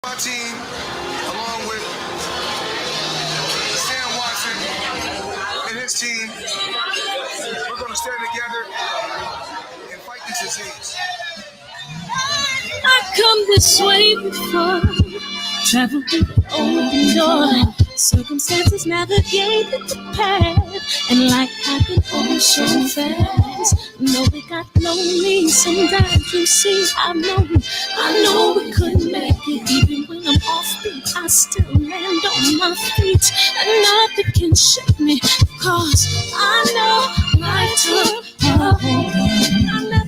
My team, along with Sam Watson and his team, we're going to stand together and fight this disease. I come this way before, travel through the open door. Circumstances navigated the path, and like happened all so fast. No, it got lonely. Sometimes you see, I know we couldn't make it. Even when I'm off beat, I still land on my feet, and nothing can shake me, cause I know life took a hold on. I never.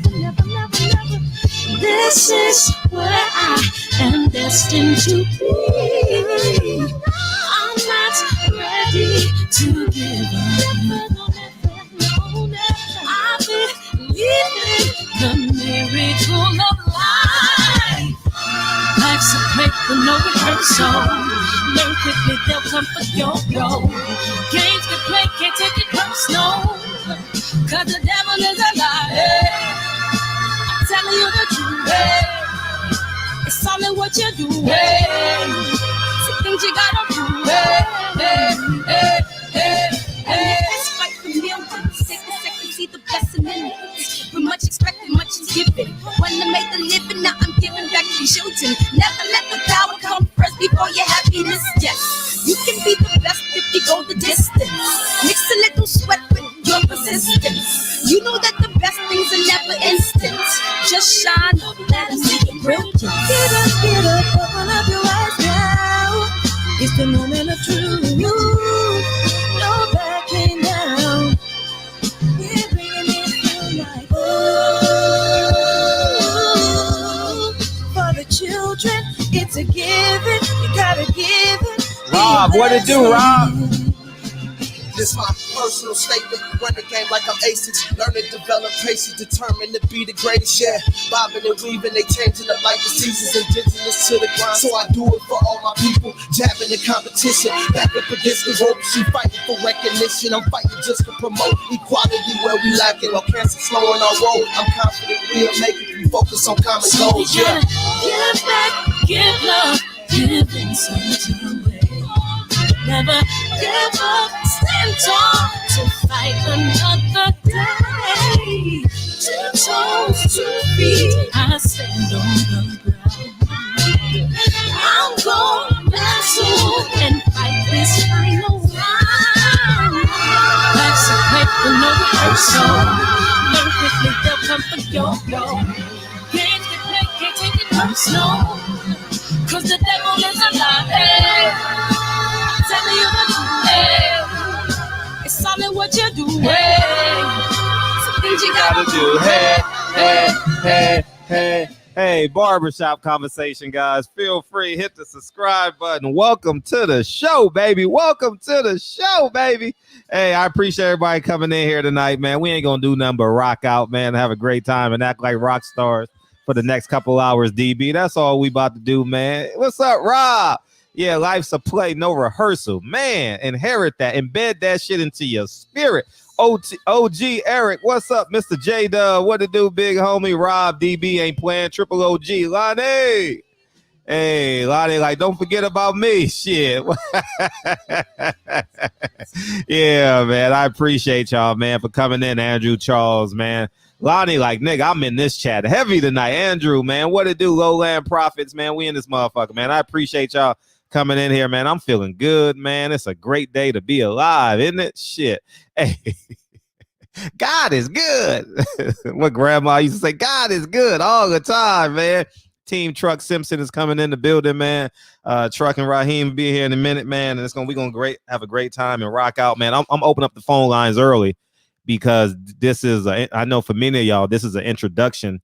This is where I am destined to be. I'm not ready to give up. I believe in the miracle of life. Life's a break with no rehearsal. Learn quickly, they'll come for your role. Games get played, can't take it personal, cause the devil is a liar. Telling you the truth, hey. It's all in what you do, hey. Some things you gotta do, hey. It's right from me, I'm gonna take a second, see the blessing in it. With much expected, much is given. When I made the living, now I'm giving back to children. Never let the power come first before your happiness, yes. You can be the best if you go the distance. Mix a little sweat with your persistence. You know that the best things are never instant. Just shine, let them see your brilliance. Get up, open up your eyes now. It's the moment of truth. No backing down. We're bringing it through like ooh. For the children, it's a given. You gotta give it. Rob, what it do, Rob? This my personal statement. Run the game like I'm aces. Learn to develop patience, determined to be the greatest. Yeah, bobbing and weaving, they changing up like the seasons. Indigenous to the grind, so I do it for all my people. Jabbing the competition, back up against the rope. She fighting for recognition. I'm fighting just to promote equality where we lack it. While cancer slowing our road, I'm confident we'll make it. We focus on common goals. So yeah, give back, give love, give something away. Never give up, stand tall to fight another day. 2 toes, 2 feet, I stand on the ground. I'm gonna wrestle and fight this final round. Life's a break with no rehearsal. Learn quickly, they'll come for your role. Games get played, can't take it personal, cause the devil is a liar. Telling you the truth, hey. It's all in what you do, hey. Some things you gotta do, Hey, barbershop conversation, guys. Feel free, hit the subscribe button. Welcome to the show, baby. Welcome to the show, baby. Hey, I appreciate everybody coming in here tonight, man. We ain't gonna do nothing but rock out, man, have a great time and act like rock stars for the next couple hours, DB. That's all we about to do, man. What's up, Rob? Yeah, life's a play, no rehearsal. Man, inherit that. Embed that shit into your spirit. OG Eric, what's up, Mr. J-Dub? What to do, big homie? Rob, DB ain't playing. Triple OG. Lonnie. Hey, Lonnie, like, don't forget about me. Shit. Yeah, man, I appreciate y'all, man, for coming in. Andrew Charles, man. Lonnie, like, nigga, I'm in this chat heavy tonight. Andrew, man, what to do? Lowland Profits, man. We in this motherfucker, man. I appreciate y'all coming in here, man. I'm feeling good, man. It's a great day to be alive, isn't it? Shit. Hey, God is good. What grandma used to say, God is good all the time, man. Team Truck Simpson is coming in the building, man. Truck and Raheem will be here in a minute, man. And we're gonna have a great time and rock out, man. I'm opening up the phone lines early because this is I know for many of y'all, this is an introduction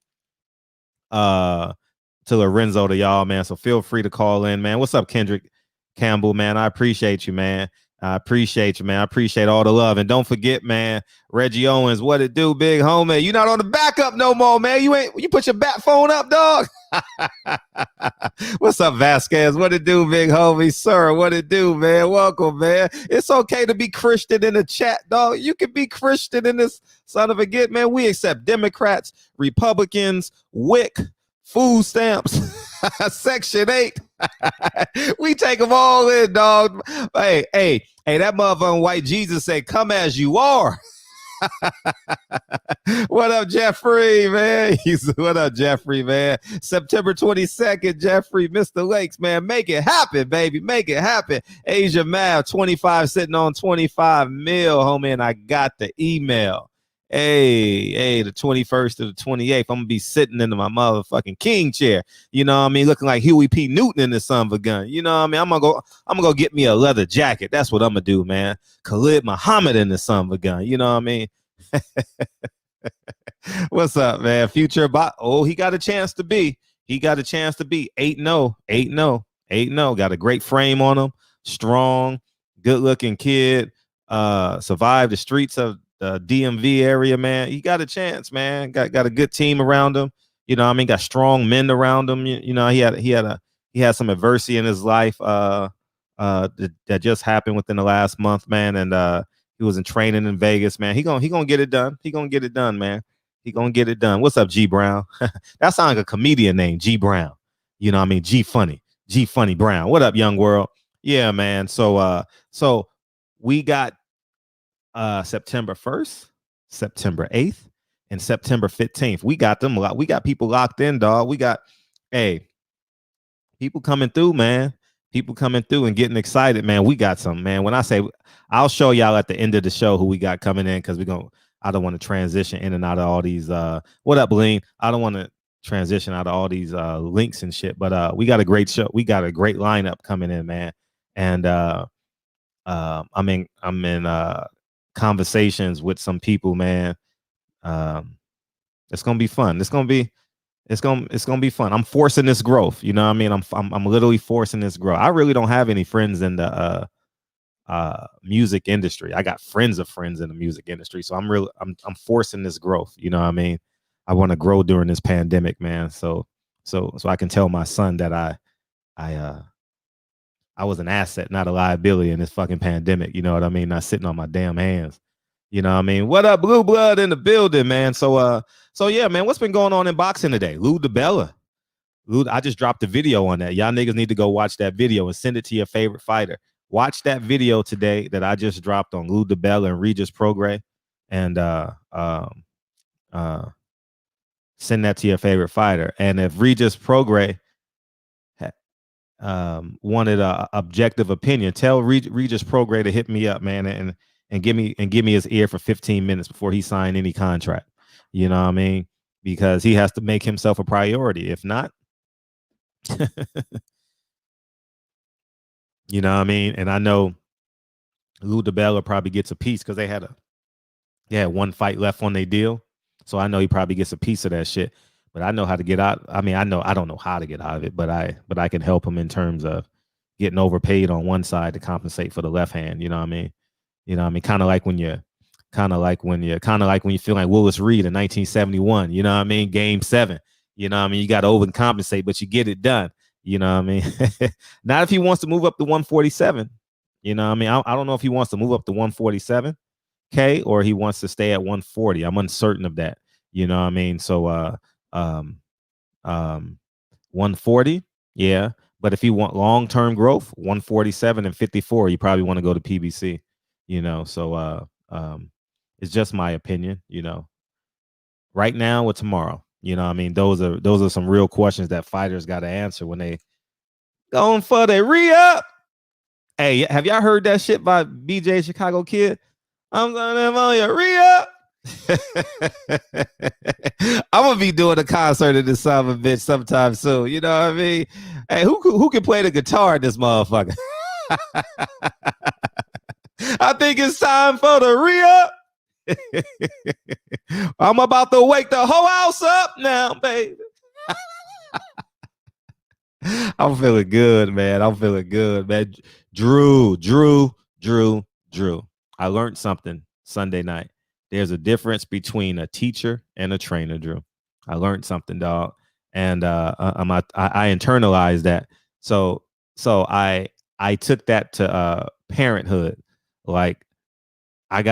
to Lorenzo to y'all, man. So feel free to call in, man. What's up, Kendrick Campbell, man? I appreciate you, man. I appreciate you, man. I appreciate all the love. And don't forget, man, Reggie Owens, what it do, big homie? You not on the backup no more, man. You put your bat phone up, dog. What's up, Vasquez? What it do, big homie? Sir, what it do, man? Welcome, man. It's okay to be Christian in the chat, dog. You can be Christian in this son of a git, man. We accept Democrats, Republicans, WIC, food stamps. Section 8. We take them all in, dog. Hey, that motherfucking white Jesus said, come as you are. What up, Jeffrey, man? What up, Jeffrey, man? September 22nd, Jeffrey, Mr. Lakes, man. Make it happen, baby. Make it happen. Asia Mav, 25 sitting on 25 mil, homie, and I got the email. Hey, the 21st to the 28th, I'm gonna be sitting in my motherfucking king chair. You know what I mean? Looking like Huey P. Newton in the son of a gun. You know what I mean? I'm gonna go get me a leather jacket. That's what I'm gonna do, man. Khalid Muhammad in the son of a gun. You know what I mean? What's up, man? Future bot. Oh, he got a chance to be. He got a chance to be 8-0, 8-0, 8-0. Got a great frame on him. Strong, good looking kid. Survived the streets of the DMV area, man. He got a chance, man. Got a good team around him. You know what I mean? Got strong men around him. You know, he had some adversity in his life that just happened within the last month, man. And he was in training in Vegas, man. He gonna get it done. He gonna get it done, man. He gonna get it done. What's up, G Brown? That sounds like a comedian name, G Brown. You know what I mean? G Funny Brown. What up, young world? Yeah, man. So we got September 1st, September 8th, and September 15th. We got them. We got people locked in, dog. We got, people coming through, man. People coming through and getting excited, man. We got some, man. When I say, I'll show y'all at the end of the show who we got coming in, because I don't want to transition in and out of all these. What up, Lean? I don't want to transition out of all these links and shit, but we got a great show. We got a great lineup coming in, man. And I'm in conversations with some people, man. It's gonna be fun. It's gonna be fun. I'm forcing this growth. You know what I mean? I'm literally forcing this growth. I really don't have any friends in the music industry. I got friends of friends in the music industry. So I'm forcing this growth. You know what I mean? I want to grow during this pandemic, man. So I can tell my son that I was an asset, not a liability in this fucking pandemic. You know what I mean? Not sitting on my damn hands. You know what I mean? What up, Blue Blood in the building, man? So yeah, man, what's been going on in boxing today? Lou DiBella. I just dropped a video on that. Y'all niggas need to go watch that video and send it to your favorite fighter. Watch that video today that I just dropped on Lou DiBella and Regis Prograis, and send that to your favorite fighter. And if Regis Prograis wanted a objective opinion, tell Regis Prograis to hit me up, man, and give me his ear for 15 minutes before he signed any contract. You know what I mean? Because he has to make himself a priority. If not, you know what I mean? And I know Lou DiBella probably gets a piece because they had one fight left on their deal. So I know he probably gets a piece of that shit. But I know how to get out. I mean, I don't know how to get out of it, but I can help him in terms of getting overpaid on one side to compensate for the left hand. You know what I mean? You know what I mean? Kind of like when you feel like Willis Reed in 1971. You know what I mean? Game 7. You know what I mean? You got to overcompensate, but you get it done. You know what I mean? Not if he wants to move up to 147. You know what I mean? I don't know if he wants to move up to 147K or he wants to stay at 140. I'm uncertain of that. You know what I mean? So 140, yeah. But if you want long-term growth, 147 and 54, you probably want to go to PBC. You know, so it's just my opinion. You know, right now or tomorrow. You know what I mean? Those are some real questions that fighters got to answer when they going for their re-up. Hey, have y'all heard that shit by BJ Chicago Kid? I'm on your re-up. I'm gonna be doing a concert in this son of a bitch sometime soon. You know what I mean? Hey, who can play the guitar in this motherfucker? I think it's time for the re-up. I'm about to wake the whole house up now, baby. I'm feeling good, man. Drew. I learned something Sunday night. There's a difference between a teacher and a trainer, Drew. I learned something, dog. And I internalized that. So I took that to parenthood. Like I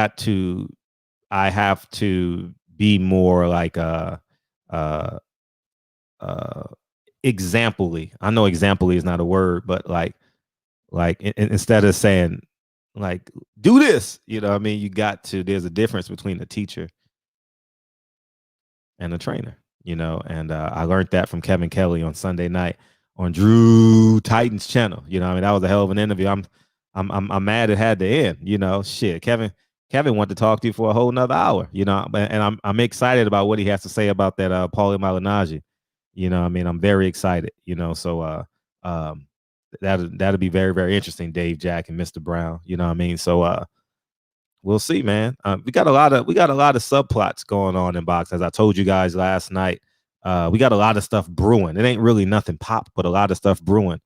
have to be more like examply. I know examply is not a word, but like instead of saying like do this, you know what I mean? You got to, there's a difference between a teacher and a trainer, you know, and I learned that from Kevin Kelly on Sunday night on Drew Titan's channel. You know, I mean, that was a hell of an interview. I'm mad it had to end, you know. Shit, Kevin wanted to talk to you for a whole nother hour, you know, and I'm excited about what he has to say about that Paulie Malignaggi. You know, I mean, I'm very excited, you know, so that'll be very, very interesting, Dave, Jack, and Mr. Brown. You know what I mean? So we'll see, man. We got a lot of subplots going on in boxing. As I told you guys last night, we got a lot of stuff brewing. It ain't really nothing pop, but a lot of stuff brewing.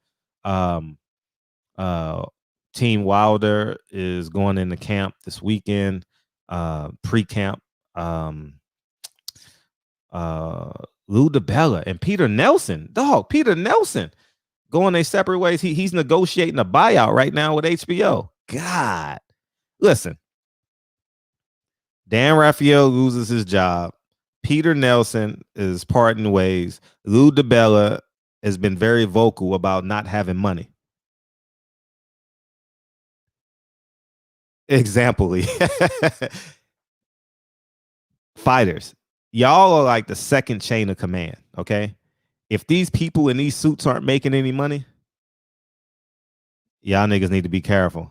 Team Wilder is going into camp this weekend, pre-camp. Lou DiBella and Peter Nelson, Peter Nelson going their separate ways. He's negotiating a buyout right now with HBO. God, listen. Dan Raphael loses his job. Peter Nelson is parting ways. Lou DiBella has been very vocal about not having money. Examply. Fighters, y'all are like the second chain of command, okay? If these people in these suits aren't making any money, y'all niggas need to be careful.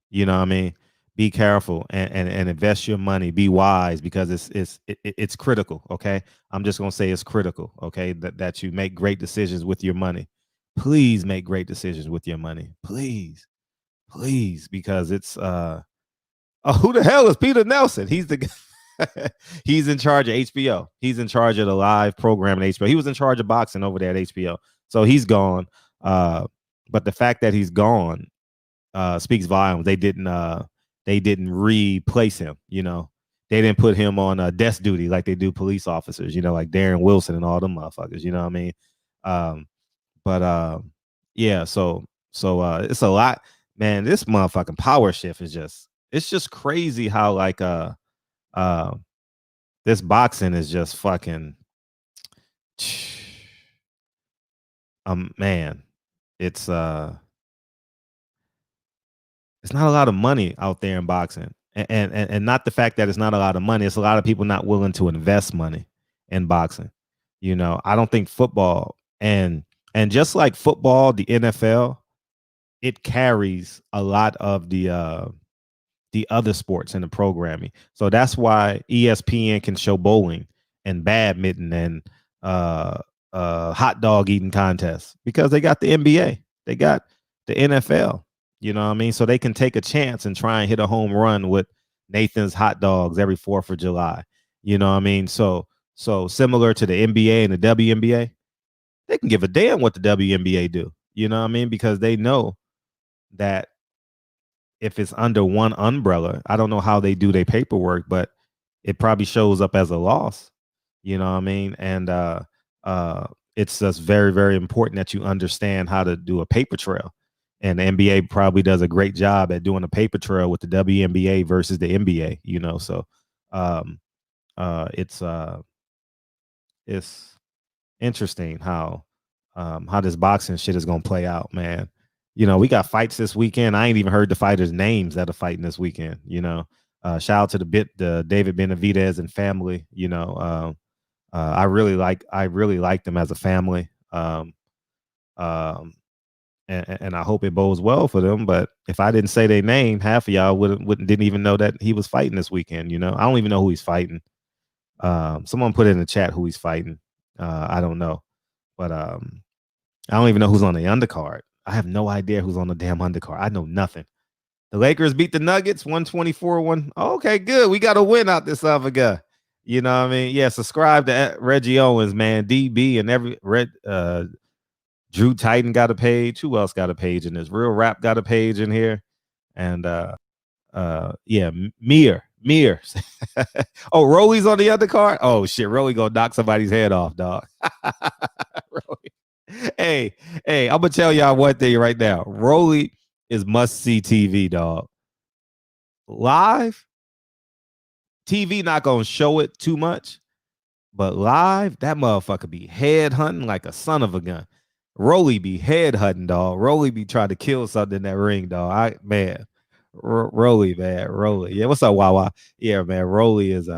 You know what I mean? Be careful and invest your money. Be wise, because it's critical, okay? I'm just gonna say it's critical, okay? That you make great decisions with your money. Please make great decisions with your money. Please, because it's who the hell is Peter Nelson? He's the he's in charge of HBO. He's in charge of the live program at HBO. He was in charge of boxing over there at HBO. So he's gone. But the fact that he's gone speaks volumes. They didn't replace him, you know. They didn't put him on desk duty like they do police officers, you know, like Darren Wilson and all them motherfuckers, you know what I mean? Yeah, so it's a lot, man. This motherfucking power shift is just crazy how like this boxing is just fucking man, it's not a lot of money out there in boxing, and not the fact that it's not a lot of money. It's a lot of people not willing to invest money in boxing. You know, I don't think football and just like football, the NFL, it carries a lot of the other sports in the programming. So that's why ESPN can show bowling and badminton and hot dog eating contests, because they got the NBA, they got the NFL. You know what I mean? So they can take a chance and try and hit a home run with Nathan's hot dogs every 4th of July. You know what I mean? So similar to the NBA and the WNBA, they can give a damn what the WNBA do. You know what I mean? Because they know that if it's under one umbrella, I don't know how they do their paperwork, but it probably shows up as a loss. You know what I mean? And it's just very, very important that you understand how to do a paper trail. And the NBA probably does a great job at doing a paper trail with the WNBA versus the NBA, you know. So it's interesting how this boxing shit is gonna play out, man. You know, we got fights this weekend. I ain't even heard the fighters' names that are fighting this weekend. You know, shout out to the David Benavidez and family. You know, I really like them as a family. And I hope it bodes well for them. But if I didn't say their name, half of y'all didn't even know that he was fighting this weekend. You know, I don't even know who he's fighting. Someone put in the chat who he's fighting. I don't know, but I don't even know who's on the undercard. I have no idea who's on the damn undercard. I know nothing. The Lakers beat the Nuggets 124-1. Okay, good. We got a win out this other guy. You know what I mean? Yeah, subscribe to Reggie Owens, man. DB and every Drew Titan got a page. Who else got a page in this? Real Rap got a page in here. And yeah, Mir. Oh, Rolly's on the undercard. Oh shit, Rolly gonna knock somebody's head off, dog. Hey, I'm gonna tell y'all one thing right now. Rolly is must-see TV, dog. Live TV not gonna show it too much, But live, that motherfucker be head hunting like a son of a gun. Rolly be head hunting, dog. Rolly be trying to kill something in that ring, dog. Rolly, man, Rolly. Yeah, what's up, Wawa? Yeah, man, Rolly is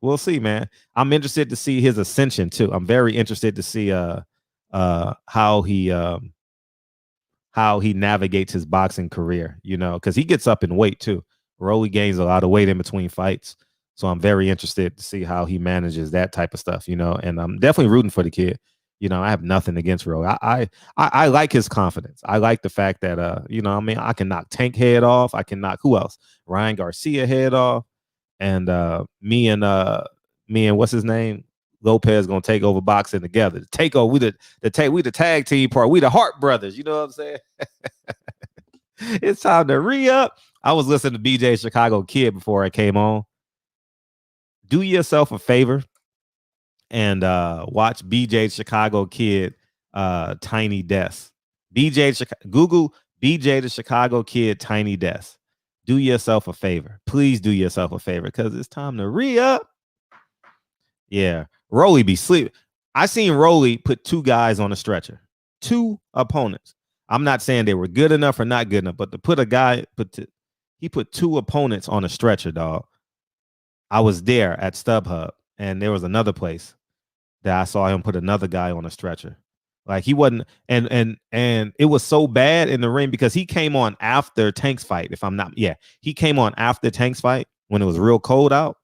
we'll see, man. I'm interested to see his ascension too. I'm very interested to see how he navigates his boxing career, you know, because he gets up in weight too. Rolly gains a lot of weight in between fights. So I'm very interested to see how he manages that type of stuff, you know, and I'm definitely rooting for the kid. You know, I have nothing against Rolly. I like his confidence. I like the fact that you know, I mean, I can knock Tank head off. I can knock who else? Ryan Garcia head off. And me and what's his name? Lopez gonna take over boxing together. Take over. We the tag team part. We the Hart brothers. You know what I'm saying? It's time to re-up. I was listening to BJ Chicago Kid before I came on. Do yourself a favor and watch BJ Chicago Kid Tiny Desk. Google BJ the Chicago Kid Tiny Desk. Do yourself a favor. Please do yourself a favor because it's time to re-up. Yeah. Rolly be sleeping. I seen Rolly put 2 guys on a stretcher. 2 opponents. I'm not saying they were good enough or not good enough, but he put 2 opponents on a stretcher, dog. I was there at StubHub, and there was another place that I saw him put another guy on a stretcher. Like he wasn't, and it was so bad in the ring because he came on after Tank's fight. If I'm not, yeah, he came on after Tank's fight when it was real cold out.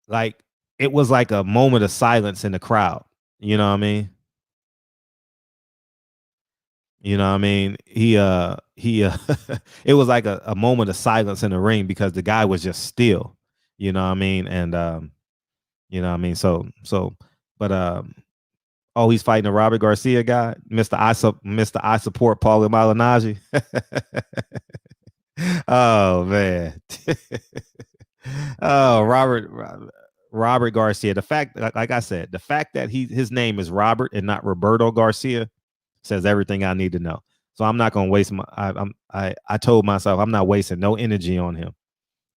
Like it was like a moment of silence in the crowd. You know what I mean? You know what I mean? It was like a moment of silence in the ring because the guy was just still. You know what I mean? And you know what I mean? But oh, he's fighting a Robert Garcia guy, Mr. I support Paulie Malignaggi. Oh man. Oh, Robert Garcia. The fact, like I said, the fact that his name is Robert and not Roberto Garcia says everything I need to know. So I'm not gonna waste I told myself I'm not wasting no energy on him.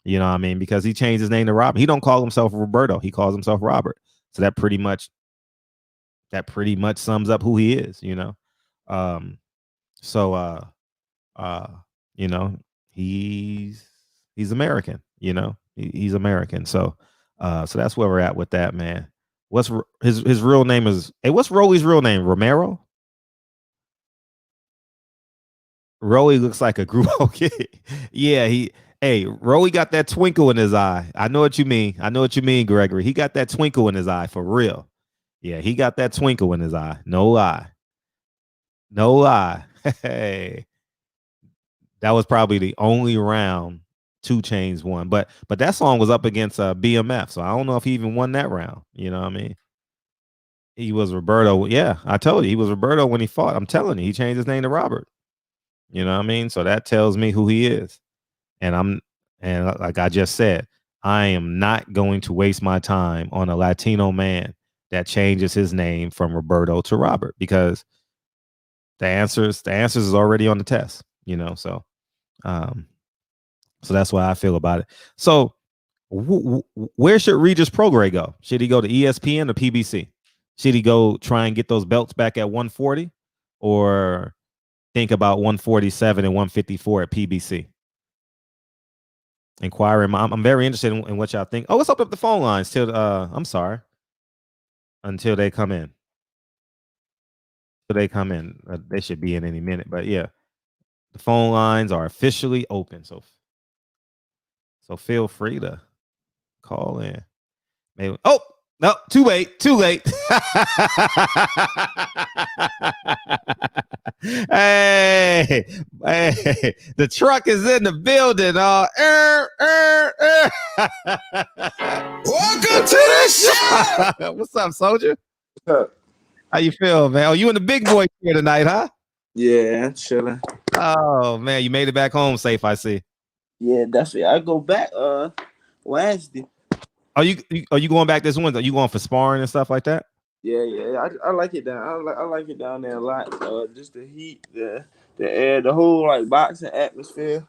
You know what I mean? Because he changed his name to Robert. He don't call himself Roberto. He calls himself Robert. So that pretty much sums up who he is, you know. You know, he's American, you know. He's American. So that's where we're at with that, man. What's his real name is? Hey, what's Rolly's real name? Romero? Rolly looks like a group. Okay. Yeah, Rolly got that twinkle in his eye. I know what you mean. Gregory. He got that twinkle in his eye for real. Yeah, he got that twinkle in his eye. No lie. Hey, that was probably the only round 2 Chainz won. But that song was up against BMF, so I don't know if he even won that round. You know what I mean? He was Roberto. Yeah, I told you he was Roberto when he fought. I'm telling you, he changed his name to Robert. You know what I mean? So that tells me who he is. And like I just said, I am not going to waste my time on a Latino man that changes his name from Roberto to Robert because the answers is already on the test, you know. So that's why I feel about it. So where should Regis Prograis go? Should he go to ESPN or PBC? Should he go try and get those belts back at 140 or think about 147 and 154 at PBC? Inquiring. I'm very interested in what y'all think. Oh, let's open up the phone lines till until they come in. They should be in any minute, but yeah, the phone lines are officially open. So feel free to call in. Maybe. Oh no, too late. Hey, the truck is in the building. Welcome to the show. What's up, soldier? What's up? How you feel, man? Oh, you and the big boy here tonight, huh? Yeah, chilling. Oh man, you made it back home safe, I see. Yeah, that's it. I go back Wednesday. Are you going back this Wednesday? Are you going for sparring and stuff like that? Yeah. I like it down. I like it down there a lot. Just the heat, the air, the whole like boxing atmosphere.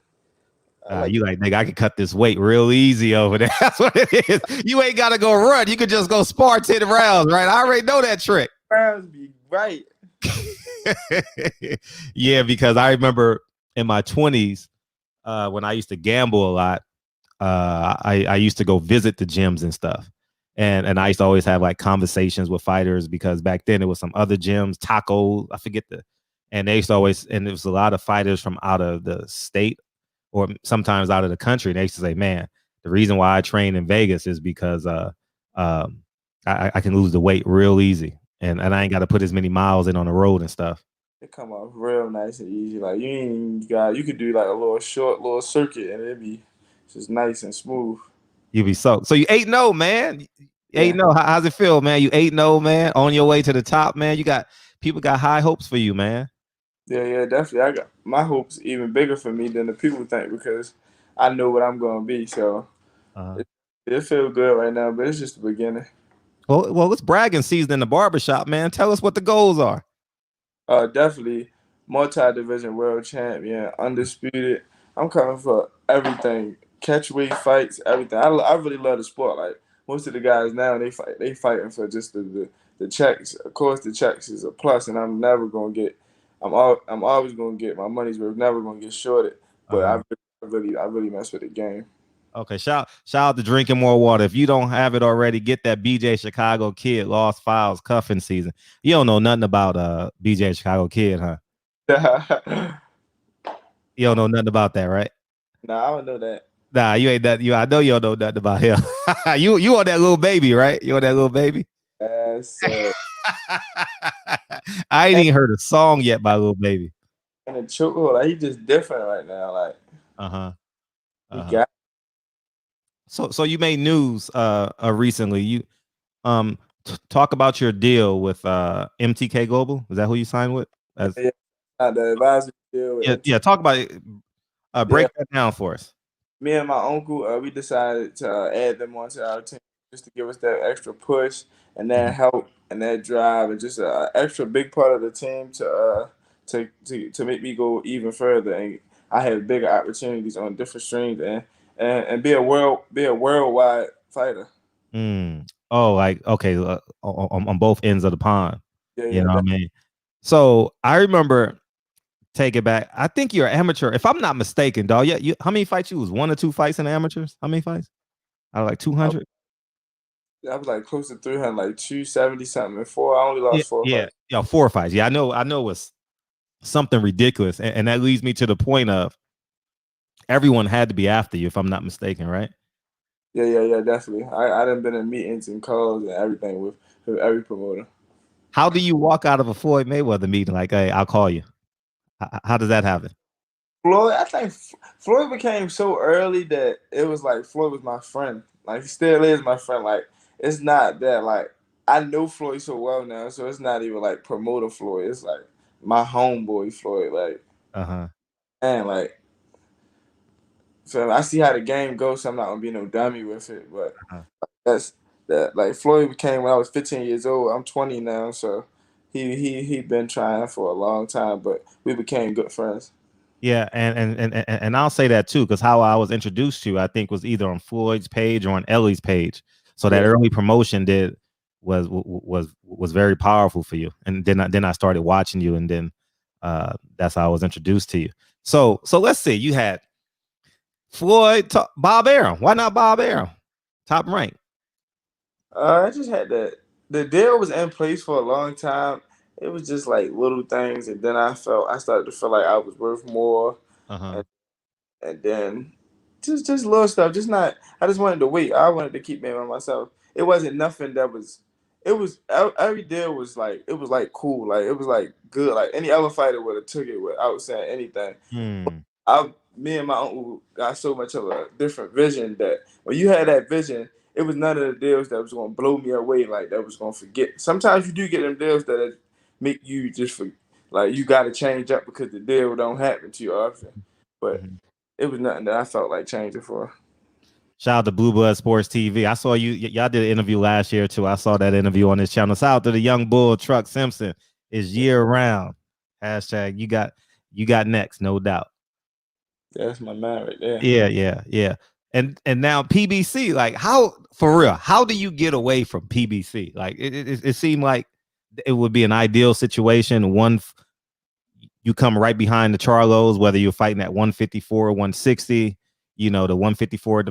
You like, nigga, I can cut this weight real easy over there. That's what it is. You ain't got to go run. You could just go spar 10 rounds, right? I already know that trick. Rounds be right. Yeah, because I remember in my 20s, when I used to gamble a lot, I used to go visit the gyms and stuff. And I used to always have like conversations with fighters because back then it was some other gyms, Taco, I forget and they used to always, and there was a lot of fighters from out of the state or sometimes out of the country. And they used to say, man, the reason why I train in Vegas is because I can lose the weight real easy. And I ain't got to put as many miles in on the road and stuff. It come off real nice and easy. Like you could do like a little circuit and it'd be just nice and smooth. You be so you 8-0, man. 8-0. How's it feel, man? You 8-0, man. On your way to the top, man. People got high hopes for you, man. Yeah, definitely. I got my hopes even bigger for me than the people think because I know what I'm gonna be. So it feels good right now, but it's just the beginning. Well, it's bragging season in the barbershop, man. Tell us what the goals are. Definitely multi-division world champion, undisputed. I'm coming for everything. Catchweight fights, everything. I really love the sport. Like most of the guys now, they fighting for just the checks. Of course, the checks is a plus, and I'm never gonna get. I'm always gonna get my money's worth. Never gonna get shorted. But I really mess with the game. Okay, shout out to drinking more water. If you don't have it already, get that BJ Chicago Kid Lost Files cuffing season. You don't know nothing about BJ Chicago Kid, huh? You don't know nothing about that, right? Nah, I don't know that. Nah, you ain't that. I know you don't know nothing about him. you on that little baby, right? You on that little baby? Yes. I ain't even heard a song yet by Lil Baby. And the chokehold, like he just different right now. Like he got. So you made news recently. You talk about your deal with MTK Global. Is that who you signed with? The advisory deal. Yeah. Talk about it. Break that down for us. Me and my uncle, we decided to add them onto our team just to give us that extra push and that help and that drive and just an extra big part of the team to make me go even further. And I have bigger opportunities on different streams and be a worldwide fighter. Oh, like okay, on both ends of the pond. Yeah, you know what I mean? So I remember. Take it back. I think you're an amateur, if I'm not mistaken, dog. Yeah, how many fights you was? 1 or 2 fights in the amateurs? How many fights? Out of like 200? I was like close to 300, like 270 something. And 4. I only lost 4 fights. Yeah, 4 fights. Yeah, I know it's something ridiculous, and that leads me to the point of everyone had to be after you, if I'm not mistaken, right? Yeah, definitely. I done been in meetings and calls and everything with every promoter. How do you walk out of a Floyd Mayweather meeting like, hey, I'll call you? How does that happen? Floyd, I think Floyd became so early that it was like Floyd was my friend. Like he still is my friend. Like it's not that like I know Floyd so well now, so it's not even like promoter Floyd. It's like my homeboy Floyd. Like and like so I see how the game goes, so I'm not gonna be no dummy with it. But that's that like Floyd became when I was 15 years old. I'm 20 now, so he been trying for a long time, but we became good friends. Yeah, and I'll say that too, because how I was introduced to, I think, was either on Floyd's page or on Ellie's page. So that early promotion was very powerful for you. And then I started watching you, and then that's how I was introduced to you. So let's see, you had Floyd, Bob Arum. Why not Bob Arum? Top rank. I just had the deal was in place for a long time. It was just like little things, and then I started to feel like I was worth more, and then just little stuff. I just wanted to wait. I wanted to keep me by myself. It wasn't nothing that was. It was every deal was like it was like cool, like it was like good. Like any other fighter would have took it without saying anything. Me and my uncle got so much of a different vision that when you had that vision, it was none of the deals that was going to blow me away, like that was going to forget. Sometimes you do get them deals that make you just like you got to change up because the deal don't happen to you often. But it was nothing that I felt like changing for. Shout out to Blue Blood Sports TV. I saw y'all did an interview last year too. I saw that interview on this channel. Shout out to the young bull Truck Simpson. Is year round. Hashtag you got next, no doubt. That's my man right there. Yeah. And now PBC, like how for real? How do you get away from PBC? Like it seemed like it would be an ideal situation. You come right behind the Charlos, whether you're fighting at 154 or 160. The 154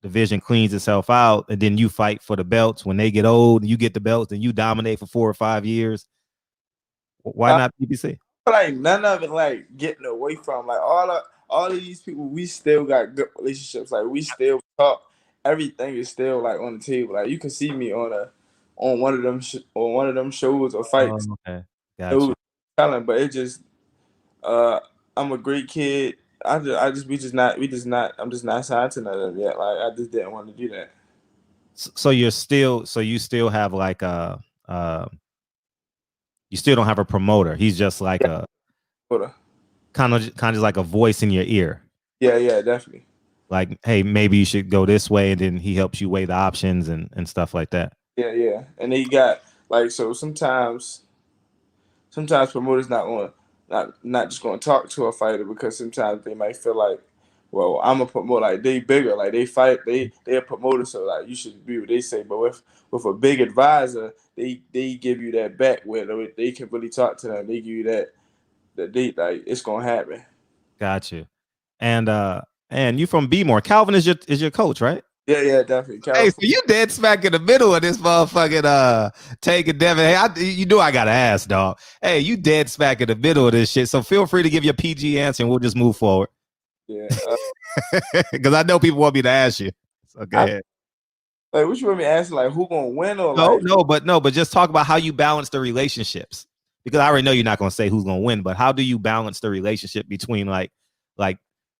division cleans itself out, and then you fight for the belts. When they get old, you get the belts, and you dominate for 4 or 5 years. Why not PBC? Like none of it, like getting away from like all of these people. We still got good relationships. Like we still talk. Everything is still like on the table. Like you can see me on one of them shows or fights. Oh, okay, gotcha. Talent, but it just I'm a great kid. I'm just not signed to none of them yet. Like I just didn't want to do that. So you still have like you still don't have a promoter. He's just like a kind of like a voice in your ear. Yeah, definitely. Like, hey, maybe you should go this way, and then he helps you weigh the options and stuff like that. Yeah. And he got like so sometimes promoters not just gonna talk to a fighter because sometimes they might feel like, well, I'm a promoter, like they bigger, like they fight, they a promoter, so like you should be what they say. But with a big advisor, they give you that back where they can really talk to them. They give you that they like it's gonna happen. Got you. And you from B-More. Calvin is your coach, right? Yeah, definitely. Calvin. Hey, so you dead smack in the middle of this motherfucking taking Devin. Hey, you know I gotta ask, dog. Hey, you dead smack in the middle of this shit. So feel free to give your PG answer, and we'll just move forward. Yeah, because I know people want me to ask you. So go ahead. Like, what you want me to ask? Like, who gonna win or no, but just talk about how you balance the relationships. Because I already know you're not gonna say who's gonna win, but how do you balance the relationship between like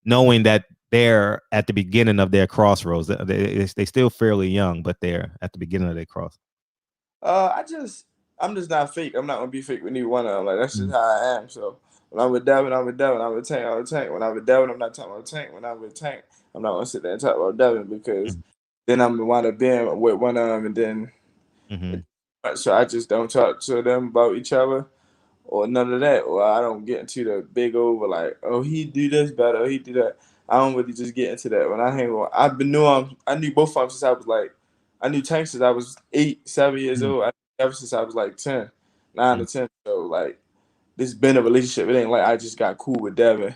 knowing that they're at the beginning of their crossroads? They still fairly young, but they're at the beginning of their cross. I'm just not fake. I'm not gonna be fake with neither one of them. Like that's just how I am. So when I'm with Devin, I'm with Devin. I'm with Tank, I'm with Tank. When I'm with Devin, I'm not talking about Tank. When I'm with Tank, I'm not gonna sit there and talk about Devin because then I'm gonna wind up being with one of them, and then so I just don't talk to them about each other or none of that. Or I don't get into the big over like, oh, he do this better, or he do that. I don't really just get into that. When I hang with, I knew both of them since I was like, I knew Tank since I was 8, 7 years old. Ever since I was like 10, 9 to 10. So like, this been a relationship. It ain't like I just got cool with Devin.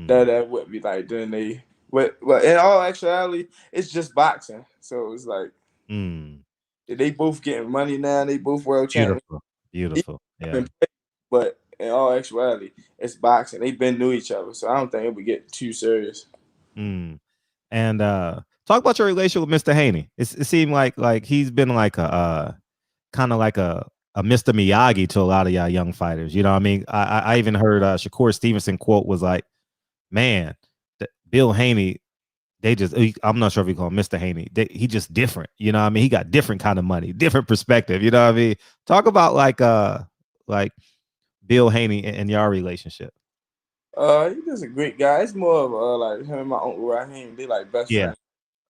That would be like then they. But in all actuality, it's just boxing. So it's like they both getting money now. They both world champions. Beautiful. Yeah. But in all actuality, it's boxing. They've been knew each other, so I don't think it would get too serious. And talk about your relationship with Mr. Haney. It seemed like he's been like a kind of like a Mr. Miyagi to a lot of y'all young fighters. You know what I mean? I even heard Shakur Stevenson quote was like, man, Bill Haney, I'm not sure if you call him Mr. Haney. He just different. You know what I mean? He got different kind of money, different perspective. You know what I mean? Talk about like Bill Haney and your relationship. He's just a great guy. It's more of like him and my uncle Raheem. They like best friends.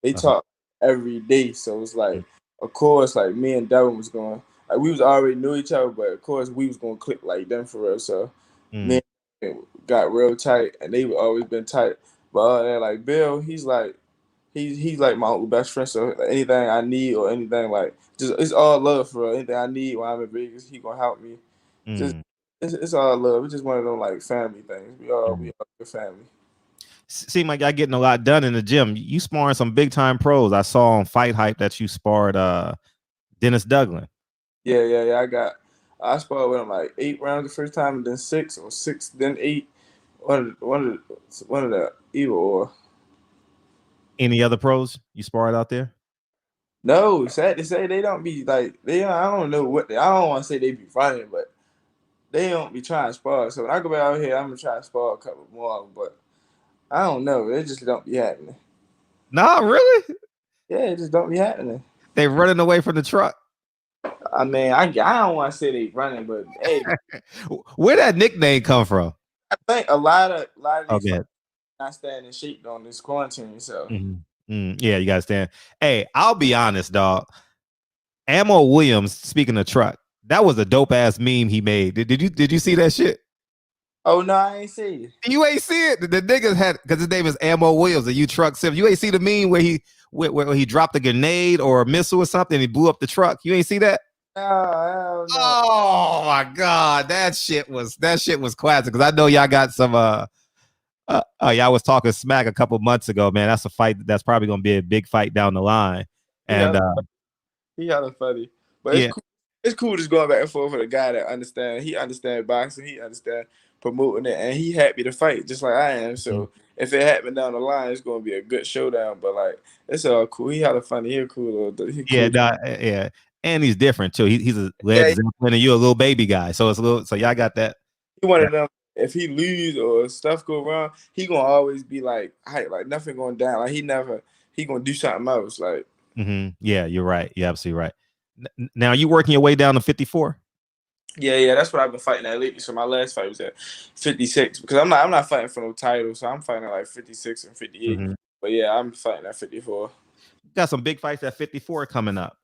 They talk every day, so it's like, of course, like me and Devin was going. Like we was already knew each other, but of course we was gonna click like them for real. So me and got real tight, and they always been tight. But like Bill, he's like my uncle best friend. So anything I need or anything like just it's all love for real. Anything I need when I'm in Vegas, he gonna help me. Just it's all love. It's just one of them like family things. We all good family. Seem like y'all getting a lot done in the gym. You sparring some big time pros. I saw on Fight Hype that you sparred Dennis Douglin. Yeah. I sparred with him like 8 rounds the first time, and then 6 or 6, then 8. One of the either or. Any other pros you sparred out there? No, sad to say they don't be like I don't know what I don't want to say they be running, but they don't be trying to spar. So when I go back out here, I'm gonna try to spar a couple more, but I don't know. It just don't be happening. Nah, really? Yeah, it just don't be happening. They running away from the truck. I mean, I don't want to say they running, but hey, where that nickname come from? I think a lot of these not staying in shape on this quarantine. So yeah, you gotta stand. Hey, I'll be honest, dog. Ammo Williams, speaking of truck, that was a dope ass meme he made. Did you see that shit? Oh no, I ain't see it. You ain't see it. The niggas had, because his name is Ammo Williams, and you truck Simpson. You ain't see the meme where he dropped a grenade or a missile or something, and he blew up the truck. You ain't see that? No. Oh my god, that shit was classic. Because I know y'all got some y'all was talking smack a couple months ago, man. That's a fight that's probably gonna be a big fight down the line. And he hella funny, but yeah, it's cool just going back and forth with a guy that understands. He understands boxing. He understands promoting it, and he happy to fight just like I am. So if it happened down the line, it's gonna be a good showdown. But like, it's all cool. He hella funny. He a cool little. He cool. yeah, and he's different too. He's a Led Zeppelin, and you're a little baby guy, so it's a little. So y'all got that. He one of them. If he lose or stuff go wrong, he gonna always be like hype, like nothing going down. Like he gonna do something else. Like yeah, you're right. You're absolutely right. Now you working your way down to 54. Yeah, that's what I've been fighting at lately. So my last fight was at 56 because I'm not fighting for no title, so I'm fighting at like 56 and 58. But yeah, I'm fighting at 54. Got some big fights at 54 coming up.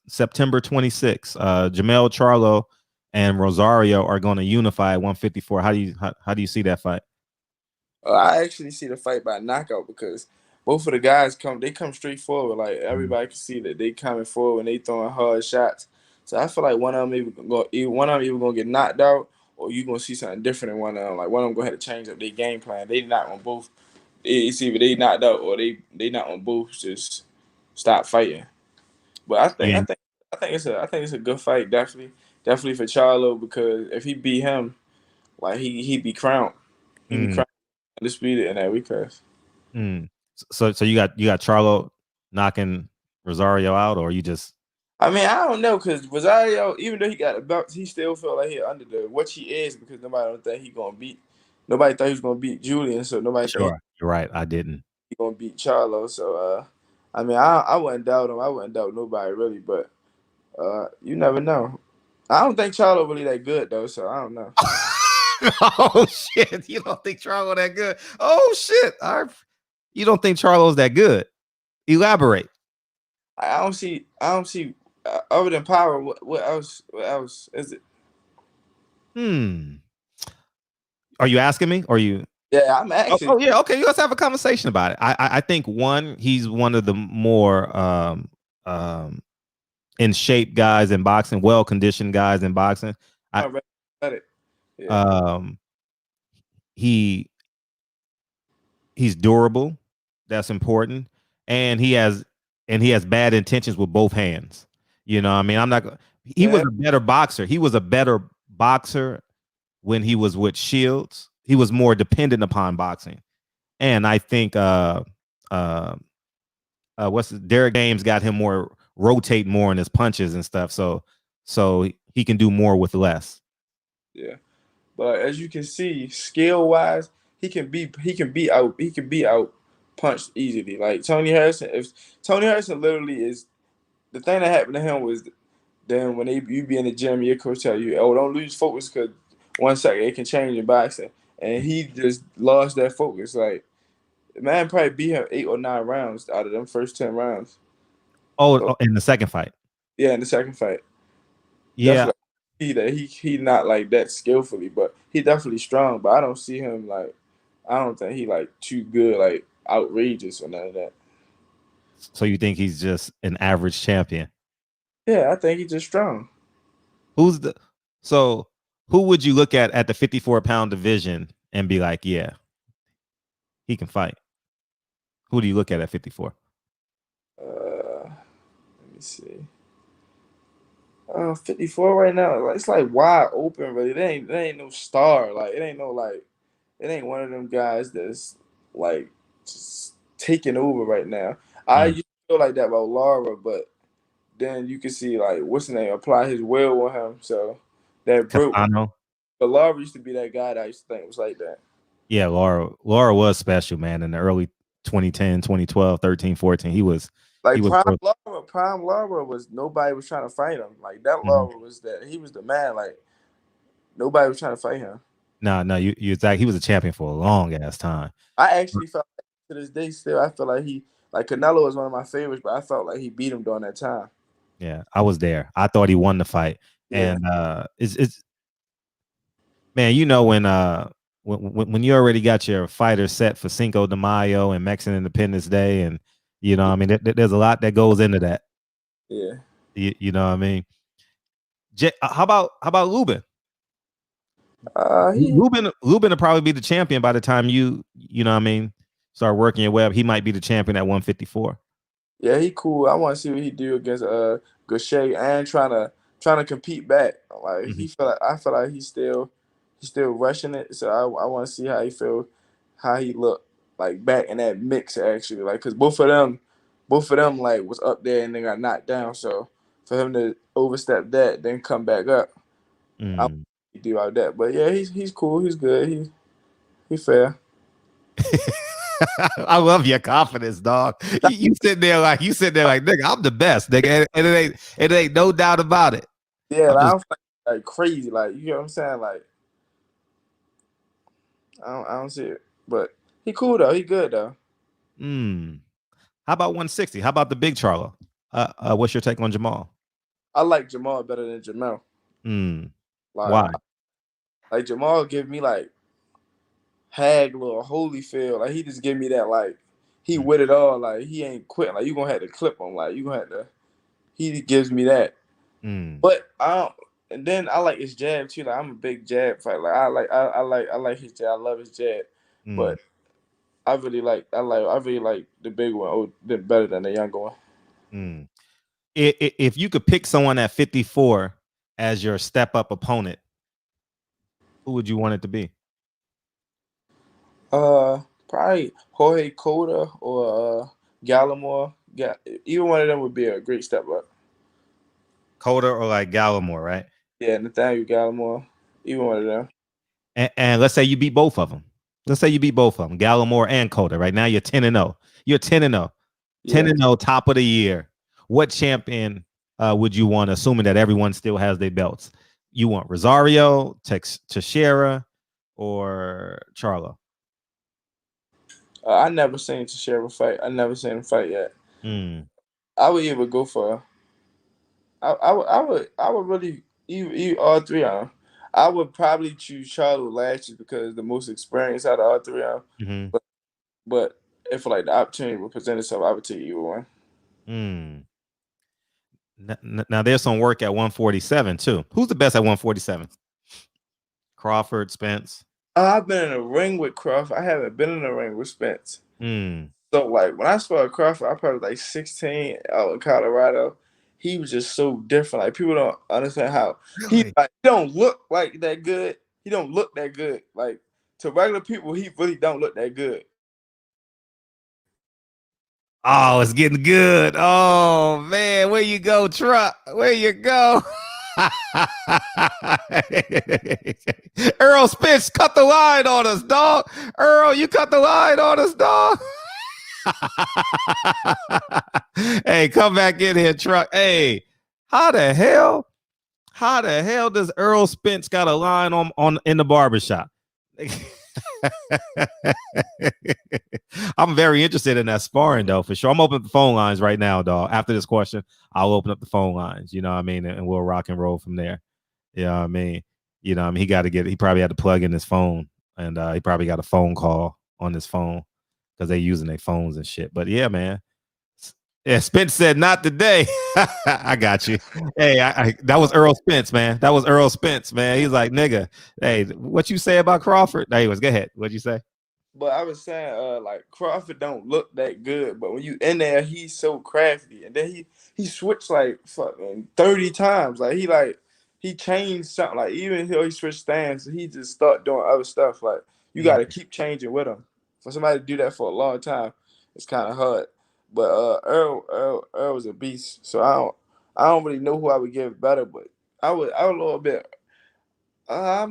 September 26th. Jamel Charlo and Rosario are going to unify at 154. How do you see that fight? I actually see the fight by knockout because both of the guys come straight forward. Like everybody can see that they coming forward and they throwing hard shots. So I feel like one of them either gonna get knocked out or you gonna see something different in one of them. Like one of them gonna have to change up their game plan. They not on both. It's either they knocked out or they not on both. Just stop fighting. But I think it's a good fight. Definitely for Charlo because if he beat him, like he be crowned. He be crowned undisputed in that weight class. So you got Charlo knocking Rosario out, or you just? I mean, I don't know because Rosario, even though he got a belt, he still felt like he under what he is because nobody don't think he gonna beat. Nobody thought he was gonna beat Julian, so nobody. Sure, you're right. I didn't. He gonna beat Charlo, so I mean, I wouldn't doubt him. I wouldn't doubt nobody really, but you never know. I don't think Charlo really that good though, so I don't know. Oh shit! You don't think Charlo that good? Oh shit! You don't think Charlo's that good? Elaborate. I don't see other than power. What else is it? Are you asking me? Or you? Yeah, I'm asking. Oh yeah, okay. Let's have a conversation about it. I think he's one of the more in shape guys in boxing, well conditioned guys in boxing. I read it. Yeah. He's durable. That's important, and he has bad intentions with both hands. You know, I mean, he was a better boxer. He was a better boxer when he was with Shields. He was more dependent upon boxing, and I think Derek James got him rotate more in his punches and stuff, so he can do more with less. Yeah, but as you can see, skill wise, he can be out punched easily. Like Tony Harrison, if Tony Harrison literally is the thing that happened to him was then when you be in the gym, your coach tell you, "Oh, don't lose focus because 1 second it can change in boxing," and he just lost that focus. Like, the man probably beat him 8 or 9 rounds out of them first 10 rounds. Oh, in the second fight. Yeah, in the second fight. Yeah. Definitely, he not like that skillfully, but he definitely strong. But I don't see him like, I don't think he like too good, like outrageous or none of that. So you think he's just an average champion? Yeah, I think he's just strong. Who would you look at the 54-pound division and be like, yeah, he can fight? Who do you look at 54? Let me see. 54 right now, it's like wide open, really. It ain't no star. Like it ain't one of them guys that's like just taking over right now. I used to feel like that about Lara, but then you can see like what's his name apply his will on him. So that broke. But Lara used to be that guy that I used to think was like that. Yeah, Lara was special, man. In the early 2010, 2012, 13, 14, he was like Prime Lara was nobody was trying to fight him. Like that Lara was that he was the man. Like nobody was trying to fight him. No, you exactly. He was a champion for a long ass time. I actually felt like, to this day still. I feel like Canelo was one of my favorites, but I felt like he beat him during that time. Yeah, I was there. I thought he won the fight, and it's Man, you know when you already got your fighter set for Cinco de Mayo and Mexican Independence Day, and you know, I mean, there's a lot that goes into that. Yeah. You know what I mean? How about Lubin? Lubin will probably be the champion by the time you know what I mean, start working your way up. He might be the champion at 154. Yeah, he cool. I want to see what he do against Gaucher and trying to compete back. Like I feel like he's still rushing it. So I want to see how he look like back in that mix actually. Like because both of them like was up there and they got knocked down. So for him to overstep that, then come back up, I do all that. But yeah, he's cool. He's good. He fair. I love your confidence, dog. You sit there like nigga, I'm the best, nigga, and it ain't no doubt about it. Yeah, I'm like crazy, like you know what I'm saying. Like I don't see it, but he cool though. He good though. How about 160? How about the big Charlo? What's your take on Jamal? I like Jamal better than Jamel. Why? Like Jamal give me like Hag little Holyfield. Like he just give me that like he with it all. Like he ain't quitting. Like you gonna have to clip him. Like you gonna have to. He gives me that. But I don't. And then I like his jab too. Like I'm a big jab fighter. Like I like his jab. I love his jab. But I really like the big one better than the younger one. If you could pick someone at 54 as your step up opponent, who would you want it to be? Probably Jorge Cota or Gallimore. Either one of them would be a great step up. Cota or like Gallimore, right? Yeah, Nathaniel Gallimore. Either one of them. And let's say you beat both of them. Gallimore and Cota. Right now you're 10-0. You're 10-0. 10-0, top of the year. What champion would you want, assuming that everyone still has their belts? You want Rosario, Teixeira, or Charlo? I never seen Teixeira fight. I never seen him fight yet. I would either go for. I would really either all three of them. I would probably choose Charlo last year because the most experience out of all three of them. But if like the opportunity would present itself, I would take either one. Now there's some work at 147 too. Who's the best at 147? Crawford, Spence. I've been in a ring with Crawford. I haven't been in a ring with Spence. So like when I saw Crawford, I probably was like 16 out in Colorado. He was just so different. Like people don't understand how he don't look like that good. He don't look that good. Like to regular people, he really don't look that good. Oh, it's getting good. Oh man, where you go, Truck? Where you go? Earl Spence cut the line on us, dog. Earl, you cut the line on us, dog. Hey, come back in here, Truck. Hey, how the hell does Earl Spence got a line on in the barbershop? I'm very interested in that sparring though, for sure. I'm opening up the phone lines right now, dog. After this question, I'll open up the phone lines, you know what I mean, and we'll rock and roll from there. You know what I mean? You know, I mean, he probably had to plug in his phone, and he probably got a phone call on his phone because they using their phones and shit. But yeah, man. Yeah, Spence said not today. I got you. Hey, that was Earl Spence, man. That was Earl Spence, man. He's like, nigga, hey, what you say about Crawford? Anyways, go ahead. What'd you say? But I was saying, like Crawford don't look that good, but when you in there, he's so crafty, and then he switched like fucking 30 times. Like he changed something. Like even though he switched stands, he just start doing other stuff. Like you got to keep changing with him. For somebody to do that for a long time, it's kind of hard. But Earl was a beast, so I don't really know who I would give better, but I would a little bit. I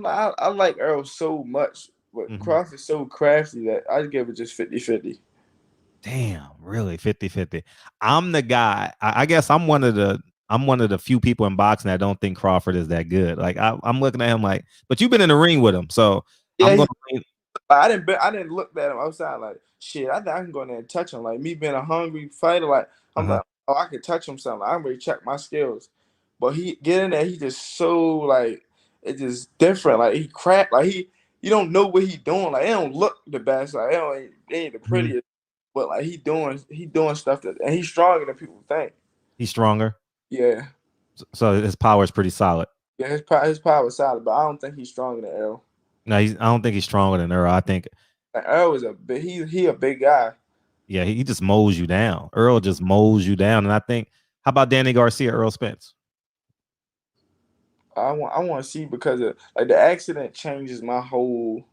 like Earl so much, but Crawford's so crafty that I'd give it just 50-50. Damn, really 50-50. I'm the guy. I guess I'm one of the few people in boxing that don't think Crawford is that good. Like I'm looking at him like, but you've been in the ring with him, so yeah, I'm going. I didn't look at him outside like shit. I think I can go in there and touch him. Like me being a hungry fighter, like I'm like, oh, I can touch him something. I'm ready to check my skills. But he get in there, he just so like it's just different. Like he crap, like you don't know what he doing. Like it don't look the best. Like it ain't the prettiest, but like he doing stuff that, and he's stronger than people think. He's stronger. Yeah. So his power is pretty solid. Yeah, his power is solid, but I don't think he's stronger than Earl. No, I don't think he's stronger than Earl. I think like Earl is he a big guy. Yeah, he just mows you down. Earl just mows you down, and I think, how about Danny Garcia, Earl Spence? I want to see, because of, like, the accident changes my whole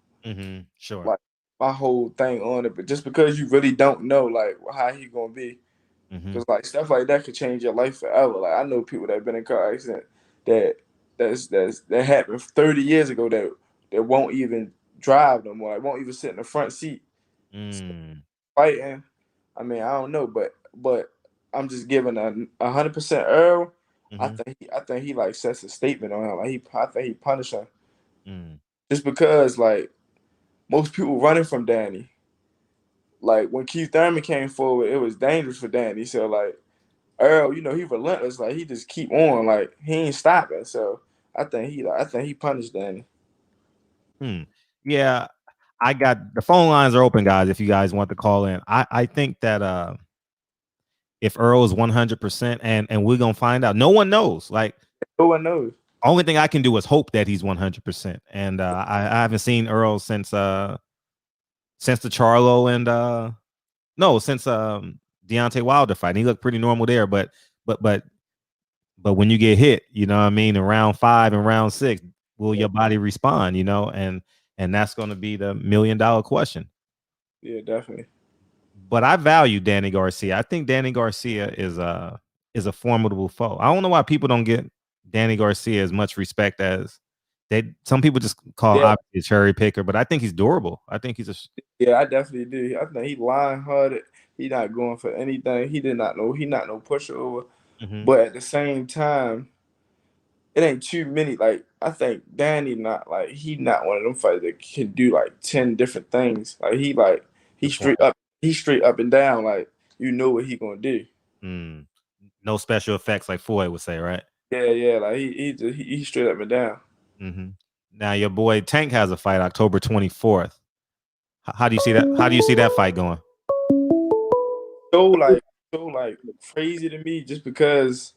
sure, like my whole thing on it. But just because you really don't know like how he gonna be, because like stuff like that could change your life forever. Like I know people that have been in car accident that happened 30 years ago that won't even drive no more. Like won't even sit in the front seat. So, fighting. I mean, I don't know, but I'm just giving 100% Earl. I think he like sets a statement on him. Like I think he punished him. Just because like most people running from Danny. Like when Keith Thurman came forward, it was dangerous for Danny. So like Earl, he relentless. Like he just keep on. Like he ain't stopping. So I think he punished Danny. Yeah, I got the phone lines are open, guys. If you guys want to call in, I think that if Earl is 100%, and we're gonna find out. No one knows. Like no one knows. Only thing I can do is hope that he's 100%. And I haven't seen Earl since the Charlo and since Deontay Wilder fight. And he looked pretty normal there, but when you get hit, you know what I mean, in round 5 and round 6, will your body respond? And that's going to be the $1 million question. Yeah, definitely. But I value Danny Garcia. I think Danny Garcia is a formidable foe. I don't know why people don't get Danny Garcia as much respect as some people just call obviously a cherry picker, but I think he's durable. I think he's I definitely do. I think he line-hearted. He not going for anything. He not no pushover. But at the same time, it ain't too many. Like I think Danny not one of them fighters that can do like 10 different things. Like he's straight up and down. Like you know what he gonna do. No special effects like Floyd would say, right? Yeah. Like he's straight up and down. Now your boy Tank has a fight October 24th. How do you see that? How do you see that fight going? So crazy to me, just because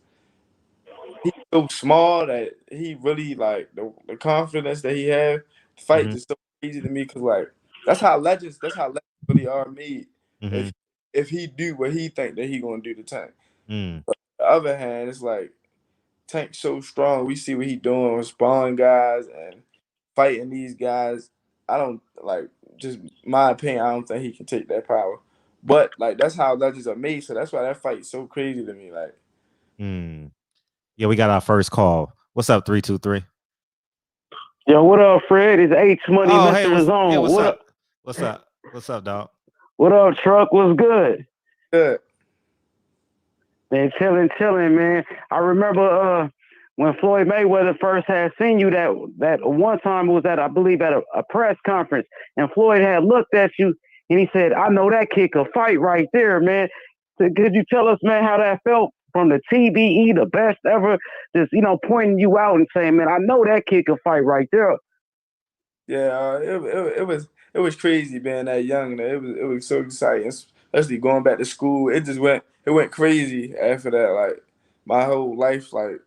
he's so small that he really like the confidence that he have. The fight is so easy to me, because like that's how legends really are made. If he do what he think that he gonna do to Tank. But on the other hand, it's like Tank's so strong. We see what he doing with sparring guys and fighting these guys. I don't like, just my opinion, I don't think he can take that power. But like that's how legends are made. So that's why that fight's so crazy to me. Like, yeah, we got our first call. What's up, 323? Yo, what up, Fred? It's H Money, Mr. Zone. Yeah, what's up? What's up, dog? What up, Truck? What's good? Good. Man, chilling, man. I remember when Floyd Mayweather first had seen you that one time, it was at, I believe, at a press conference, and Floyd had looked at you and he said, "I know that kid could fight right there, man." So could you tell us, man, how that felt from the TBE, the best ever, just pointing you out and saying, "Man, I know that kid could fight right there." Yeah, it was crazy being that young. It was so exciting, especially going back to school. It went crazy after that. Like my whole life, like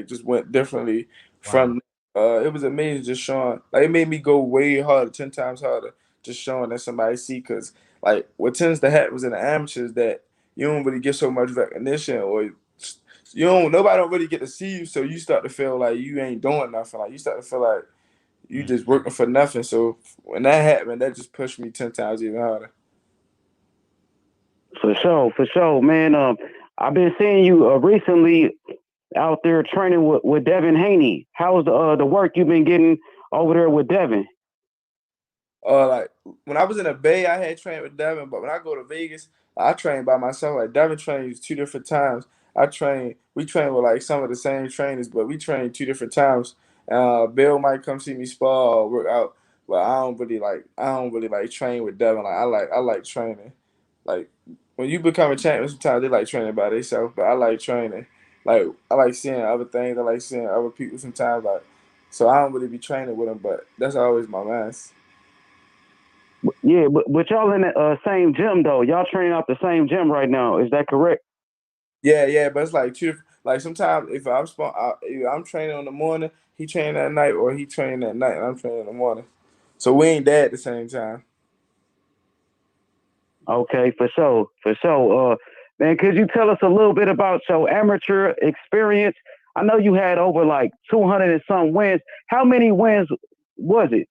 just went differently from. It was amazing just showing. Like it made me go way harder, 10 times harder, just showing that somebody see. Because like what tends to happen was in the amateurs that you don't really get so much recognition, or nobody don't really get to see you, so you start to feel like you ain't doing nothing. Like you start to feel like you just working for nothing. So when that happened, that just pushed me 10 times even harder. For sure, man. I've been seeing you recently out there training with Devin Haney. How's the work you've been getting over there with Devin? Like when I was in the Bay, I had trained with Devin, but when I go to Vegas, I train by myself. Like Devin trains 2 different times. We train with like some of the same trainers, but we train 2 different times. Bill might come see me spar or work out, but I don't really like train with Devin. Like I like training. Like when you become a champion, sometimes they like training by themselves, but I like training. Like I like seeing other things. I like seeing other people sometimes. Like so I don't really be training with him. But that's always my mask. Yeah, but y'all in the same gym though. Y'all training out the same gym right now. Is that correct? Yeah, but it's like two. Like sometimes if either I'm training in the morning, he training at night, or he training at night and I'm training in the morning. So we ain't there at the same time. Okay, for sure, for sure. Man, could you tell us a little bit about your amateur experience? I know you had over like 200 and some wins. How many wins was it?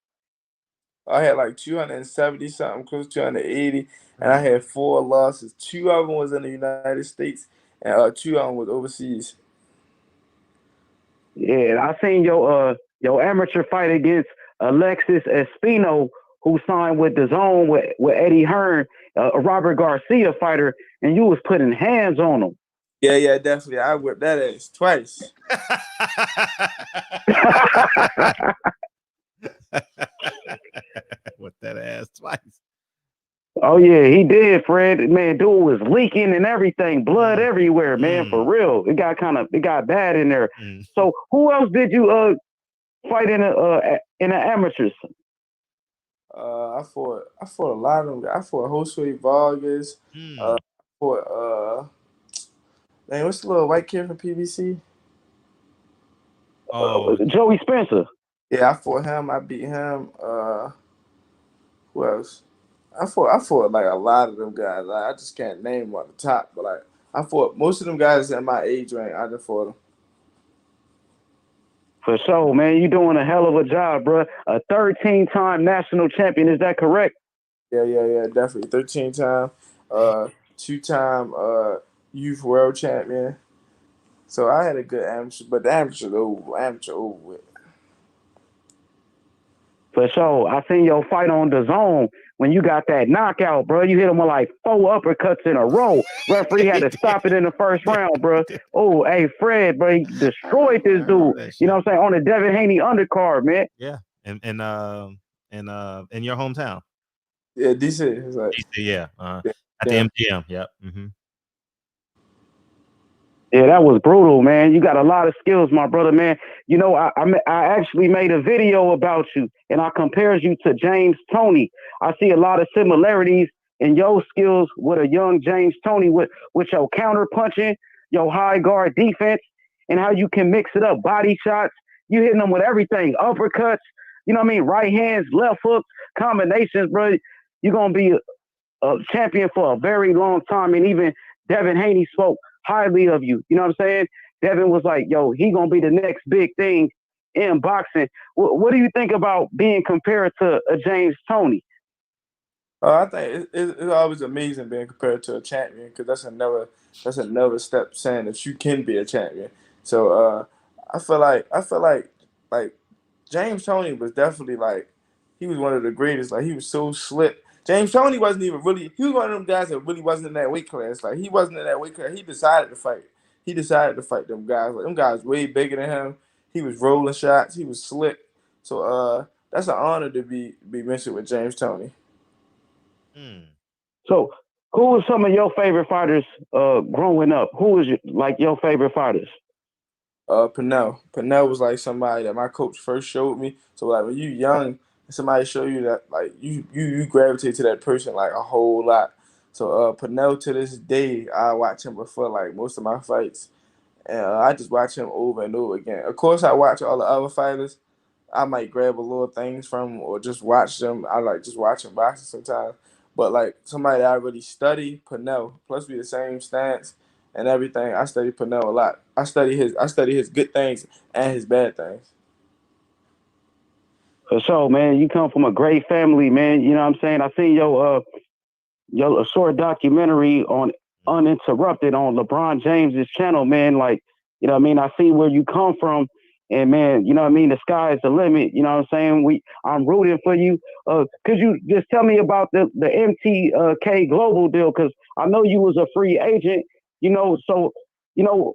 I had like 270 something, close to 280, and I had 4 losses. 2 of them was in the United States, and 2 of them was overseas. Yeah, I seen your amateur fight against Alexis Espino, who signed with the Zone with Eddie Hearn, a Robert Garcia fighter, and you was putting hands on him. Yeah, definitely. I whipped that ass twice. Whipped that ass twice. Oh yeah, he did, Fred. Man, dude was leaking and everything, blood everywhere, man. For real, it got bad in there. So, who else did you fight in the amateurs? I fought a lot of them. I fought Jose Vargas. I fought man, what's the little white kid from PBC? Joey Spencer. Yeah, I fought him. I beat him. Who else? I fought like a lot of them guys. Like, I just can't name them on the top, but like I fought most of them guys in my age range. I just fought them. For sure, man. You doing a hell of a job, bro. A 13-time national champion. Is that correct? Yeah, definitely. 13-time, 2-time youth world champion. So I had a good amateur, but the amateur over with. For sure. I seen your fight on the Zone when you got that knockout, bro. You hit him with like 4 uppercuts in a row. Referee had to stop it in the first round, bro. Oh, hey, Fred, bro, he destroyed this dude. You know what I'm saying? On the Devin Haney undercard, man. Yeah, and in your hometown. Yeah, DC. It's like, DC, yeah. At the MGM. Yep. Mm-hmm. Yeah, that was brutal, man. You got a lot of skills, my brother, man. You know, I actually made a video about you, and I compared you to James Toney. I see a lot of similarities in your skills with a young James Toney, with your counter punching, your high guard defense, and how you can mix it up, body shots. You hitting them with everything, uppercuts, you know what I mean, right hands, left hooks, combinations, bro. You're going to be a champion for a very long time, and even Devin Haney spoke highly of you. You know what I'm saying? Devin was like, yo, he gonna be the next big thing in boxing. What do you think about being compared to a James Toney? I think it's always amazing being compared to a champion, because that's another step saying that you can be a champion. So I feel like James Toney was definitely like, he was one of the greatest. Like, he was so slick. James Toney wasn't even really. He was one of them guys that really wasn't in that weight class. Like, he wasn't in that weight class. He decided to fight. He decided to fight them guys. Like, them guys way bigger than him. He was rolling shots. He was slick. So that's an honor to be mentioned with James Toney. So, who was some of your favorite fighters growing up? Who was like your favorite fighters? Pernell. Pernell was like somebody that my coach first showed me. So like when you young, somebody show you that, like you gravitate to that person like a whole lot. So Pernell, to this day, I watch him before like most of my fights, and I just watch him over and over again. Of course, I watch all the other fighters. I might grab a little things from them or just watch them. I like just watching boxing sometimes. But like somebody that I really study, Pernell. Plus we the same stance and everything. I study Pernell a lot. I study his good things and his bad things. For sure, man. You come from a great family, man. You know what I'm saying? I seen your short documentary on Uninterrupted on LeBron James's channel, man. Like, you know what I mean? I see where you come from, and man, you know what I mean? The sky is the limit. You know what I'm saying? I'm rooting for you. Could you just tell me about the MTK Global deal? Because I know you was a free agent, you know, so, you know,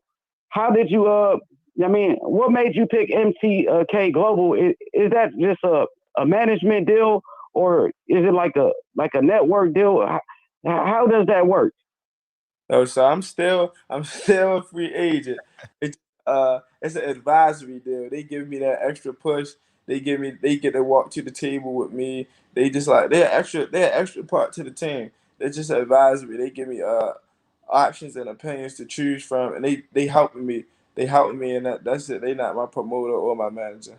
how did you, I mean, what made you pick MTK Global? Is that just a management deal, or is it like a network deal? How does that work? So I'm still a free agent. It's an advisory deal. They give me that extra push. They get to walk to the table with me. They just like they're extra part to the team. They're just advisory. They give me options and opinions to choose from, and they helping me. They helping me, and that's it. They not my promoter or my manager.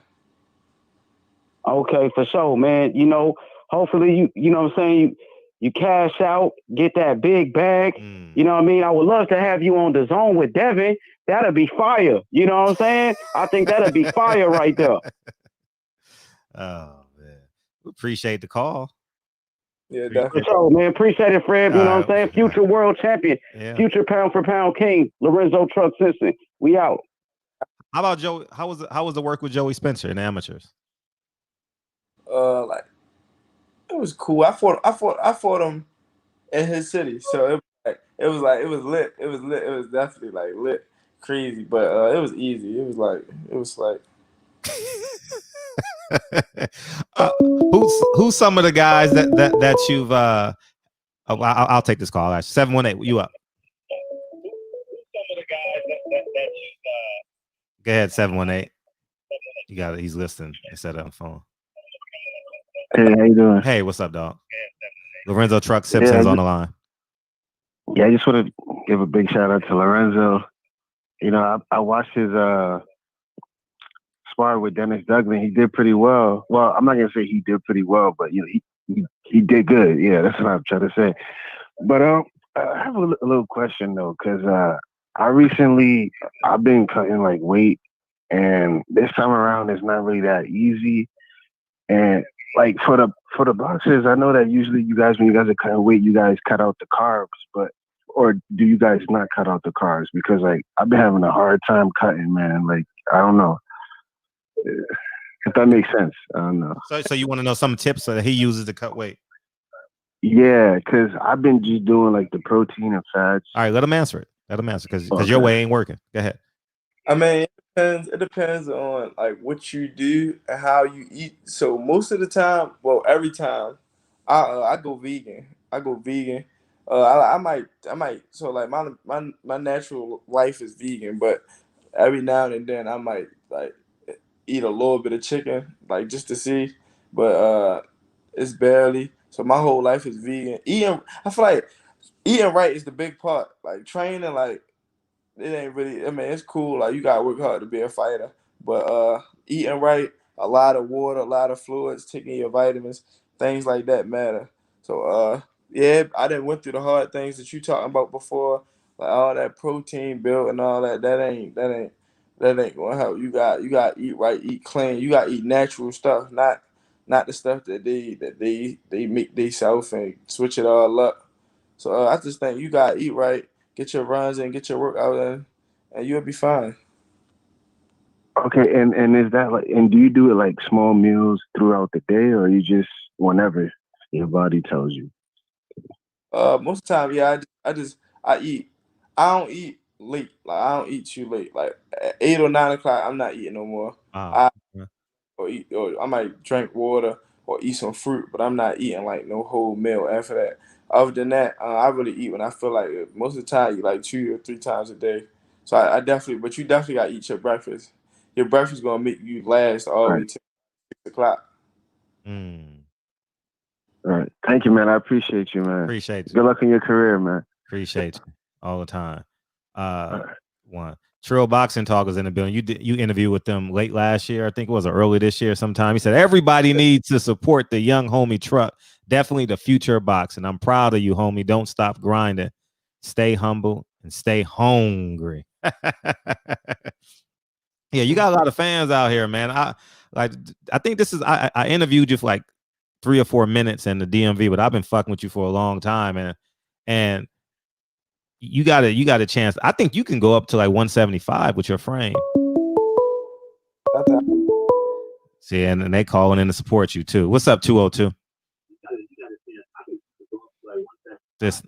Okay, for sure, man. You know, hopefully you know what I'm saying, you cash out, get that big bag. You know what I mean? I would love to have you on the zone with Devin. That'd be fire. You know what I'm saying? I think that'd be fire right there. Oh man. We appreciate the call. Yeah, definitely. For sure, man. Appreciate it, Fred. You know what I'm saying? Future world champion. Yeah. Future pound for pound king, Lorenzo Truck Simpson. We out. How about Joe? How was the work with Joey Spencer in the amateurs? Like it was cool. I fought him in his city, so it was lit. It was lit. It was definitely like lit, crazy, but it was easy. It was like. Who's some of the guys that you've I'll take this call. 718, you up? Go ahead, 718. You got it. He's listening. He said it on the phone. Hey, how you doing? Hey, what's up, dog? Lorenzo Truck Simpson's on the line. Yeah, I just want to give a big shout out to Lorenzo. You know, I watched his Sparred with Dennis Duggan. He did pretty well. Well, I'm not gonna say he did pretty well, but you know, he did good. Yeah, that's what I'm trying to say. But I have a little question though, because I've been cutting like weight, and this time around it's not really that easy. And like for the boxers, I know that usually when you guys are cutting weight, you guys cut out the carbs, or do you guys not cut out the carbs? Because like I've been having a hard time cutting, man. Like I don't know if that makes sense. I don't know. So you want to know some tips that he uses to cut weight? Yeah, because I've been just doing like the protein and fats. All right, let him answer it. Because your way ain't working. Go ahead. I mean, it depends on like what you do and how you eat. So most of the time, well, every time, I go vegan. I might. So like my natural life is vegan, but every now and then I might like eat a little bit of chicken, like just to see. But it's barely. So my whole life is vegan. I feel like eating right is the big part. Like training, like it ain't really. I mean, it's cool. Like you gotta work hard to be a fighter, but eating right, a lot of water, a lot of fluids, taking your vitamins, things like that matter. So yeah, I done went through the hard things that you talking about before, like all that protein build and all that. That ain't gonna help. You got to eat right, eat clean. You got to eat natural stuff, not the stuff that they make themselves and switch it all up. So I just think you got to eat right. Get your runs in, get your workout in, and you'll be fine. Okay, and is that like, and do you do it like small meals throughout the day, or you just whenever your body tells you? Most of the time, yeah, I eat. I don't eat late. Like I don't eat too late. Like at 8 or 9 o'clock, I'm not eating no more. Or I might drink water or eat some fruit, but I'm not eating like no whole meal after that. Other than that, I really eat when I feel like it. Most of the time, I eat like 2 or 3 times a day. So I definitely, but you definitely got to eat your breakfast. Your breakfast gonna make you last all the way till 6 o'clock. All right. Thank you, man. I appreciate you, man. Appreciate you. Good luck in your career, man. Appreciate you all the time. One. Trill Boxing Talk is in the building. You interviewed with them late last year. I think it was early this year sometime. He said, everybody needs to support the young homie Truck. Definitely the future of boxing. I'm proud of you, homie. Don't stop grinding. Stay humble and stay hungry. Yeah, you got a lot of fans out here, man. I think this is I interviewed you for like 3 or 4 minutes in the DMV, but I've been fucking with you for a long time, and you got a chance. I think you can go up to like 175 with your frame. See, and they calling in to support you too. What's up, 202? This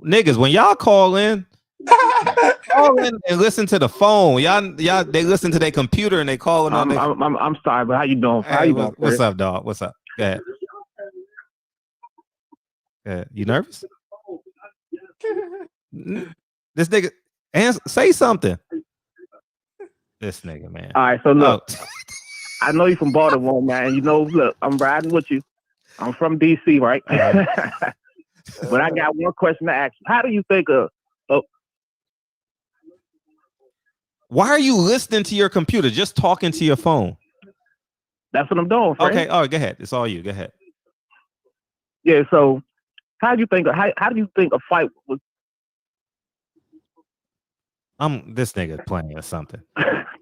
niggas, when y'all call in and listen to the phone, y'all they listen to their computer and they calling on. I'm sorry, but how you doing? How you doing? What's up, dog? What's up? Go ahead. You nervous? This nigga, say something. This nigga, man. All right, so look, I know you from Baltimore, man. You know, look, I'm riding with you. I'm from DC, right? But I got one question to ask you. How do you think of Why are you listening to your computer? Just talking to your phone. That's what I'm doing, friend. Okay, all right, go ahead. It's all you. Go ahead. Yeah, so how do you think a fight was? This nigga playing or something.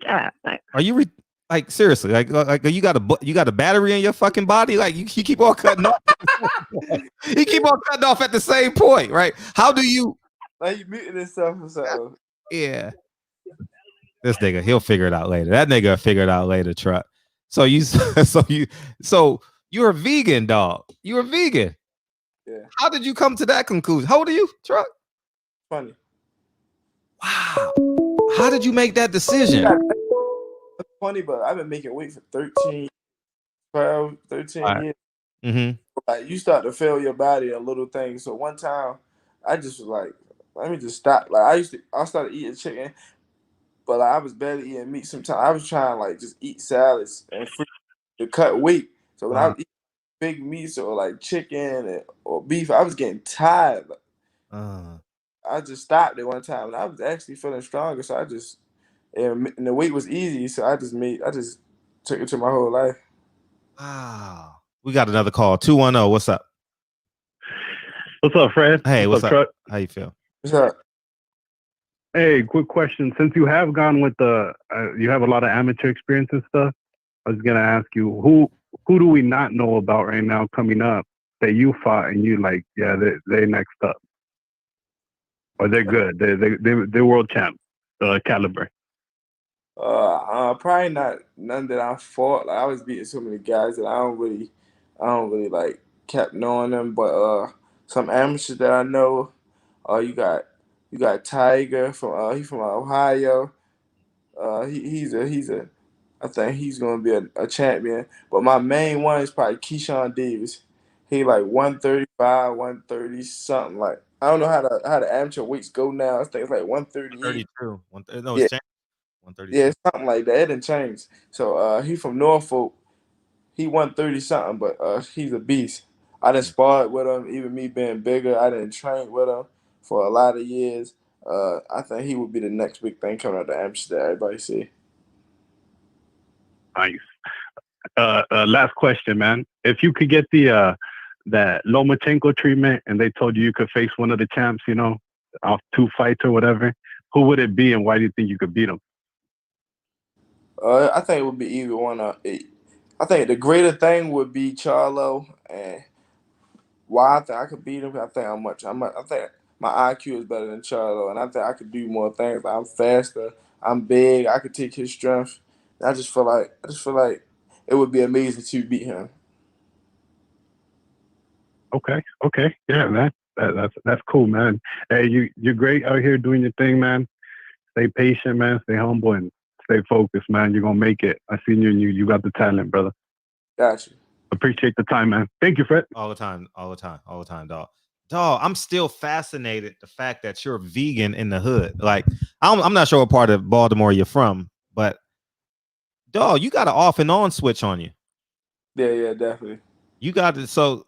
God, are you like seriously? Like you got a battery in your fucking body? Like you keep on cutting off. You keep on cutting off at the same point, right? How do you? Like you muting himself or something? Yeah. This nigga, he'll figure it out later. That nigga will figure it out later, Truck. So you're a vegan, dog. You're a vegan. Yeah. How did you come to that conclusion? How old are you, Truck? 20. Wow. How did you make that decision? 20, but I've been making weight for 13 years. Mm-hmm. Like you start to feel your body a little thing. So one time I just was like, let me just stop. Like I started eating chicken, but like, I was barely eating meat sometimes. I was trying to like just eat salads and fruit to cut weight. So when I was eating big meats or like chicken or beef, I was getting tired. I just stopped it one time and I was actually feeling stronger. So and the weight was easy. So I just took it to my whole life. Wow. We got another call. 210. What's up? What's up, Fred? Hey, what's up? Truck? How you feel? What's up? Hey, quick question. Since you have gone with you have a lot of amateur experience and stuff, I was gonna ask you who do we not know about right now coming up that you fought and you like, yeah, they next up, or they're good, they're world champ caliber. Probably not none that I fought. Like I was beating so many guys that I don't really like kept knowing them. But some amateurs that I know, you got Tiger from he's from Ohio. He's a I think he's gonna be a champion. But my main one is probably Keyshawn Davis. He like 135, 130 something. Like I don't know how the amateur weights go now. I think it's like 138. 132. No, it's 130. Yeah, something like that. It didn't change. So he from Norfolk. He 130 something, but he's a beast. I done sparred with him. Even me being bigger, I didn't train with him for a lot of years. I think he would be the next big thing coming out of Amsterdam that everybody see. Nice. Last question, man. If you could get that Lomachenko treatment and they told you could face one of the champs, off 2 fights or whatever, who would it be and why do you think you could beat him? I think it would be either one. I think the greater thing would be Charlo, and why I think I could beat him. I think I think my IQ is better than Charlo, and I think I could do more things. I'm faster. I'm big. I could take his strength. I just feel like it would be amazing to beat him. Okay, yeah, man, that's cool, man. Hey, you're great out here doing your thing, man. Stay patient, man. Stay humble and stay focused, man. You're gonna make it. I seen you, and you got the talent, brother. Gotcha. Appreciate the time, man. Thank you, Fred. All the time, dog. Dog, I'm still fascinated the fact that you're vegan in the hood. Like, I'm not sure what part of Baltimore you're from, but dog, you got an off and on switch on you. Yeah, definitely. You got it. So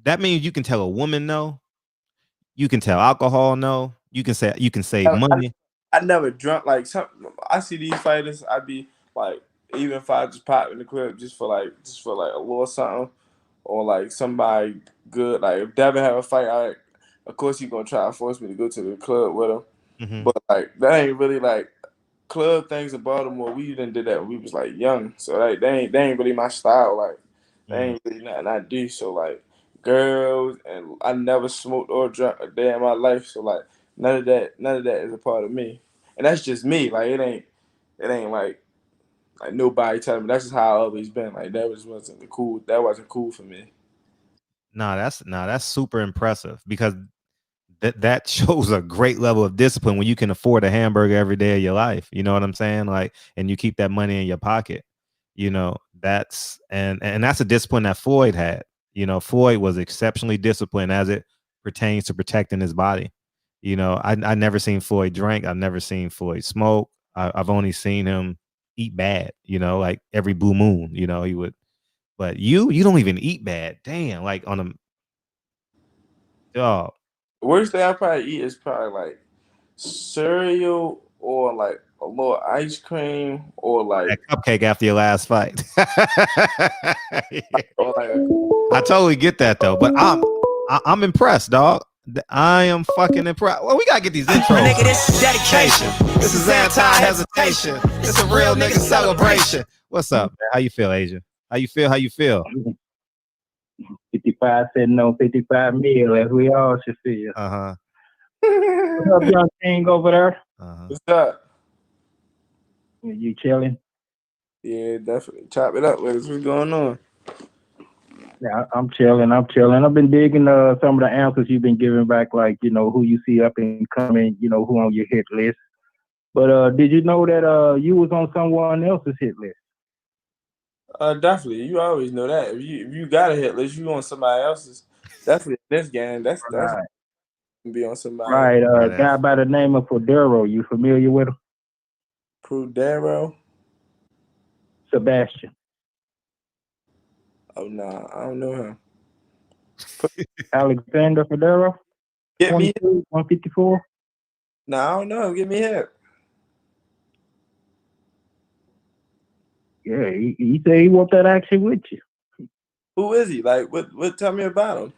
that means you can tell a woman no. You can tell alcohol no. You can save money. I never drunk like I see these fighters. I'd be like, even if I just pop in the club just for like a little something, or like somebody good. Like if Devin have a fight, of course he's gonna try to force me to go to the club with him. Mm-hmm. But like that ain't really like club things in Baltimore. We done did that when we was like young. So like they ain't really my style. Like they ain't really nothing I do. So like girls, and I never smoked or drank a day in my life. So like none of that is a part of me. And that's just me. Like it ain't like nobody telling me. That's just how I always been. Like that wasn't cool. That wasn't cool for me. That's super impressive, because that shows a great level of discipline when you can afford a hamburger every day of your life. You know what I'm saying? Like, and you keep that money in your pocket. That's that's a discipline that Floyd had. Floyd was exceptionally disciplined as it pertains to protecting his body. I never seen Floyd drink. I've never seen Floyd smoke. I've only seen him eat bad, you know, like every blue moon, you know, he would. But you don't even eat bad. Damn, like on a dog. The worst thing I probably eat is probably like cereal or like a little ice cream or like that cupcake after your last fight. or like I totally get that though, but I'm impressed, dog. I am fucking impressed. Well, we gotta get these intros. Nigga, this is dedication. This is anti-hesitation. It's a real nigga celebration. What's up, man? How you feel, Asia? How you feel? 55 sitting on 55 mil, as we all should feel. Uh-huh. What's up, young king over there? Uh-huh. What's up? You chilling? Yeah, definitely. Chop it up with us. What's going on? Yeah, I'm chilling. I've been digging some of the answers you've been giving back, like, you know, who you see up and coming, you know, who on your hit list. But did you know that you was on someone else's hit list? Definitely. You always know that. If you got a hit list, you on somebody else's. Definitely in this game. That's Right. be on somebody. Right. Guy by the name of Cordero. You familiar with him? Crudero? Sebastian. Oh no, I don't know him. Alexander Cordero. Get me 154. No, I don't know him. Get me him. Yeah, he said he want that action with you. Who is he? Like, what? Tell me about him.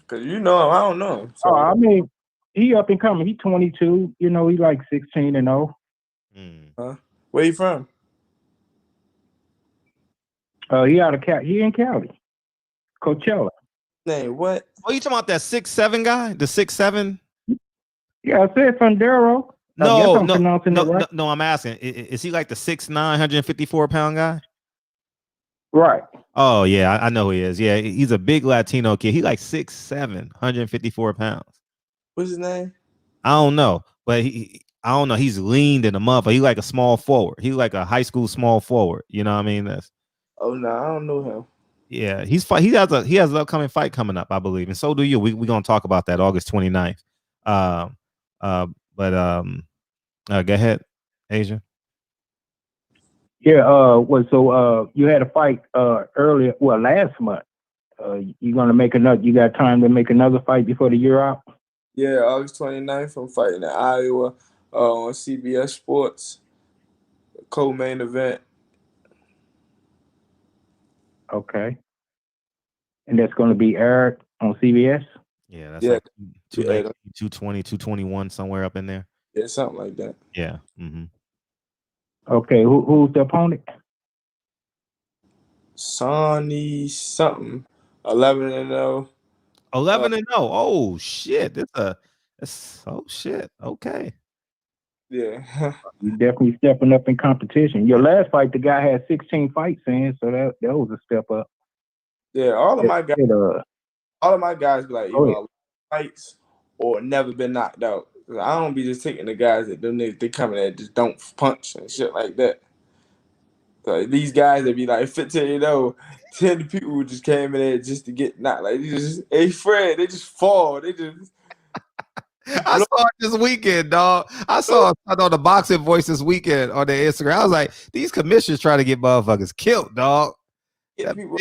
Cause you know him, I don't know him. So. Oh, I mean, he up and coming. He 22. You know, he like 16-0. Huh? Where you from? He out of Cali. He in Cali. Coachella. Name what? Oh, you talking about that 6'7" guy? The 6'7"? Yeah, I said Fondero. No, I'm asking. Is he like the 6'9", 154-pound guy? Right. Oh, yeah, I know who he is. Yeah, he's a big Latino kid. He like 6'7", 154 pounds. What's his name? I don't know, but I don't know. He's leaned in a motherfucker. He like a small forward. He like a high school small forward. You know what I mean? Oh no, I don't know him. Yeah, he has an upcoming fight coming up, I believe, and so do you. We're gonna talk about that August 29th. Go ahead, Asia. Yeah. You had a fight earlier? Well, last month. You gonna make another? You got time to make another fight before the year out? Yeah, August 29th. I'm fighting in Iowa on CBS Sports. Co-main event. Okay. And that's going to be aired on CBS? Yeah, that's like 220, 221, somewhere up in there. Yeah, something like that. Yeah. Mm-hmm. Okay, who's the opponent? Sonny something. 11-0. 11-0. Oh shit. Oh shit. Okay. Yeah. You definitely stepping up in competition. Your last fight, the guy had 16 fights in, so that was a step up. Yeah, all of my guys be like, fights or never been knocked out. I don't be just taking the guys that them niggas they come in there just don't punch and shit like that. So these guys that be like 15-0, 10 people just came in there just to get knocked. Like hey Fred, they just fall. They just I saw it this weekend, dog. I saw the Boxing Voice this weekend on their Instagram. I was like, these commissioners trying to get motherfuckers killed, dog. People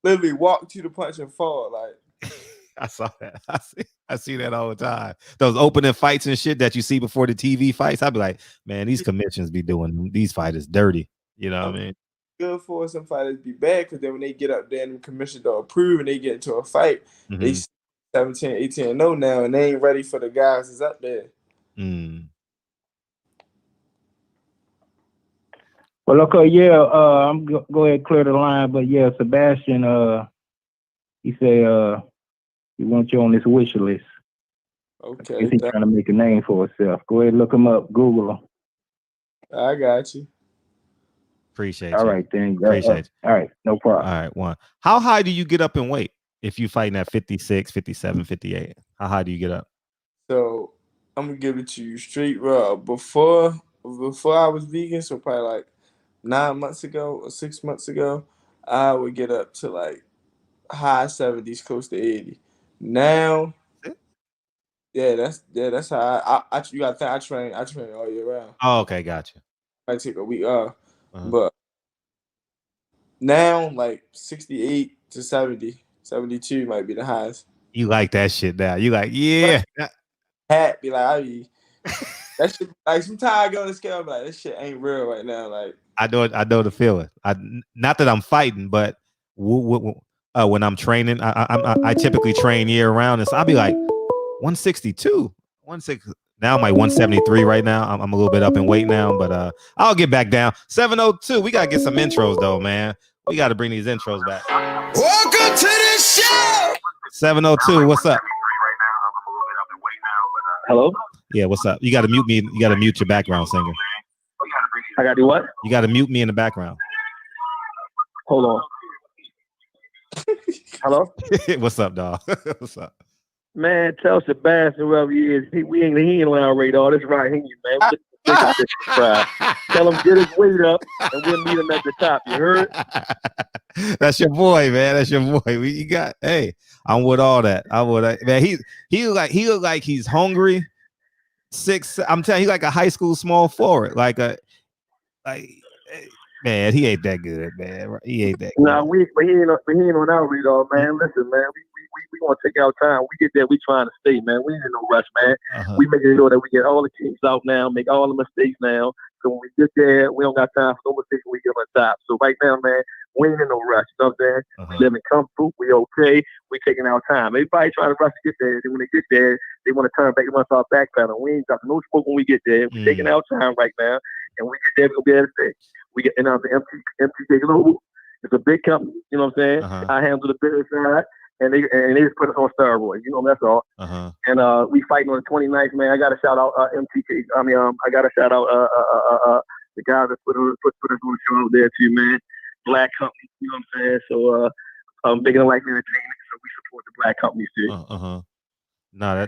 literally walk to the punch and fall. Like I saw that. I see that all the time. Those opening fights and shit that you see before the TV fights. I'd be like, man, these commissions be doing these fighters dirty. You know what I mean? Good for some fighters be bad because then when they get up there and the commission don't approve and they get into a fight, they 17, 18-0 now and they ain't ready for the guys that's up there. Well, okay, yeah, I'm go ahead and clear the line, but yeah, Sebastian, he said he wants you on his wish list. Okay. He's trying to make a name for himself. Go ahead and look him up, Google him. I got you. Appreciate you. All right, then. Appreciate you. All right, no problem. All right, one. How high do you get up in weight if you fighting at 56, 57, 58? How high do you get up? So I'm gonna give it to you straight raw. Before I was vegan, so probably like 9 months ago or 6 months ago, I would get up to like high 70s, close to 80. Now, that's how I you gotta think I train all year round. Oh, okay, gotcha. might take a week off. But now, like 68 to 70, 72 might be the highest. You like that shit now? You like, yeah. Hat be like, I be that shit. Like sometimes I go on the scale, I'm like, this shit ain't real right now. Like I know the feeling. Not that I'm fighting, but when I'm training, I typically train year round, and so I'll be like 162, 160. Now I'm like 173 right now. I'm a little bit up in weight now, but I'll get back down. 702. We gotta get some intros though, man. We gotta bring these intros back. Welcome to the show. 702. What's up? Hello? Yeah, what's up? You gotta mute me. You gotta mute your background singer. I gotta do what? You gotta mute me in the background. Hold on. Hello? What's up, dog? What's up? Man, tell Sebastian whoever he is, he ain't on our radar. That's right, he man. Tell him get his weight up, and we'll meet him at the top. You heard? That's your boy, man. That's your boy. You got. Hey, I'm with all that. Man. He look like he's hungry. 6. I'm telling you, he's like a high school small forward. Man, he ain't that good, man. He ain't that good. Nah, he ain't on our radar, man. Listen, man, we gonna take our time. We get there, we trying to stay, man. We ain't in no rush, man. We making sure that we get all the kinks out now, make all the mistakes now. So when we get there, we don't got time for no mistakes when we get on top. So right now, man, we ain't in no rush. You know what I'm saying? We living comfortable, we okay, we taking our time. Everybody trying to rush to get there, and when they get there, they want to turn back and run off backpedal. We ain't dropping no smoke when we get there. We taking our time right now, and we get there, we'll be able to stay. We get in on the MTK Global. It's a big company, you know what I'm saying? I handle the business side, and they just put us on steroids, you know, that's all. And we fighting on the 29th, man. I got to shout out MTK. I got to shout out the guys that put us on the show out there too, man. Black company, you know what I'm saying? So Big and Like Entertainment, so we support the black companies too. No,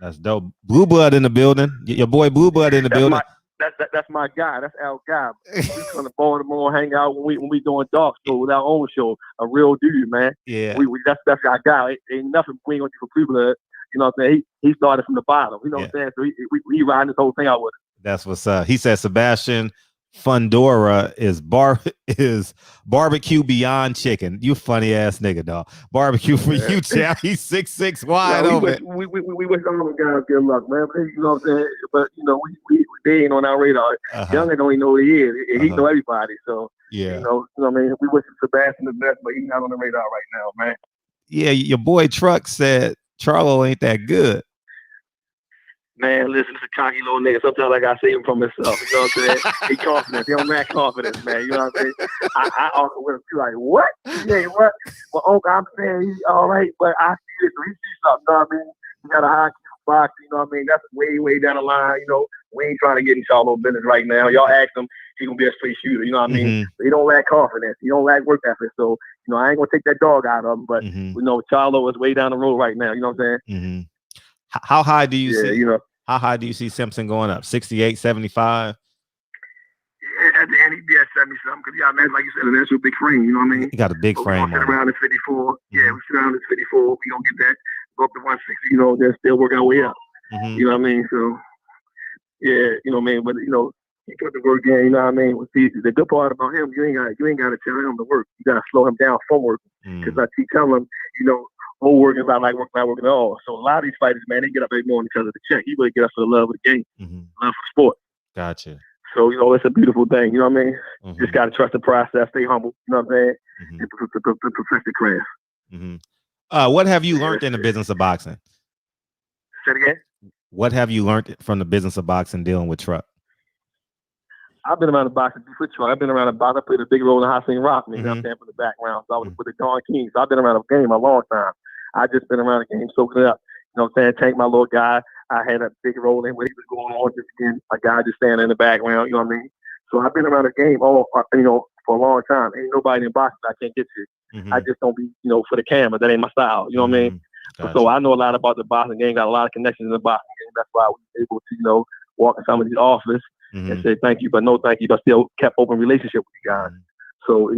that's dope. Blue Blood in the building. Your boy Blue Blood in the building. That's my guy. That's our guy. We come to Baltimore, hang out when we doing dark show with our own show. A real dude, man. Yeah. That's our guy. Ain't nothing we ain't gonna do for Blue Blood. You know what I'm saying? He started from the bottom. You know what I'm saying? So we riding this whole thing out with him. That's what's up. He said Sebastian Fundora is barbecue beyond chicken. You funny ass nigga, dog. Barbecue for you, Chad. He's 6'6" wide open. We wish all the guys good luck, man. You know what I'm saying? But you know, they ain't on our radar. Younger don't even know who he is. He know everybody. So you know what I mean. We wish Sebastian the best, but he's not on the radar right now, man. Yeah, your boy Truck said Charlo ain't that good. Man, listen, it's a cocky little nigga. Sometimes I gotta save him from himself. You know what I'm saying? He confident. He don't lack confidence, man. You know what I'm saying? I also with him too, like, what? He ain't what? Well, Uncle, I'm saying he's all right, but I see it. So he sees something, you know what I mean? He got a high box, you know what I mean? That's way down the line. You know, we ain't trying to get in Charlo business right now. Y'all ask him, he gonna be a straight shooter. You know what I mean? He don't lack confidence. He don't lack work ethic. So, you know, I ain't gonna take that dog out of him. But you know, Charlo is way down the road right now. You know what I'm saying? How high do you see? You know, how high do you see Simpson going up? 68, 75? Yeah, at the end, he'd be at 70-something. Because, yeah, man, like you said, that's a big frame. You know what I mean? He got a big frame. We sit around at 54. Yeah, we sit around at 54. We going to get that. Go up to 160. You know, they're still working our way up. You know what I mean? So, yeah, you know what I mean? But, you know, he put the work in. You know what I mean? See, the good part about him, you ain't got to tell him to work. You got to slow him down from working. Because I keep telling him, you know, whole working about like working, not working at all. So a lot of these fighters, man, they get up every morning because of the check. He really get up for the love of the game, love for sport. Gotcha. So, you know, it's a beautiful thing. You know what I mean? Just got to trust the process, stay humble, you know what I'm saying? And perfect the craft. What have you learned in the business of boxing? Say it again? What have you learned from the business of boxing dealing with Truck? I've been around the boxing before Truck. I've been around the boxing. I played a big role in High Sing Rock, you know what I'm saying, from the background. So I was with the Don King. So I've been around the game a long time. I just been around the game, soaking it up. You know what I'm saying? Tank, my little guy, I had a big role in what he was going on. Just again, a guy just standing in the background, you know what I mean? So I've been around the game for a long time. Ain't nobody in boxing I can't get to. I just don't be, you know, for the camera. That ain't my style. You know what I mean? Gotcha. So I know a lot about the boxing game, got a lot of connections in the boxing game. That's why I was able to, you know, walk in some of these offices and say thank you, but no thank you, but still kept open relationship with you guys. So,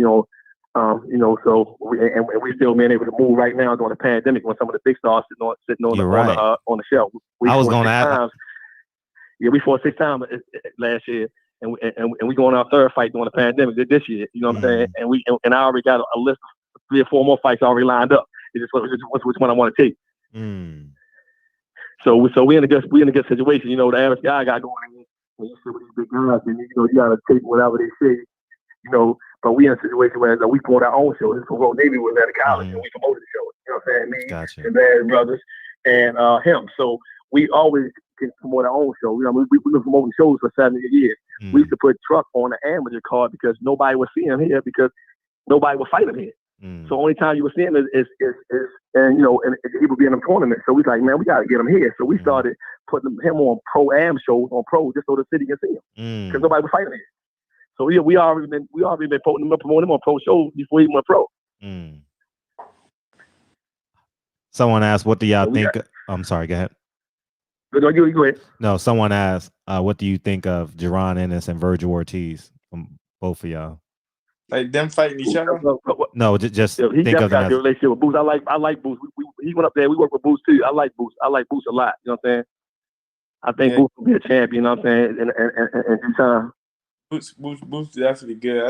so we still being able to move right now during the pandemic when some of the big stars sitting on the shelf. I was going to ask. Yeah, we fought 6 times last year, and we going our 3rd fight during the pandemic this year. You know what I'm saying? And I already got a list of 3 or 4 more fights already lined up. It's just which one I want to take. So we in a good situation. You know, the average guy got going in when you sit with these big guys, and you know you gotta take whatever they say. You know, but we in a situation where we promote our own show. This is what Navy was at a college, and we promoted the show. You know what I'm saying? Me and Bad Brothers and him. So we always can promote our own show. You know, we've been promoting shows for 7 years. We used to put Truck on the amateur card because nobody would see him here because nobody would fight him here. So only time you would see him is and you know, and he would be in a tournament. So we like, man, we got to get him here. So we started putting him on pro-am shows on pro just so the city can see him because nobody would fight him here. So yeah, we already been promoting him on pro shows before he went pro. Someone asked, "What do y'all think?" I'm sorry. Go ahead. Go ahead. No, someone asked, "What do you think of Jeron Ennis and Virgil Ortiz from both of y'all?" Like them fighting each other? No, just he think of them got a good relationship with Boots. I like Boots. He went up there. We work with Boots too. I like Boots. I like Boots a lot. You know what I'm saying? I think Boots will be a champion. You know what I'm saying? In time. Boots definitely good.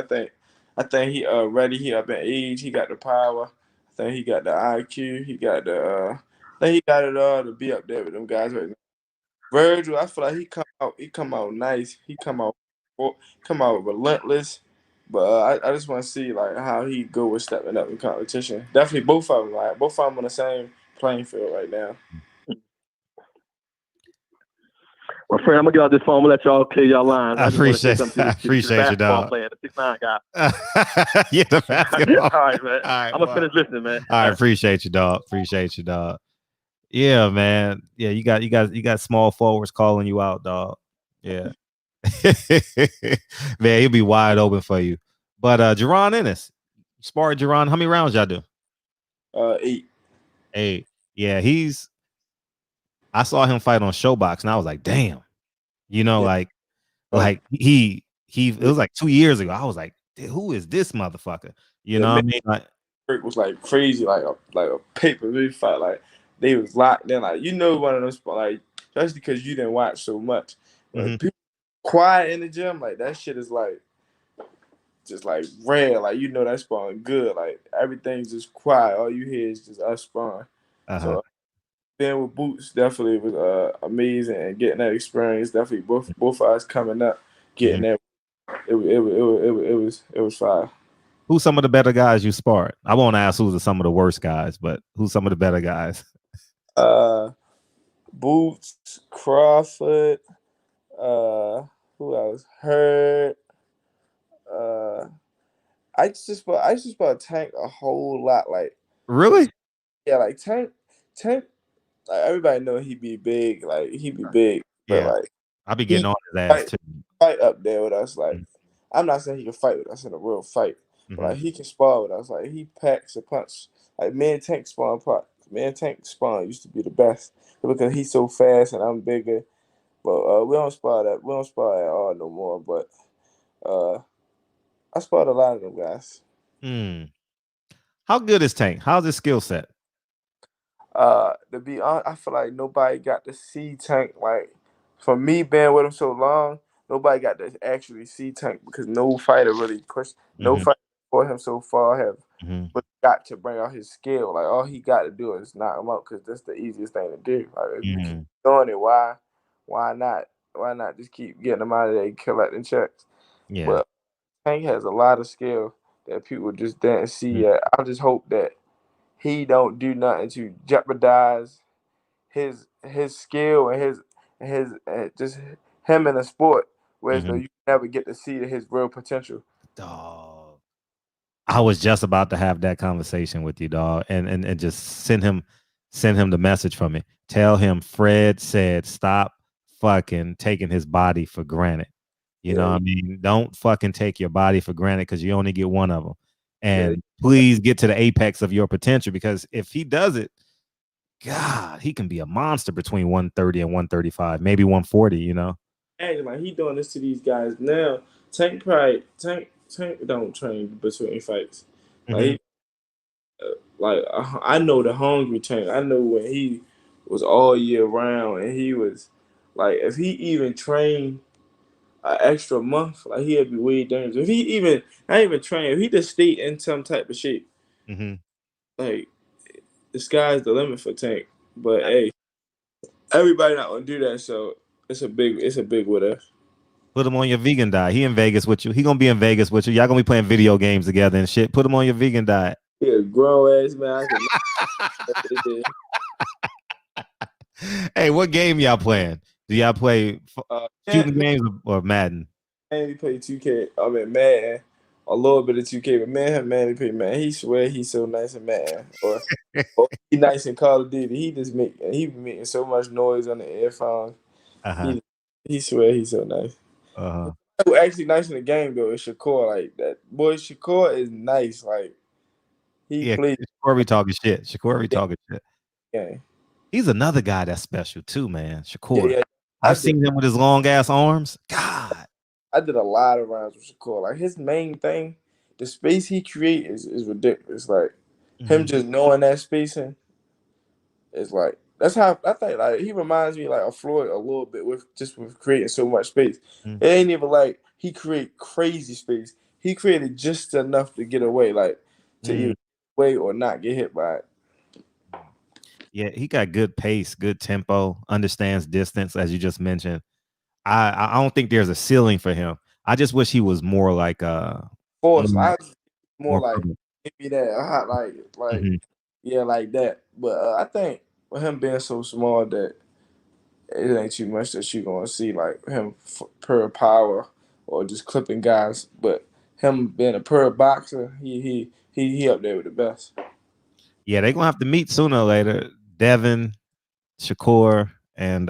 I think he ready. He up in age. He got the power. I think he got the IQ. He got the I think he got it all to be up there with them guys right now. Virgil, I feel like he come out nice. He come out relentless. But I just want to see like how he go with stepping up in competition. Definitely both of them. Like both of them on the same playing field right now. Well, friend, I'm gonna get out this phone. I'm gonna let y'all clear y'all lines. I appreciate you, dog. Player, the 6'9" guy. Yeah, the basketball. All right, man. All right, I'm gonna finish listening, man. I appreciate you, dog. Yeah, man. Yeah, you got small forwards calling you out, dog. Yeah. Man, he'll be wide open for you. But Jeron Ennis, sparred Jeron. How many rounds y'all do? 8. 8. Yeah, I saw him fight on Showbox, and I was like, damn. You know, like he it was like 2 years ago. I was like, who is this motherfucker? You know what I mean? Like, it was like crazy, like a pay-per-view fight. Like they was locked in. Like one of those, like especially because you didn't watch so much. Like, people quiet in the gym, like that shit is like just like rare. Like that spawn good. Like everything's just quiet. All you hear is just us spawn. So then with Boots, definitely was amazing, and getting that experience. Definitely both of us coming up, getting that. It was fire. Who's some of the better guys you sparred? I won't ask who's some of the worst guys, but who's some of the better guys? Boots, Crawford, who else? Hurt. I just bought Tank a whole lot. Like really? Yeah, like Tank. Like everybody know he be big. Like he be big. But like I be getting on his ass too. Fight up there with us. Like I'm not saying he can fight with us in a real fight, but like he can spar with us. Like he packs a punch. Like me and Tank spawn used to be the best because he's so fast and I'm bigger. But we don't spar that. We don't spar at all no more. But I sparred a lot of them guys. How good is Tank? How's his skill set? To be honest, I feel like nobody got to see Tank. Like for me being with him so long, nobody got to actually see Tank because no fighter really pushed. No fighter for him so far have got to bring out his skill. Like all he got to do is knock him out because that's the easiest thing to do. Like if you keep doing it, why not? Why not just keep getting him out of there and collecting checks? Yeah. But Tank has a lot of skill that people just didn't see yet. I just hope that he don't do nothing to jeopardize his skill and his just him in the sport, whereas though you never get to see his real potential. Dog, I was just about to have that conversation with you, dog, and just send him the message from me. Tell him Fred said stop fucking taking his body for granted. You know what I mean? Don't fucking take your body for granted because you only get one of them. And please get to the apex of your potential, because if he does it, God, he can be a monster between 130 and 135, maybe 140, you know? Hey, like he doing this to these guys now. Tank don't train between fights. Like, I know the hungry Tank. I know when he was all year round and he was Like if he even trained an extra month, like he'd be way dangerous. If he even not even train, if he just stayed in some type of shape, like the sky's the limit for Tank. But hey, everybody not gonna do that, so it's a big what if. Put him on your vegan diet. He in Vegas with you. He gonna be in Vegas with you. Y'all gonna be playing video games together and shit. Put him on your vegan diet. Yeah, grown ass man. Hey, what game y'all playing? Do y'all play shooting games or Madden? Man, he play 2K. I mean, Madden. A little bit of 2K, but man, he play Madden. He swear he's so nice in Madden, or he nice in Call of Duty. He be making so much noise on the earphones. He swear he's so nice. Who actually nice in the game though is Shakur. Like that boy, Shakur is nice. Like he plays. Shakur be talking shit. Shakur be talking shit. Yeah. He's another guy that's special too, man. Shakur. Yeah. I've seen him with his long ass arms. God. I did a lot of rounds with Shakur. Like his main thing, the space he creates is ridiculous. Like him just knowing that spacing is like that's how I think. Like he reminds me like of Floyd a little bit with creating so much space. It ain't even like he create crazy space. He created just enough to get away, like to either away or not get hit by it. Yeah, he got good pace, good tempo, understands distance, as you just mentioned. I don't think there's a ceiling for him. I just wish he was more like force. More like maybe that like yeah, like that. But I think with him being so small that it ain't too much that you're gonna see like him per power or just clipping guys. But him being a per boxer, he up there with the best. Yeah, they're gonna have to meet sooner or later. Devin, Shakur, and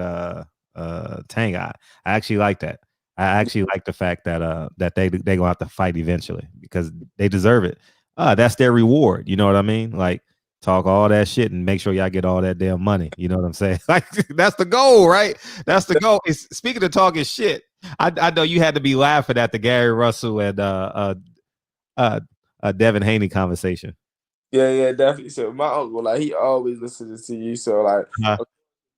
Tang. I actually like that. I actually like the fact that that they gonna have to fight eventually because they deserve it. That's their reward. You know what I mean? Like talk all that shit and make sure y'all get all that damn money. You know what I'm saying? Like that's the goal, right? That's the goal. Speaking of talking shit, I know you had to be laughing at the Gary Russell and Devin Haney conversation. Yeah, definitely. So my uncle, like he always listens to you. So like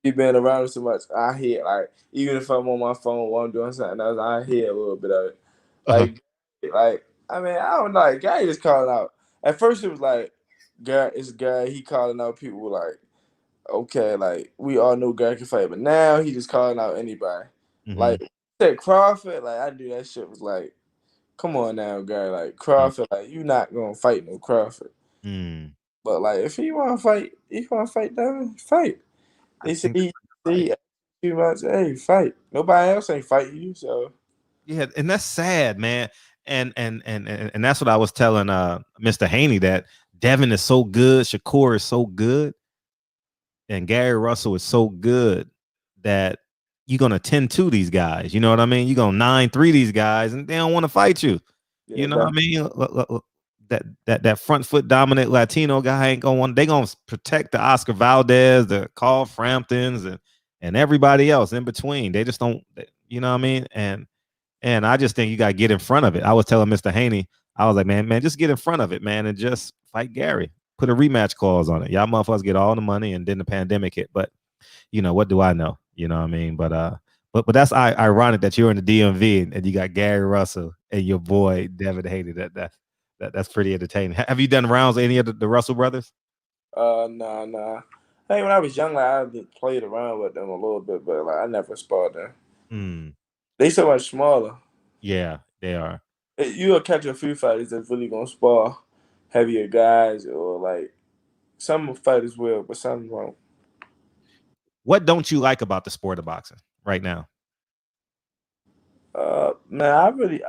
he been around him so much, I hear like even if I'm on my phone while I'm doing something else, I hear a little bit of it. Like I mean, I don't know. Like, Gary just calling out. At first it was like Gary, he calling out people like, okay, like we all know Gary can fight, but now he just calling out anybody. Like said Crawford, like I knew that shit was like, come on now, Gary. Like Crawford, like you not gonna fight no Crawford. But like if he wanna fight, Devin, fight. They say he too much. Hey, fight. Nobody else ain't fighting you, so yeah, and that's sad, man. And that's what I was telling Mr. Haney, that Devin is so good, Shakur is so good, and Gary Russell is so good that you're gonna 10-2 these guys. You know what I mean? You're gonna 9-3 these guys, and they don't want to fight you. You know what I mean? That front foot dominant Latino guy ain't gonna want. They gonna protect the Oscar Valdez, the Carl Framptons, and everybody else in between. They just don't. You know what I mean? And I just think you gotta get in front of it. I was telling Mr. Haney, I was like, man, just get in front of it, man, and just fight Gary. Put a rematch clause on it. Y'all motherfuckers get all the money, and then the pandemic hit. But you know what do I know? You know what I mean? But that's ironic that you're in the DMV and you got Gary Russell and your boy Devin Haney. That's pretty entertaining. Have you done rounds with any of the Russell brothers? Nah. Hey, when I was young, like, I played around with them a little bit, but like I never sparred them. They so much smaller. Yeah, they are. You'll catch a few fighters that's really gonna spar heavier guys, or like some fighters will, but some won't. What don't you like about the sport of boxing right now? Man, I really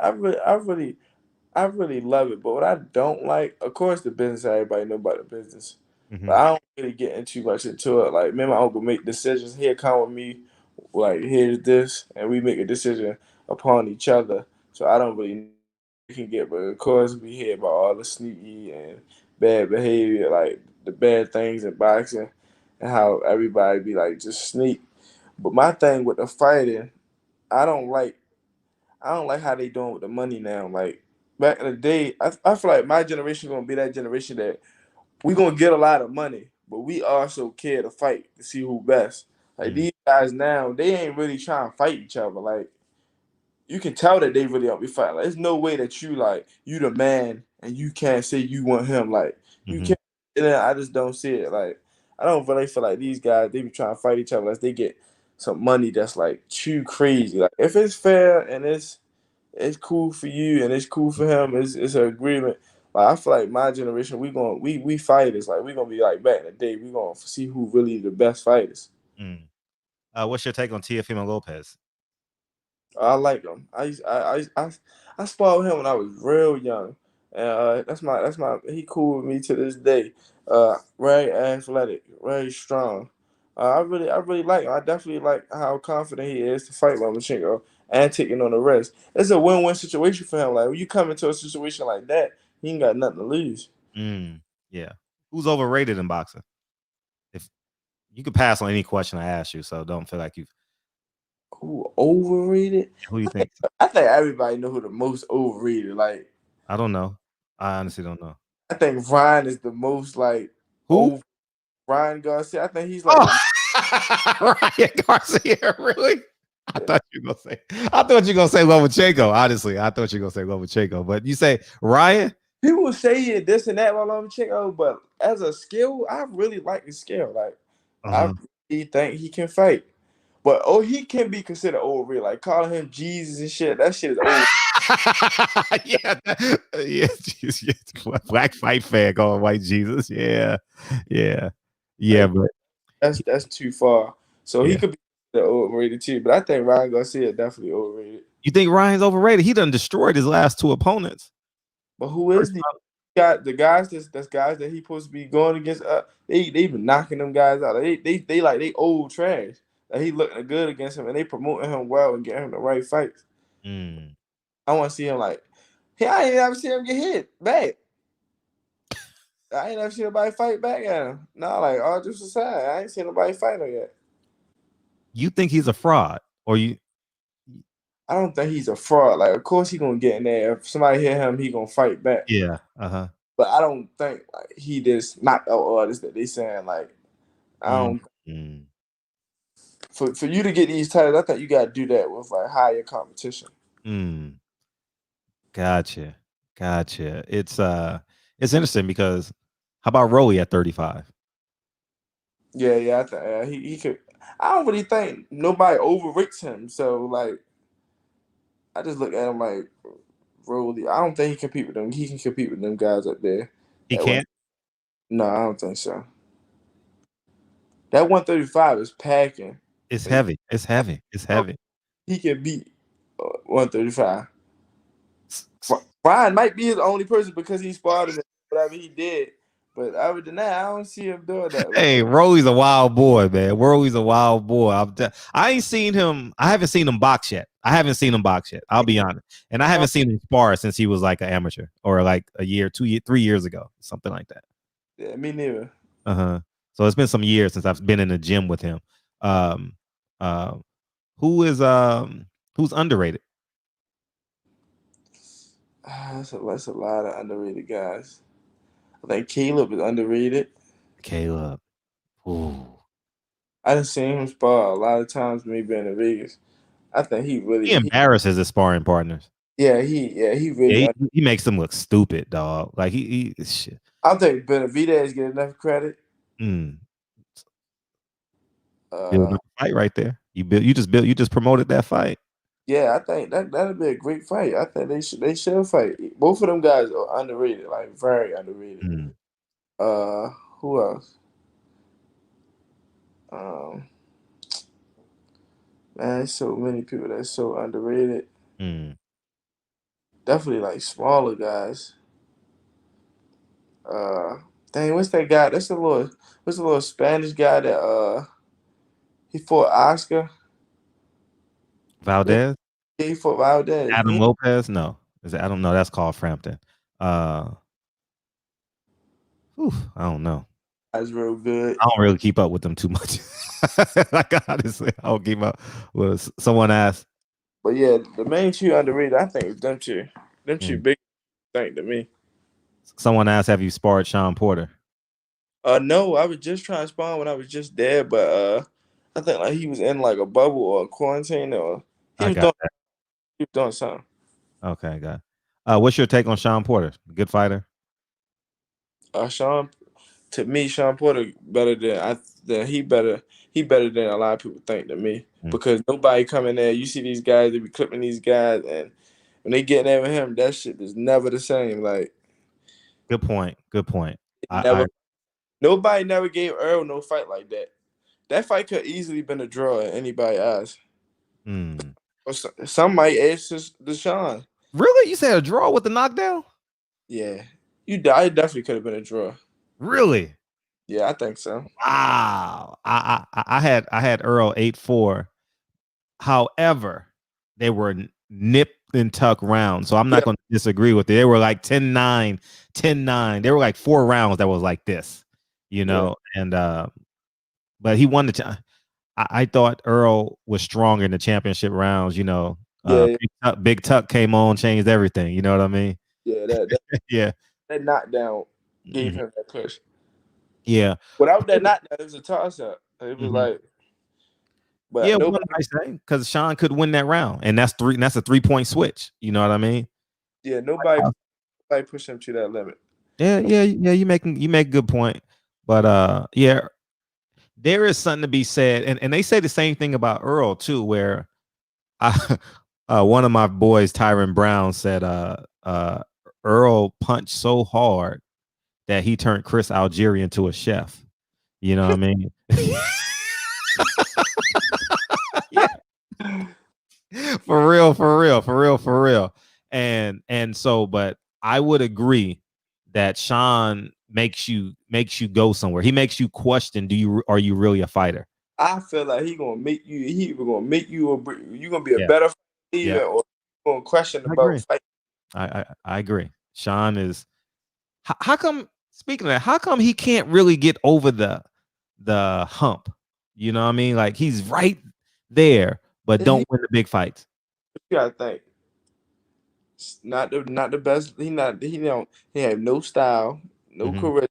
love it. But what I don't like, of course, the business. Everybody know about the business, but I don't really get too much into it. Like, me and my uncle make decisions. He'll come with me, like, here's this, and we make a decision upon each other. So I don't really can get, but of course, we hear about all the sneaky and bad behavior, like the bad things in boxing, and how everybody be like just sneak. But my thing with the fighting, I don't like how they doing with the money now. Like back in the day, I feel like my generation gonna be that generation that we gonna get a lot of money, but we also care to fight to see who best. Like these guys now, they ain't really trying to fight each other. Like you can tell that they really don't be fighting. Like, there's no way that you the man and you can't say you want him. Like you can't. And then I just don't see it. Like I don't really feel like these guys they be trying to fight each other unless they get some money that's like too crazy. Like if it's fair and it's cool for you and it's cool for him, it's an agreement. Like I feel like my generation, we fighters. Like we gonna be like back in the day. We gonna see who really the best fighters. What's your take on Teofimo Lopez? I like him. I sparred with him when I was real young, and that's my he cool with me to this day. Very athletic, very strong. I really like him. I definitely like how confident he is to fight Lomachenko and taking on the rest. It's a win-win situation for him. Like when you come into a situation like that, he ain't got nothing to lose. Yeah. Who's overrated in boxing? If you could pass on any question I ask you, so don't feel like you've. Who overrated? Who do you think? I think everybody know who the most overrated. Like I don't know. I honestly don't know. I think Ryan is the most like who? Ryan Garcia. I think he's like Ryan Garcia. Really? I thought you were gonna say Lomachenko. Honestly, I thought you were gonna say Lomachenko. But you say Ryan? People say this and that while Lomachenko, but as a skill, I really like his skill. Like I really think he can fight. But he can be considered overrated. Like calling him Jesus and shit, that shit is old. yeah. Black fight fan calling white Jesus. Yeah. But that's too far. So he could be overrated too. But I think Ryan Garcia definitely overrated. You think Ryan's overrated? He done destroyed his last two opponents. But who is the guys that he supposed to be going against? They been knocking them guys out. They old trash. Like he looking good against him, and they promoting him well and getting him the right fights. I want to see him like, I ain't never seen him get hit back. I ain't never seen nobody fight back at him. No, like all just aside, I ain't seen nobody fight him yet. You think he's a fraud, or you? I don't think he's a fraud. Like, of course he gonna get in there. If somebody hit him, he gonna fight back. Yeah. But I don't think like he just knocked out artists that they saying like. I don't. For you to get these titles, I think you gotta do that with like higher competition. Gotcha. It's interesting because how about Rolly at 35? Yeah. I think he could. I don't really think nobody overrates him. So like, I just look at him like Rolly. I don't think he can compete with them. He can compete with them guys up there. He can't. No, I don't think so. That 135 is packing. It's heavy. He can beat 135. Brian might be his only person because he sparred him whatever he did. But other than that, I don't see him doing that. Hey, Rolly's a wild boy, man. Rolly's a wild boy. I ain't seen him. I haven't seen him box yet. I'll be honest. And I haven't seen him spar since he was like an amateur or like a year, 3 years ago, something like that. Yeah, me neither. So it's been some years since I've been in the gym with him. Who's underrated? That's a lot of underrated guys. I think Caleb is underrated. Caleb. Ooh. I done seen him spar a lot of times, me being in Vegas. I think he embarrasses his sparring partners. Yeah, he really he makes them look stupid, dog. Like he shit. I think Benavidez get enough credit. Fight right there. You just promoted that fight. Yeah, I think that'll be a great fight. I think they should fight. Both of them guys are underrated, like very underrated. Who else? Man, there's so many people that's so underrated. Definitely like smaller guys. Dang, what's that guy? What's the little Spanish guy that he fought Oscar? Valdez? Yeah, he fought Valdez. Adam Lopez? No. Is it Adam? No, that's called Frampton. I don't know. That's real good. I don't really keep up with them too much. Like honestly, I don't keep up with someone asked. But yeah, the main two underrated, I think, is them two. Them two big thing to me. Someone asked, have you sparred Sean Porter? No, I was just trying to spawn when I was just there, but I think like he was in like a bubble or a quarantine, or he was doing something. Okay, got what's your take on Sean Porter? Good fighter? Sean, to me, Sean Porter better than he better than a lot of people think to me, because nobody coming there. You see these guys, they be clipping these guys, and when they get there with him, that shit is never the same. Like, good point. Nobody never gave Earl no fight like that. That fight could easily been a draw in anybody's eyes. Or some might ask Deshaun. Really? You said a draw with the knockdown? Yeah. I definitely could have been a draw. Really? Yeah, I think so. Wow. I had Earl 8-4. However, they were nip and tuck rounds. So I'm not going to disagree with it. They were like 10-9, 10-9. They were like 4 rounds that was like this, you know, and but he won the I thought Earl was stronger in the championship rounds, you know. Big Tuck came on, changed everything. You know what I mean? Yeah, that that knockdown gave him that push. Yeah. Without that knockdown, it was a toss up. It was like, but yeah, what I say? Because Sean could win that round, and that's a 3-point switch. You know what I mean? Yeah, nobody pushed him to that limit. Yeah. You make a good point, but yeah, there is something to be said, and they say the same thing about Earl too, where one of my boys, Tyron Brown, said Earl punched so hard that he turned Chris Algieri into a chef. You know what I mean? Yeah. For real. And so, but I would agree that Sean makes you go somewhere. He makes you question, are you really a fighter? I feel like he gonna make you. He gonna make you you gonna be a better fighter, or you gonna question about fight. I agree. Sean is. How come? Speaking of that, how come he can't really get over the hump? You know what I mean? Like, he's right there, but don't win the big fights. You gotta think. Not the best. He have no style, no charisma.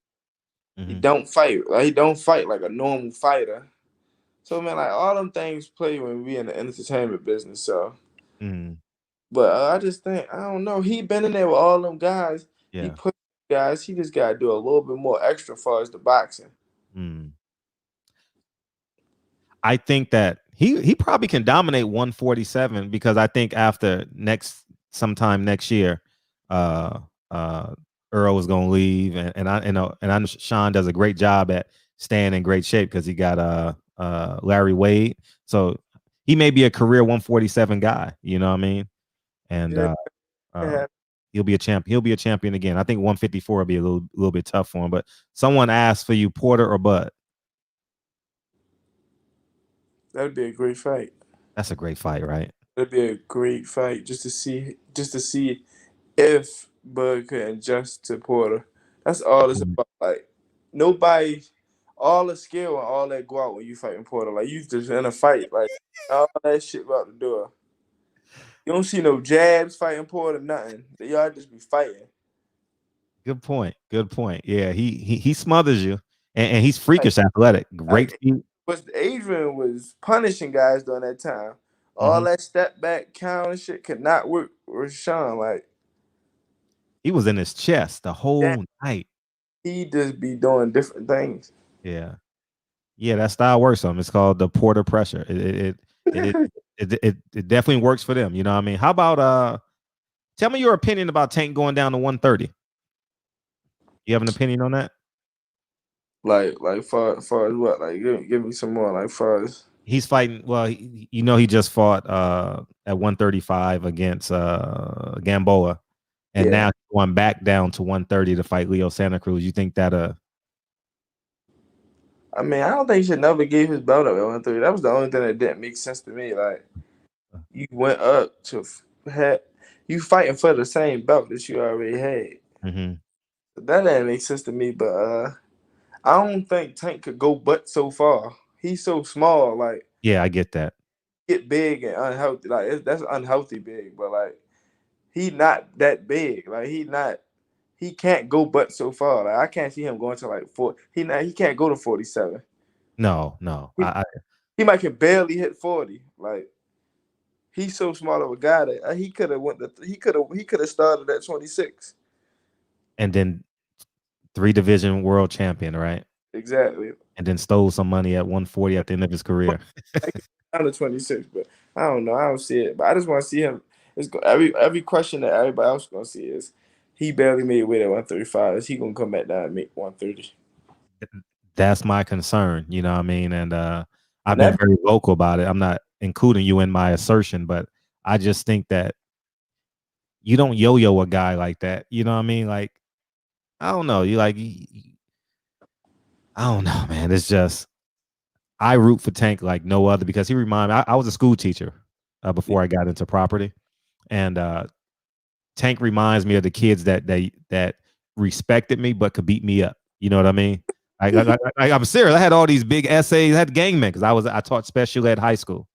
He don't fight. Like, he don't fight like a normal fighter. So, man, like, all them things play when we in the entertainment business. So, but I just think, I don't know. He been in there with all them guys. Yeah. He put guys. He just got to do a little bit more extra as far as the boxing. I think that he probably can dominate 147, because I think after sometime next year, Earl is going to leave, and I know Sean does a great job at staying in great shape because he got Larry Wade, so he may be a career 147 guy. You know what I mean? And he'll be a champ. He'll be a champion again. I think 154 will be a little bit tough for him. But someone asked for you, Porter or Bud? That'd be a great fight. That's a great fight, right? That'd be a great fight just to see if Bud could adjust to Porter. That's all it's about. Like, nobody, all the skill and all that go out when you fighting Porter. Like, you just in a fight, like, all that shit out the door. You don't see no jabs fighting Porter, nothing. Y'all just be fighting. Good point. Yeah, he smothers you, and he's freakish athletic. Great feet. Adrian was punishing guys during that time. All that step back count and shit could not work with Sean. Like, he was in his chest the whole night. He just be doing different things. Yeah, that style works on him. It's called the Porter pressure. It definitely works for them. You know what I mean? How about tell me your opinion about Tank going down to 130. You have an opinion on that? Like far as what? Like, give me some more. Like, far as he's fighting. Well, he just fought at 135 against Gamboa, and now he's going back down to 130 to fight Leo Santa Cruz. You think that I mean, I don't think he should never gave his belt up at 130. That was the only thing that didn't make sense to me. Like, you went up to you fighting for the same belt that you already had. That didn't make sense to me. But I don't think Tank could go but so far. He's so small. Like, yeah, I get that. Get big and unhealthy. Like, that's unhealthy big. But like, he not that big. Like, he can't go but so far. Like, I can't see him going to like 4. He can't go to 47. No. he might can barely hit 40. Like he's so small of a guy that he could have started at 26. And then 3-division world champion, right? Exactly. And then stole some money at 140 at the end of his career. Down to 26, but I don't know. I don't see it. But I just want to see him. Every question that everybody else is gonna see is he barely made weight at 135. Is he gonna come back down and make 130? That's my concern. You know what I mean? And I've been very vocal about it. I'm not including you in my assertion, but I just think that you don't yo-yo a guy like that. You know what I mean? Like, I don't know. I don't know, man. It's just I root for Tank like no other because he reminded me. I was a school teacher before I got into property, and Tank reminds me of the kids that respected me but could beat me up. You know what I mean? I'm serious. I had all these big essays. I had gangmen because I taught special ed high school,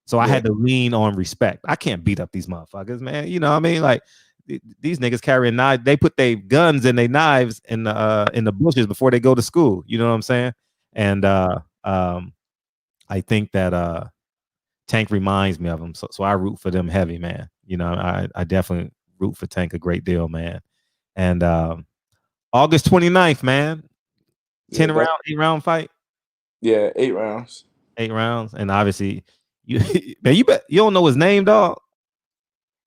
so I had to lean on respect. I can't beat up these motherfuckers, man. You know what I mean? Like these niggas carrying knives. They put their guns and their knives in the bushes before they go to school. You know what I'm saying? And I think that Tank reminds me of them. So I root for them heavy, man. You know, I definitely root for Tank a great deal, man. And August 29th, man. 8-round fight. Yeah, 8 rounds. 8 rounds. And obviously man, you don't know his name, dog.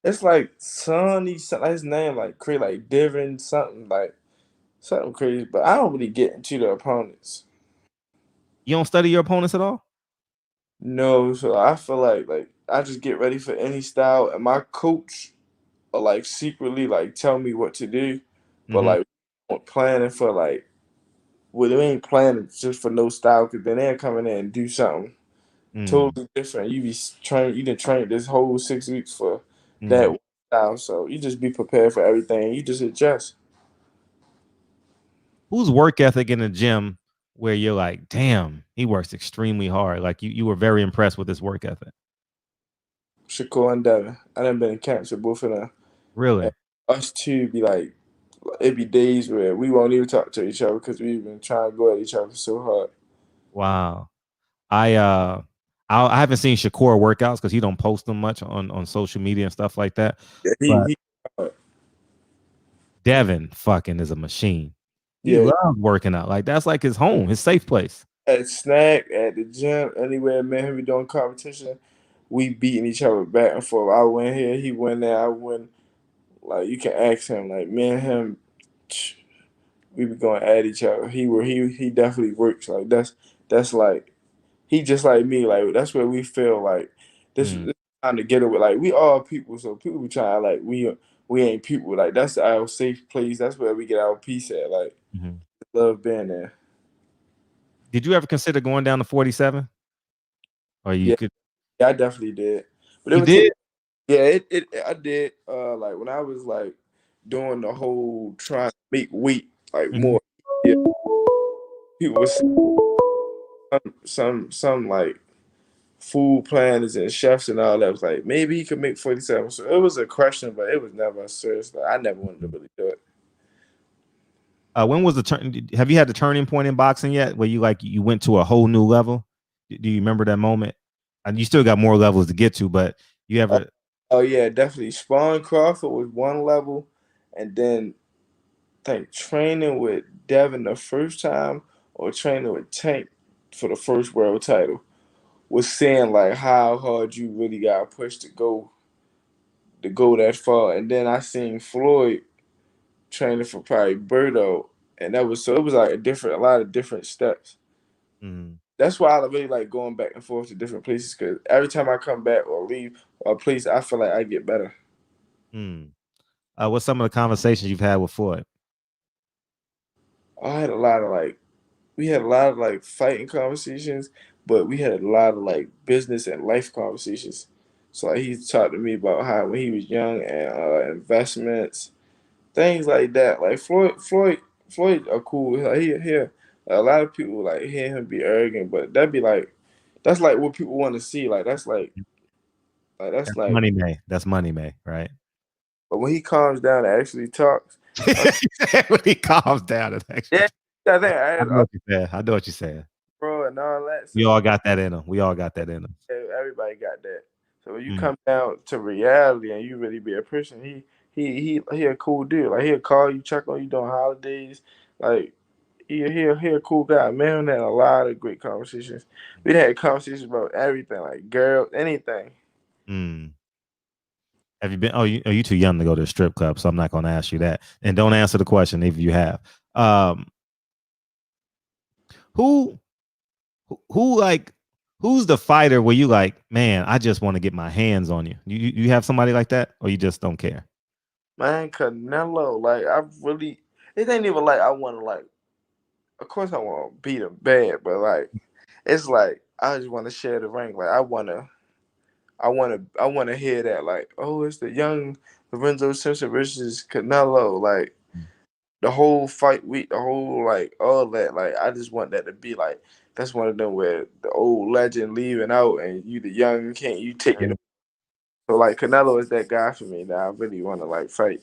It's like his name like crazy, like Divin, something crazy. But I don't really get into the opponents. You don't study your opponents at all? No, so I feel like I just get ready for any style, and my coach will like secretly like tell me what to do, but like planning for like, well, they ain't planning just for no style because then they're coming in and do something totally different. You done trained this whole 6 weeks for that style, so you just be prepared for everything. You just adjust. Whose work ethic in the gym where you're like, damn, he works extremely hard. Like you were very impressed with his work ethic. Shakur and Devin. I done been in camps with both of them. Really? And us two be like, it'd be days where we won't even talk to each other because we've been trying to go at each other so hard. Wow. I haven't seen Shakur workouts because he don't post them much on social media and stuff like that. Yeah, Devin fucking is a machine. He loves working out. Like that's like his home, his safe place. At snack, at the gym, anywhere, man, we doing competition, we beating each other back and forth. I win here, he win there, I win. Like you can ask him, like me and him, we be going at each other. He definitely works. Like that's like he just like me. Like that's where we feel like this time to get it with. Like we all people, so people be trying like we ain't people. Like that's our safe place. That's where we get our peace at. Like love being there. Did you ever consider going down to 47? Or you could? Yeah, I definitely did. But you did? I did. Like when I was like doing the whole trying to make weight like more. Yeah. People was some like food planners and chefs and all that was like maybe he could make 47. So it was a question, but it was never serious. Like I never wanted to really do it. When was the turn? Have you had the turning point in boxing yet, where you went to a whole new level? Do you remember that moment? And you still got more levels to get to, but you ever? Oh yeah, definitely. Spawn Crawford was one level, and then I think training with Devin the first time or training with Tank for the first world title was saying like how hard you really got to push to go that far. And then I seen Floyd training for probably Birdo, and it was like a lot of different steps. That's why I really like going back and forth to different places because every time I come back or leave a place, I feel like I get better. What's some of the conversations you've had with Floyd? We had a lot of like fighting conversations, but we had a lot of like business and life conversations. So like, he talked to me about how when he was young and investments, things like that. Like Floyd are cool. Like, he a lot of people like hear him be arrogant, but that's like what people want to see. Like that's like Money May. That's Money May, right? But when he calms down and actually talks, when he calms down and actually, I know what you said. I know what you said, bro. power and all that. So We all got that in them. We all got that in them. everybody got that. So when you come down to reality and you really be a person, he a cool dude. Like he'll call you, check on you during holidays. Like he a cool guy. Man, we had a lot of great conversations. We had conversations about everything, like girls, anything. Have you been? Oh, you too young to go to a strip club, so I'm not going to ask you that. And don't answer the question if you have. Who's the fighter where you like, man, I just want to get my hands on you? You have somebody like that, or you just don't care? Man, Canelo, like it ain't even like I want to like. Of course, I want to beat him bad, but like, it's like I just want to share the ring. Like I want to hear that. Like, oh, it's the young Lorenzo Simpson versus Canelo. Like the whole fight week, the whole like all that. Like I just want that to be like that's one of them where the old legend leaving out and you the young can't you take it. So like Canelo is that guy for me that I really want to like fight.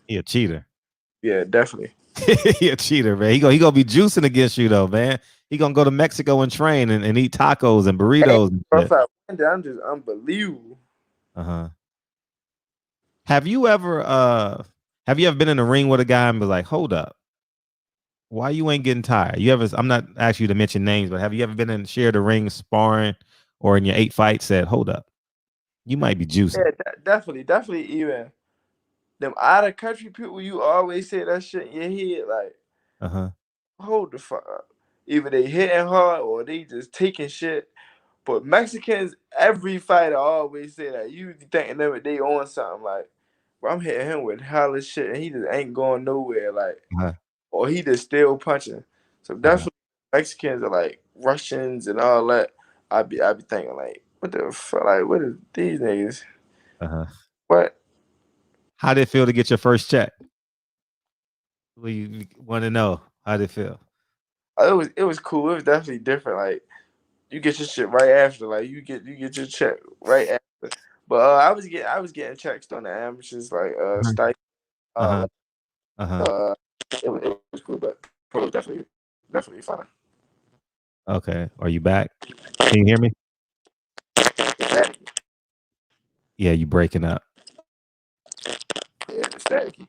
He a cheater. Yeah, definitely. He a cheater, man. He gonna be juicing against you though, man. He gonna go to Mexico and train and eat tacos and burritos. I'm just unbelievable. Have you ever been in a ring with a guy and be like, hold up, why you ain't getting tired? I'm not asking you to mention names, but have you ever been in shared a ring sparring or in your 8 fights said, hold up, you might be juicing? Yeah, definitely. Even them out of country people, you always say that shit in your head, like, hold the fuck up. Either they hitting hard or they just taking shit. But Mexicans, every fighter always say that. You thinking them they on something like, bro, I'm hitting him with hella shit and he just ain't going nowhere, like, or he just still punching. So definitely Mexicans are like Russians and all that. I be thinking like, what the fuck, like, what is these niggas? What? How did it feel to get your first check? We want to know how did it feel. It was cool. It was definitely different. Like you get your shit right after. Like you get your check right after. But I was getting checks on the amateurs like stipend. It was cool, but it was definitely fun. Okay, are you back? Can you hear me? Yeah, you breaking up. Yeah, it's staticky.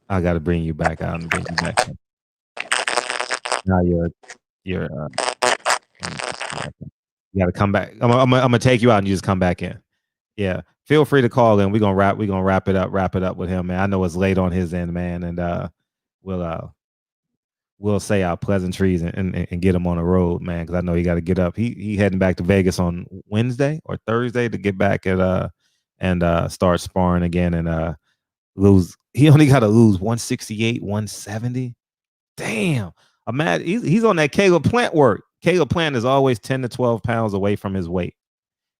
I got to bring you back out and bring you back in. Now you're you got to come back. I'm gonna take you out and you just come back in. Yeah, feel free to call in. We're gonna wrap it up with him, man. I know it's late on his end, man, and we'll say our pleasantries and get him on the road, man, because I know he got to get up. He heading back to Vegas on Wednesday or Thursday to get back at and start sparring again and lose. He only got to lose 168, 170. Damn. Imagine he's on that Caleb Plant work. Caleb Plant is always 10 to 12 pounds away from his weight.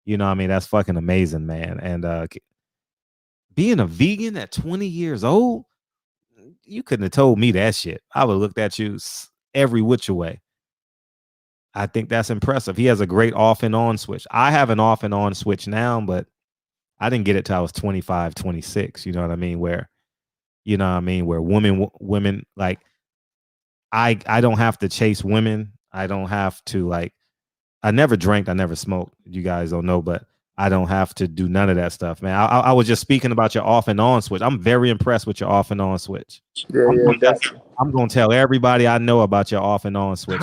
You know what I mean? That's fucking amazing, man. And being a vegan at 20 years old, you couldn't have told me that shit. I would have looked at you every which way. I think that's impressive. He has a great off and on switch. I have an off and on switch now, but I didn't get it till I was 25, 26. You know what I mean? Where women like I don't have to chase women. I don't have to I never drank, I never smoked. You guys don't know, but I don't have to do none of that stuff, man. I was just speaking about your off and on switch. I'm very impressed with your off and on switch. I'm gonna tell everybody I know about your off and on switch.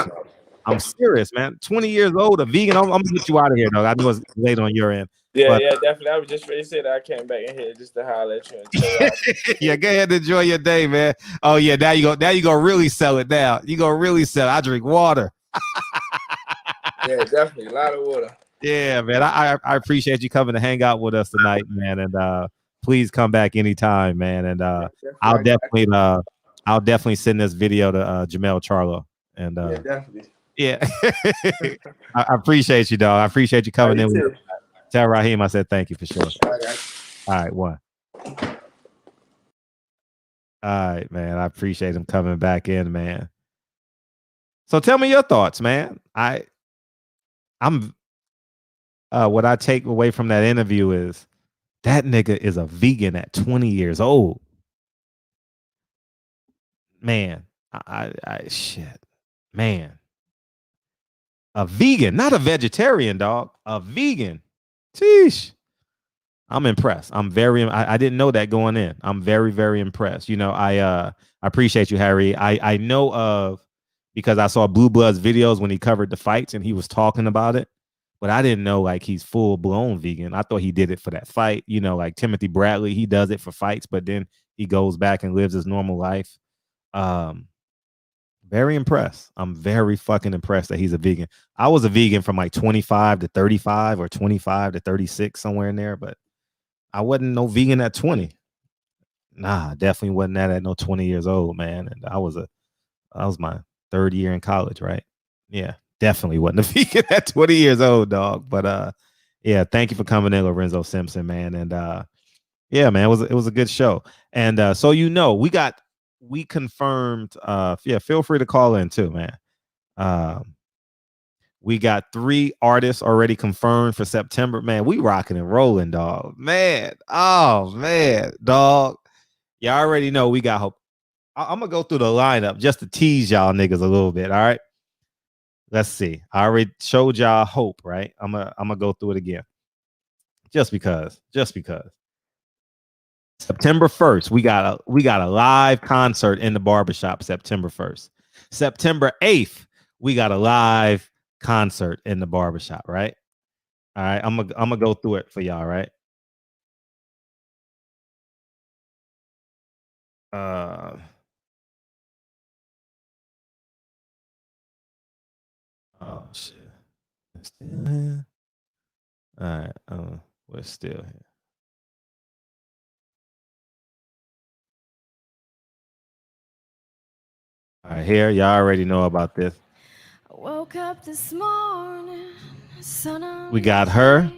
I'm serious, man. 20 years old, a vegan. I'm gonna get you out of here, though. I know it's late on your end. Yeah, definitely. I was just ready to say that I came back in here just to holler at you. Yeah, go ahead and enjoy your day, man. Oh yeah, now you go really sell it down. You gonna really sell it. I drink water. Yeah, definitely. A lot of water. Yeah, man. I appreciate you coming to hang out with us tonight, man. And please come back anytime, man. And I'll definitely send this video to Jamel Charlo. And yeah, definitely. Yeah. I appreciate you, dog. I appreciate you coming in. Tell Raheem I said thank you for sure. All right, one. All right, man. I appreciate him coming back in, man. So tell me your thoughts, man. I'm what I take away from that interview is that nigga is a vegan at 20 years old. Man, shit. Man. A vegan, not a vegetarian, dog. A vegan. Sheesh. I'm impressed. I didn't know that going in. I'm very, very impressed. You know, I appreciate you, Harry. I know of, because I saw Blue Bloods videos when he covered the fights and he was talking about it, but I didn't know like he's full blown vegan. I thought he did it for that fight. You know, like Timothy Bradley, he does it for fights, but then he goes back and lives his normal life. Very impressed. I'm very fucking impressed that he's a vegan. I was a vegan from like 25 to 35 or 25 to 36, somewhere in there, but I wasn't no vegan at 20. Nah, definitely wasn't that at no 20 years old, man. And I was my third year in college, right? Yeah, definitely wasn't a vegan at 20 years old, dog. But yeah, thank you for coming in, Lorenzo Simpson, man. And yeah, man, it was a good show. And so we confirmed, yeah, feel free to call in too, man. We got 3 artists already confirmed for September. Man, we rocking and rolling, dog. Man. Oh, man, dog. Y'all already know we got hope. I'm going to go through the lineup just to tease y'all niggas a little bit, all right? Let's see. I already showed y'all Hope, right? I'm gonna go through it again. Just because. September 1st, we got a live concert in the barbershop September 1st. September 8th, we got a live concert in the barbershop, right? All right, I'm gonna go through it for y'all, right? Oh shit. Still here? All right, we're still here. All right, here, y'all already know about this. Woke up this morning, we got her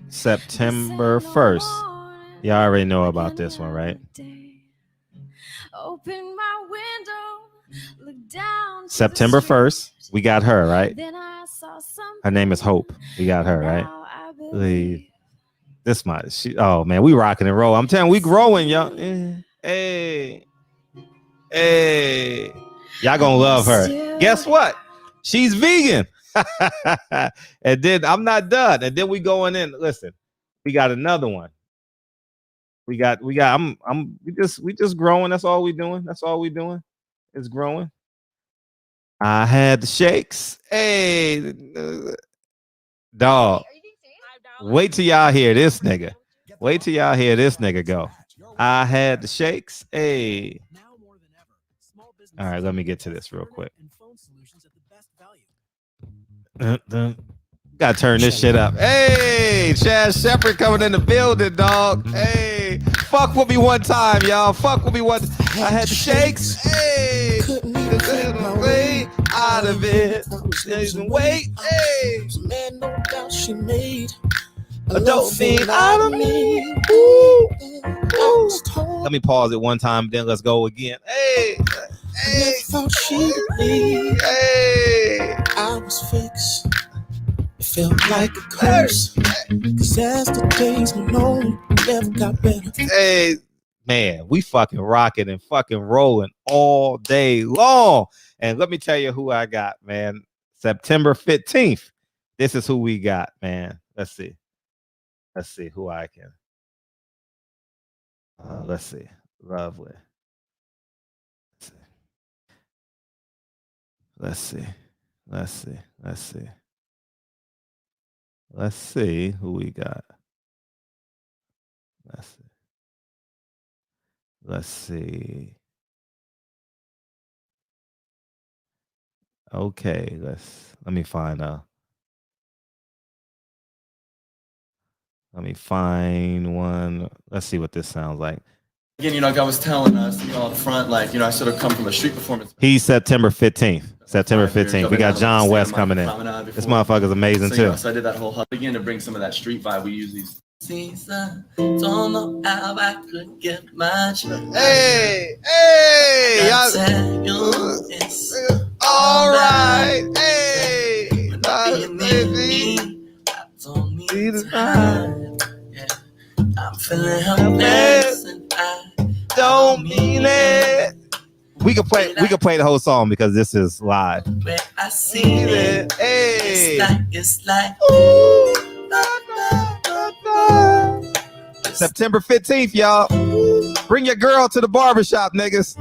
September 1st. Y'all already know about this one, right? Open my window, look down. September 1st, we got her, right? Her name is Hope. We got her, right? Oh man, we rocking and roll. I'm telling you, we growing, y'all. Hey. Y'all gonna love her. Guess what? She's vegan. And then I'm not done. And then we going in. Listen, we got another one. We just growing. That's all we doing. It's growing. I had the shakes. Hey, dog. Wait till y'all hear this nigga. Go. I had the shakes. Hey. All right, let me get to this real quick. Gotta turn this shit up. Hey, Chad Shepard coming in the building, dog. Hey, fuck with me one time, y'all. I had the shakes. Hey, couldn't even get my way out of it. Wait, hey. Man, no doubt she made a dope fiend out of me. Ooh. Let me pause it one time, then let's go again. Hey. Thought she'd leave. Hey. I was fixed. It felt like a curse. Cause as the days went on, it never got better. Hey, man, we fucking rocking and fucking rolling all day long. And let me tell you who I got, man. September 15th. This is who we got, man. Let's see who I can. Let's see. Lovely. Let's see who we got. Let's see. Okay, let me find one. Let's see what this sounds like. Again, like I was telling us, up front, like, I sort of come from a street performance. He's September 15th. We got John West coming in. This motherfucker's amazing too. So I did that whole hub again to bring some of that street vibe. We use these. Don't know how I could get much. Hey, it's all right. Hey, I don't need time. Yeah, I'm feeling helpless and I don't mean it. We could play the whole song because this is live. Where I see it, hey, it's like ooh, September 15th, y'all. Bring your girl to the barbershop, niggas.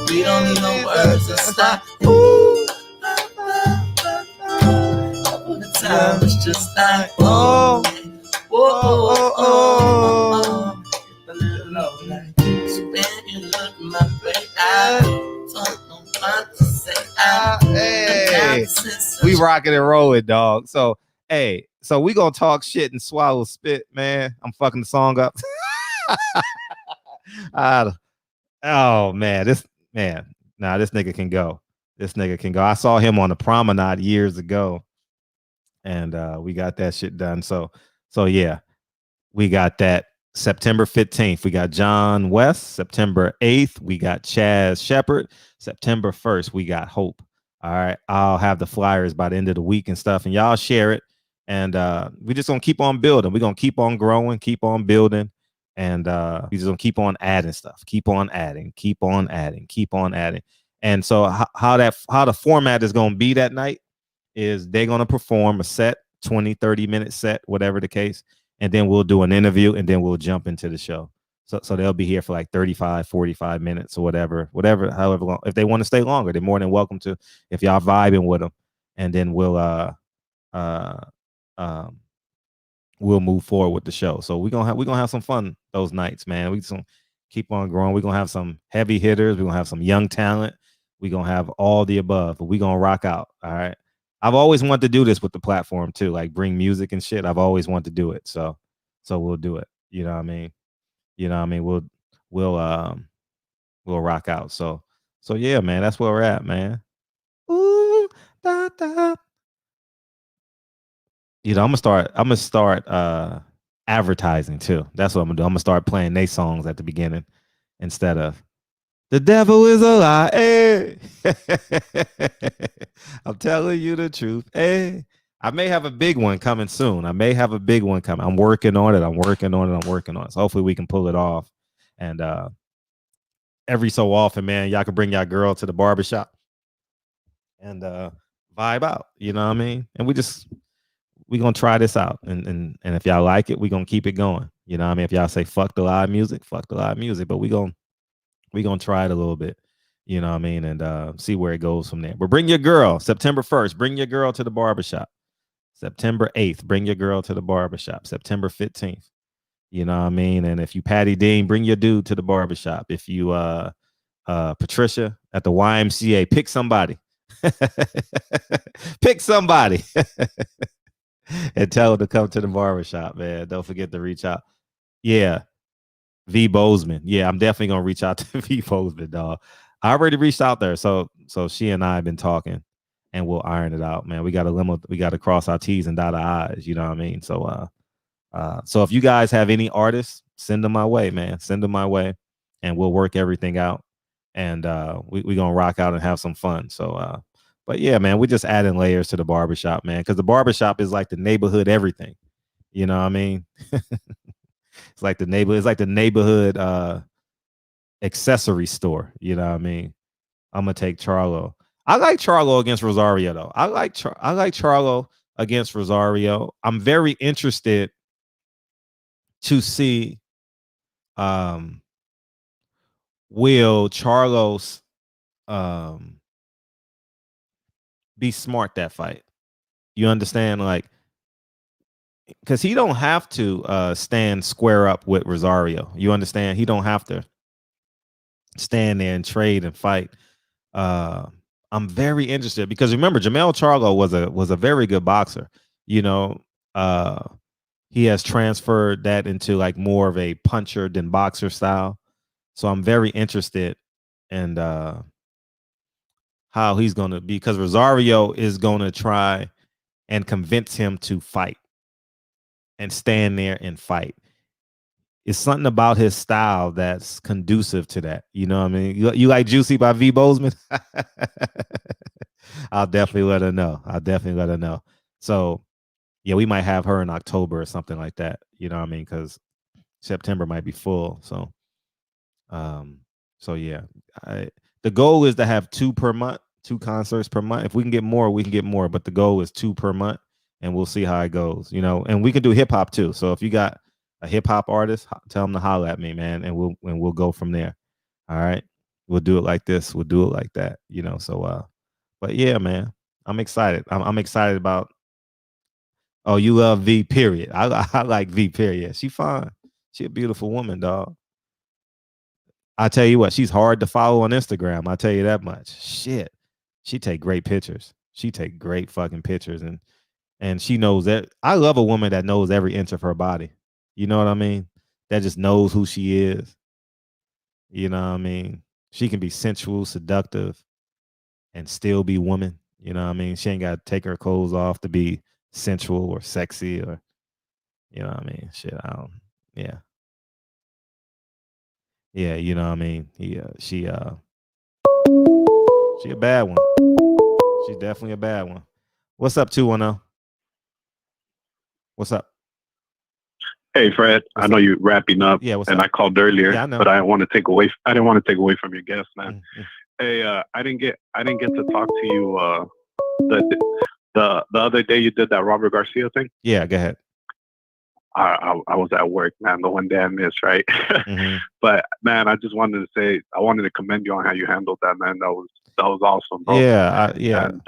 We don't need no words. It's like ooh, the time is just like oh, oh, oh, oh. A little low, like so when you look my way, I don't know what to say. Hey, we rocking and rolling, dog. So, hey, so we gonna talk shit and swallow spit, man. I'm fucking the song up. Oh man, this nigga can go. This nigga can go. I saw him on the promenade years ago, and we got that shit done. So yeah, we got that. September 15th, we got John West. September 8th, we got Chaz Shepard. September 1st, we got Hope. All right, I'll have the flyers by the end of the week and stuff, and y'all share it. And we just gonna keep on building. We're gonna keep on growing, keep on building, and we just gonna keep on adding stuff. Keep on adding, keep on adding, keep on adding. And so how the format is gonna be that night is they're gonna perform a set, 20, 30-minute set, whatever the case. And then we'll do an interview, and then we'll jump into the show. So they'll be here for like 35, 45 minutes or whatever, however long. If they want to stay longer, they're more than welcome to, if y'all vibing with them. And then we'll move forward with the show. So we're gonna have some fun those nights, man. We just gonna keep on growing. We're gonna have some heavy hitters, we're gonna have some young talent, we're gonna have all the above, but we're gonna rock out. All right. I've always wanted to do this with the platform too, like bring music and shit. I've always wanted to do it. So we'll do it. You know what I mean? We'll rock out. So yeah, man, that's where we're at, man. Ooh, da, da. I'm gonna start advertising too. That's what I'm gonna do. I'm gonna start playing their songs at the beginning instead of "The devil is a lie." Hey. I'm telling you the truth. Hey. I may have a big one coming soon. I'm working on it. So hopefully we can pull it off. And every so often, man, y'all can bring y'all girl to the barbershop and vibe out. You know what I mean? And we gonna try this out. And if y'all like it, we gonna keep it going. You know what I mean? If y'all say fuck the live music, but we gonna try it a little bit. You know what I mean? And see where it goes from there. But bring your girl. September 1st, bring your girl to the barbershop. September 8th, bring your girl to the barbershop. September 15th. You know what I mean? And if you Patty Dean, bring your dude to the barbershop. If you Patricia at the YMCA, pick somebody. Pick somebody. And tell her to come to the barbershop, man. Don't forget to reach out. Yeah. V Bozeman. Yeah, I'm definitely gonna reach out to V Bozeman, dog. I already reached out there. So she and I have been talking, and we'll iron it out, man. We gotta cross our T's and dot our I's, you know what I mean? So so if you guys have any artists, send them my way, man. Send them my way, and we'll work everything out. And we gonna rock out and have some fun. So but yeah, man, we're just adding layers to the barbershop, man, because the barbershop is like the neighborhood everything. You know what I mean? It's like the neighborhood accessory store. You know what I mean? I'm gonna take Charlo. I like Charlo against Rosario though. I like Charlo against Rosario. I'm very interested to see will Charlos be smart that fight. You understand? Like, because he don't have to stand square up with Rosario. You understand? He don't have to stand there and trade and fight. I'm very interested because remember, Jamel Charlo was a very good boxer. You know, he has transferred that into like more of a puncher than boxer style. So I'm very interested in how he's going to be, because Rosario is going to try and convince him to fight and stand there and fight. It's something about his style that's conducive to that. You know what I mean? You like Juicy by V Bozeman? I'll definitely let her know. So yeah, we might have her in October or something like that. You know what I mean? Because September might be full. So yeah, The goal is to have 2 per month, 2 concerts per month. If we can get more, we can get more. But the goal is 2 per month, and we'll see how it goes. And we can do hip hop too. So if you got a hip hop artist, tell them to holler at me, man, and we'll go from there. All right, we'll do it like this. We'll do it like that. So but yeah, man, I'm excited. I'm excited about. Oh, you love V, period. I like V, period. She fine. She a beautiful woman, dog. I tell you what, she's hard to follow on Instagram. I tell you that much. Shit. She take great pictures. She take great fucking pictures. And she knows that. I love a woman that knows every inch of her body. You know what I mean? That just knows who she is. You know what I mean? She can be sensual, seductive, and still be woman. You know what I mean? She ain't got to take her clothes off to be sensual or sexy or, you know what I mean? Shit, yeah. Yeah, you know what I mean? She a bad one. She's definitely a bad one. What's up, 210? What's up? Hey, Fred. I know you're wrapping up. Yeah, what's and up? I called earlier, Yeah, I know. but I didn't want to take away from your guest, man. Mm-hmm. Hey, I didn't get to talk to you the other day you did that Robert Garcia thing. Yeah, go ahead. I was at work, man. The one day I missed, right? Mm-hmm. But man, I just wanted to say I wanted to commend you on how you handled that, man. That was awesome, bro. Yeah, yeah. And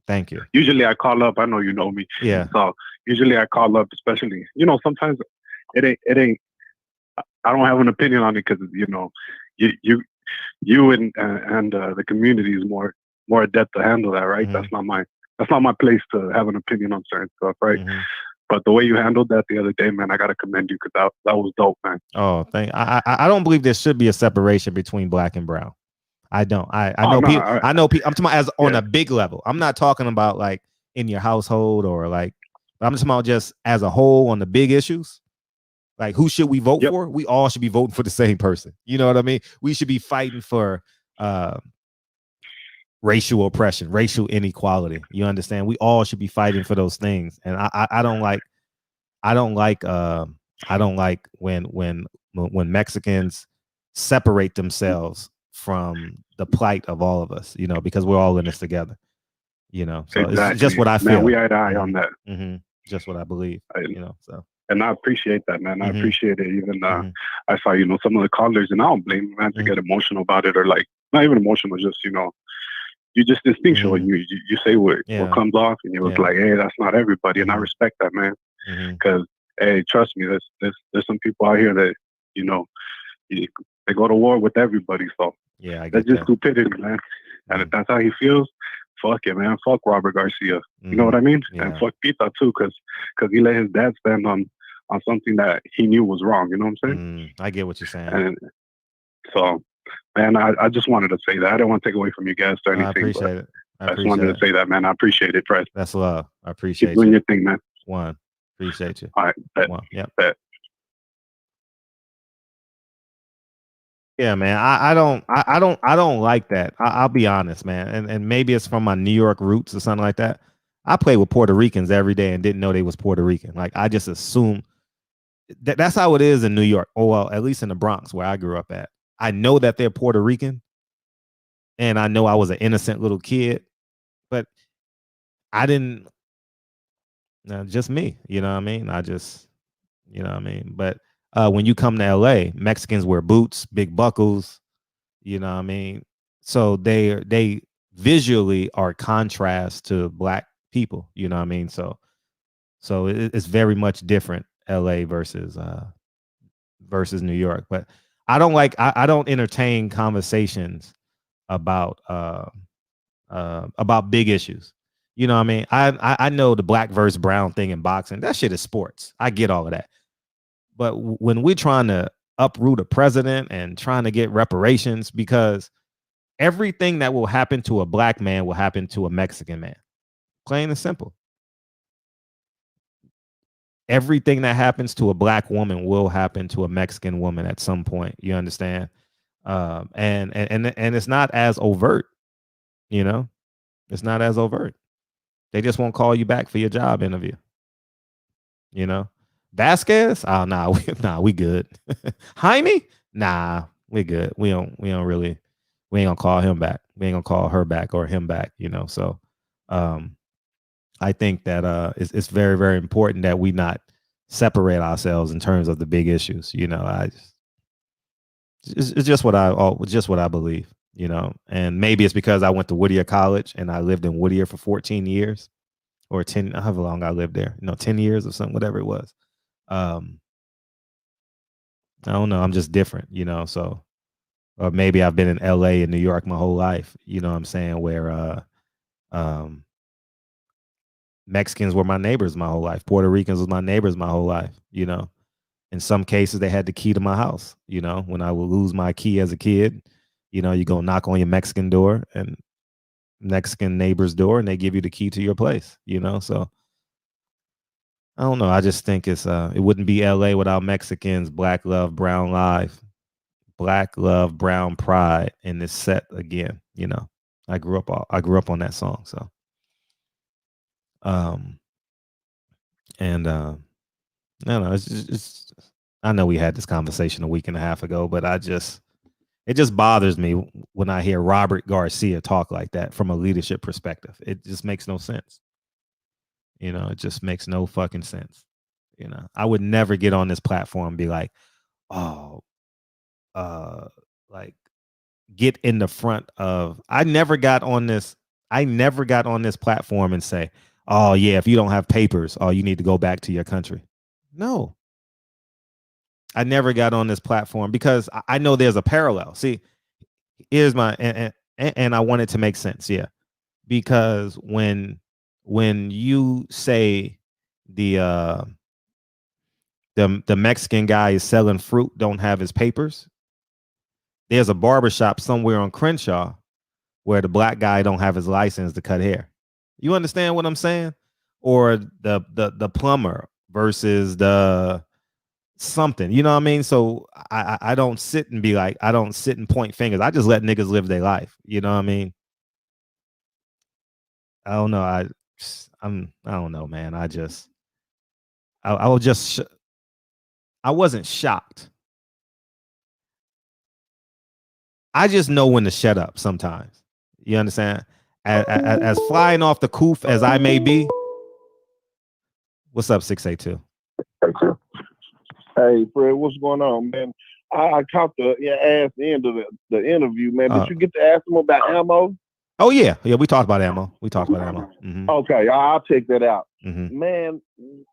thank you. usually I call up. I know you know me. Yeah. So usually I call up, especially sometimes it ain't. I don't have an opinion on it because you and the community is more adept to handle that, right? Mm-hmm. That's not my place to have an opinion on certain stuff, right? Mm-hmm. But the way you handled that the other day, man, I gotta commend you because that was dope, man. Oh, I don't believe there should be a separation between black and brown. I don't. I know people. I know people. I'm talking about on a big level. I'm not talking about like in your household or like. I'm talking about just as a whole on the big issues. Like, who should we vote for? We all should be voting for the same person. You know what I mean? We should be fighting for racial oppression, racial inequality. You understand? We all should be fighting for those things. And I don't like when Mexicans separate themselves from the plight of all of us, because we're all in this together. So exactly. It's just what I feel. Man, we eye to eye on that. Mm-hmm. Just what I believe. So. And I appreciate that, man. I appreciate it. Even I saw, some of the callers, and I don't blame them, man, to get emotional about it, or like not even emotional, just you just instinctual. You say what comes off, and you was like, hey, that's not everybody, and I respect that, man. Because hey, trust me, there's some people out here that they go to war with everybody. So that's just stupidity, man. And if that's how he feels, fuck it, man. Fuck Robert Garcia. You know what I mean? Yeah. And fuck Pita too, because he let his dad stand on something that he knew was wrong. You know what I'm saying? I get what you're saying. And so, man, I just wanted to say that. I didn't want to take away from your guest or anything. I appreciate it. I just wanted to say that, man. I appreciate it, Fred. That's love. I appreciate Keep doing your thing, man. One. Appreciate you. All right. Bet. One. Yep. Bet. Yeah, man. I don't like that. I'll be honest, man. And maybe it's from my New York roots or something like that. I played with Puerto Ricans every day and didn't know they was Puerto Rican. Like, I just assumed that's how it is in New York. Oh, well, at least in the Bronx where I grew up at. I know that they're Puerto Rican, and I know I was an innocent little kid, but I didn't. Just me, you know what I mean? But when you come to LA, Mexicans wear boots, big buckles, you know what I mean? So they visually are contrast to black people, you know what I mean? So it's very much different, LA versus New York. But I don't entertain conversations about big issues. You know what I mean? I know the black versus brown thing in boxing. That shit is sports. I get all of that. But when we're trying to uproot a president and trying to get reparations, because everything that will happen to a black man will happen to a Mexican man. Plain and simple. Everything that happens to a black woman will happen to a Mexican woman at some point. You understand? And it's not as overt, It's not as overt. They just won't call you back for your job interview. Vasquez? Oh, nah, we good. Jaime? Nah, we good. We don't really we ain't gonna call him back. We ain't gonna call her back or him back, you know. So I think that it's very, very important that we not separate ourselves in terms of the big issues. You know, it's just what I believe, you know. And maybe it's because I went to Whittier College and I lived in Whittier for 14 years or 10, however long I lived there, 10 years or something, whatever it was. I don't know. I'm just different, you know. So, or maybe I've been in LA and New York my whole life, you know what I'm saying, where Mexicans were my neighbors my whole life. Puerto Ricans was my neighbors my whole life, you know. In some cases, they had the key to my house, you know. When I would lose my key as a kid, you know, you go knock on your Mexican door and Mexican neighbor's door and they give you the key to your place, you know. So I don't know. I just think it wouldn't be LA without Mexicans, black love, brown life, black love, brown pride in this set again, you know. I grew up on that song, so no, it's I know we had this conversation a week and a half ago, but it just bothers me when I hear Robert Garcia talk like that from a leadership perspective. It just makes no sense. You know, it just makes no fucking sense. You know, I would never get on this platform and be like, oh, like get in the front of. I never got on this platform and say, oh yeah, if you don't have papers, oh, you need to go back to your country. No. I never got on this platform because I know there's a parallel. See, here's my and I want it to make sense, yeah. Because when you say the Mexican guy is selling fruit, don't have his papers, there's a barbershop somewhere on Crenshaw where the black guy don't have his license to cut hair. You understand what I'm saying? Or the plumber versus the something, you know what I mean? So I don't sit and be like, I don't sit and point fingers. I just let niggas live their life. You know what I mean? I don't know. I don't know, man. I wasn't shocked. I just know when to shut up sometimes. You understand? As flying off the coof as I may be. What's up, 682? Hey, Fred, what's going on, man? I caught the ass end of the interview, man. Did you get to ask them about ammo? Oh, yeah. Yeah, we talked about ammo. Mm-hmm. Okay, I'll check that out. Mm-hmm. Man,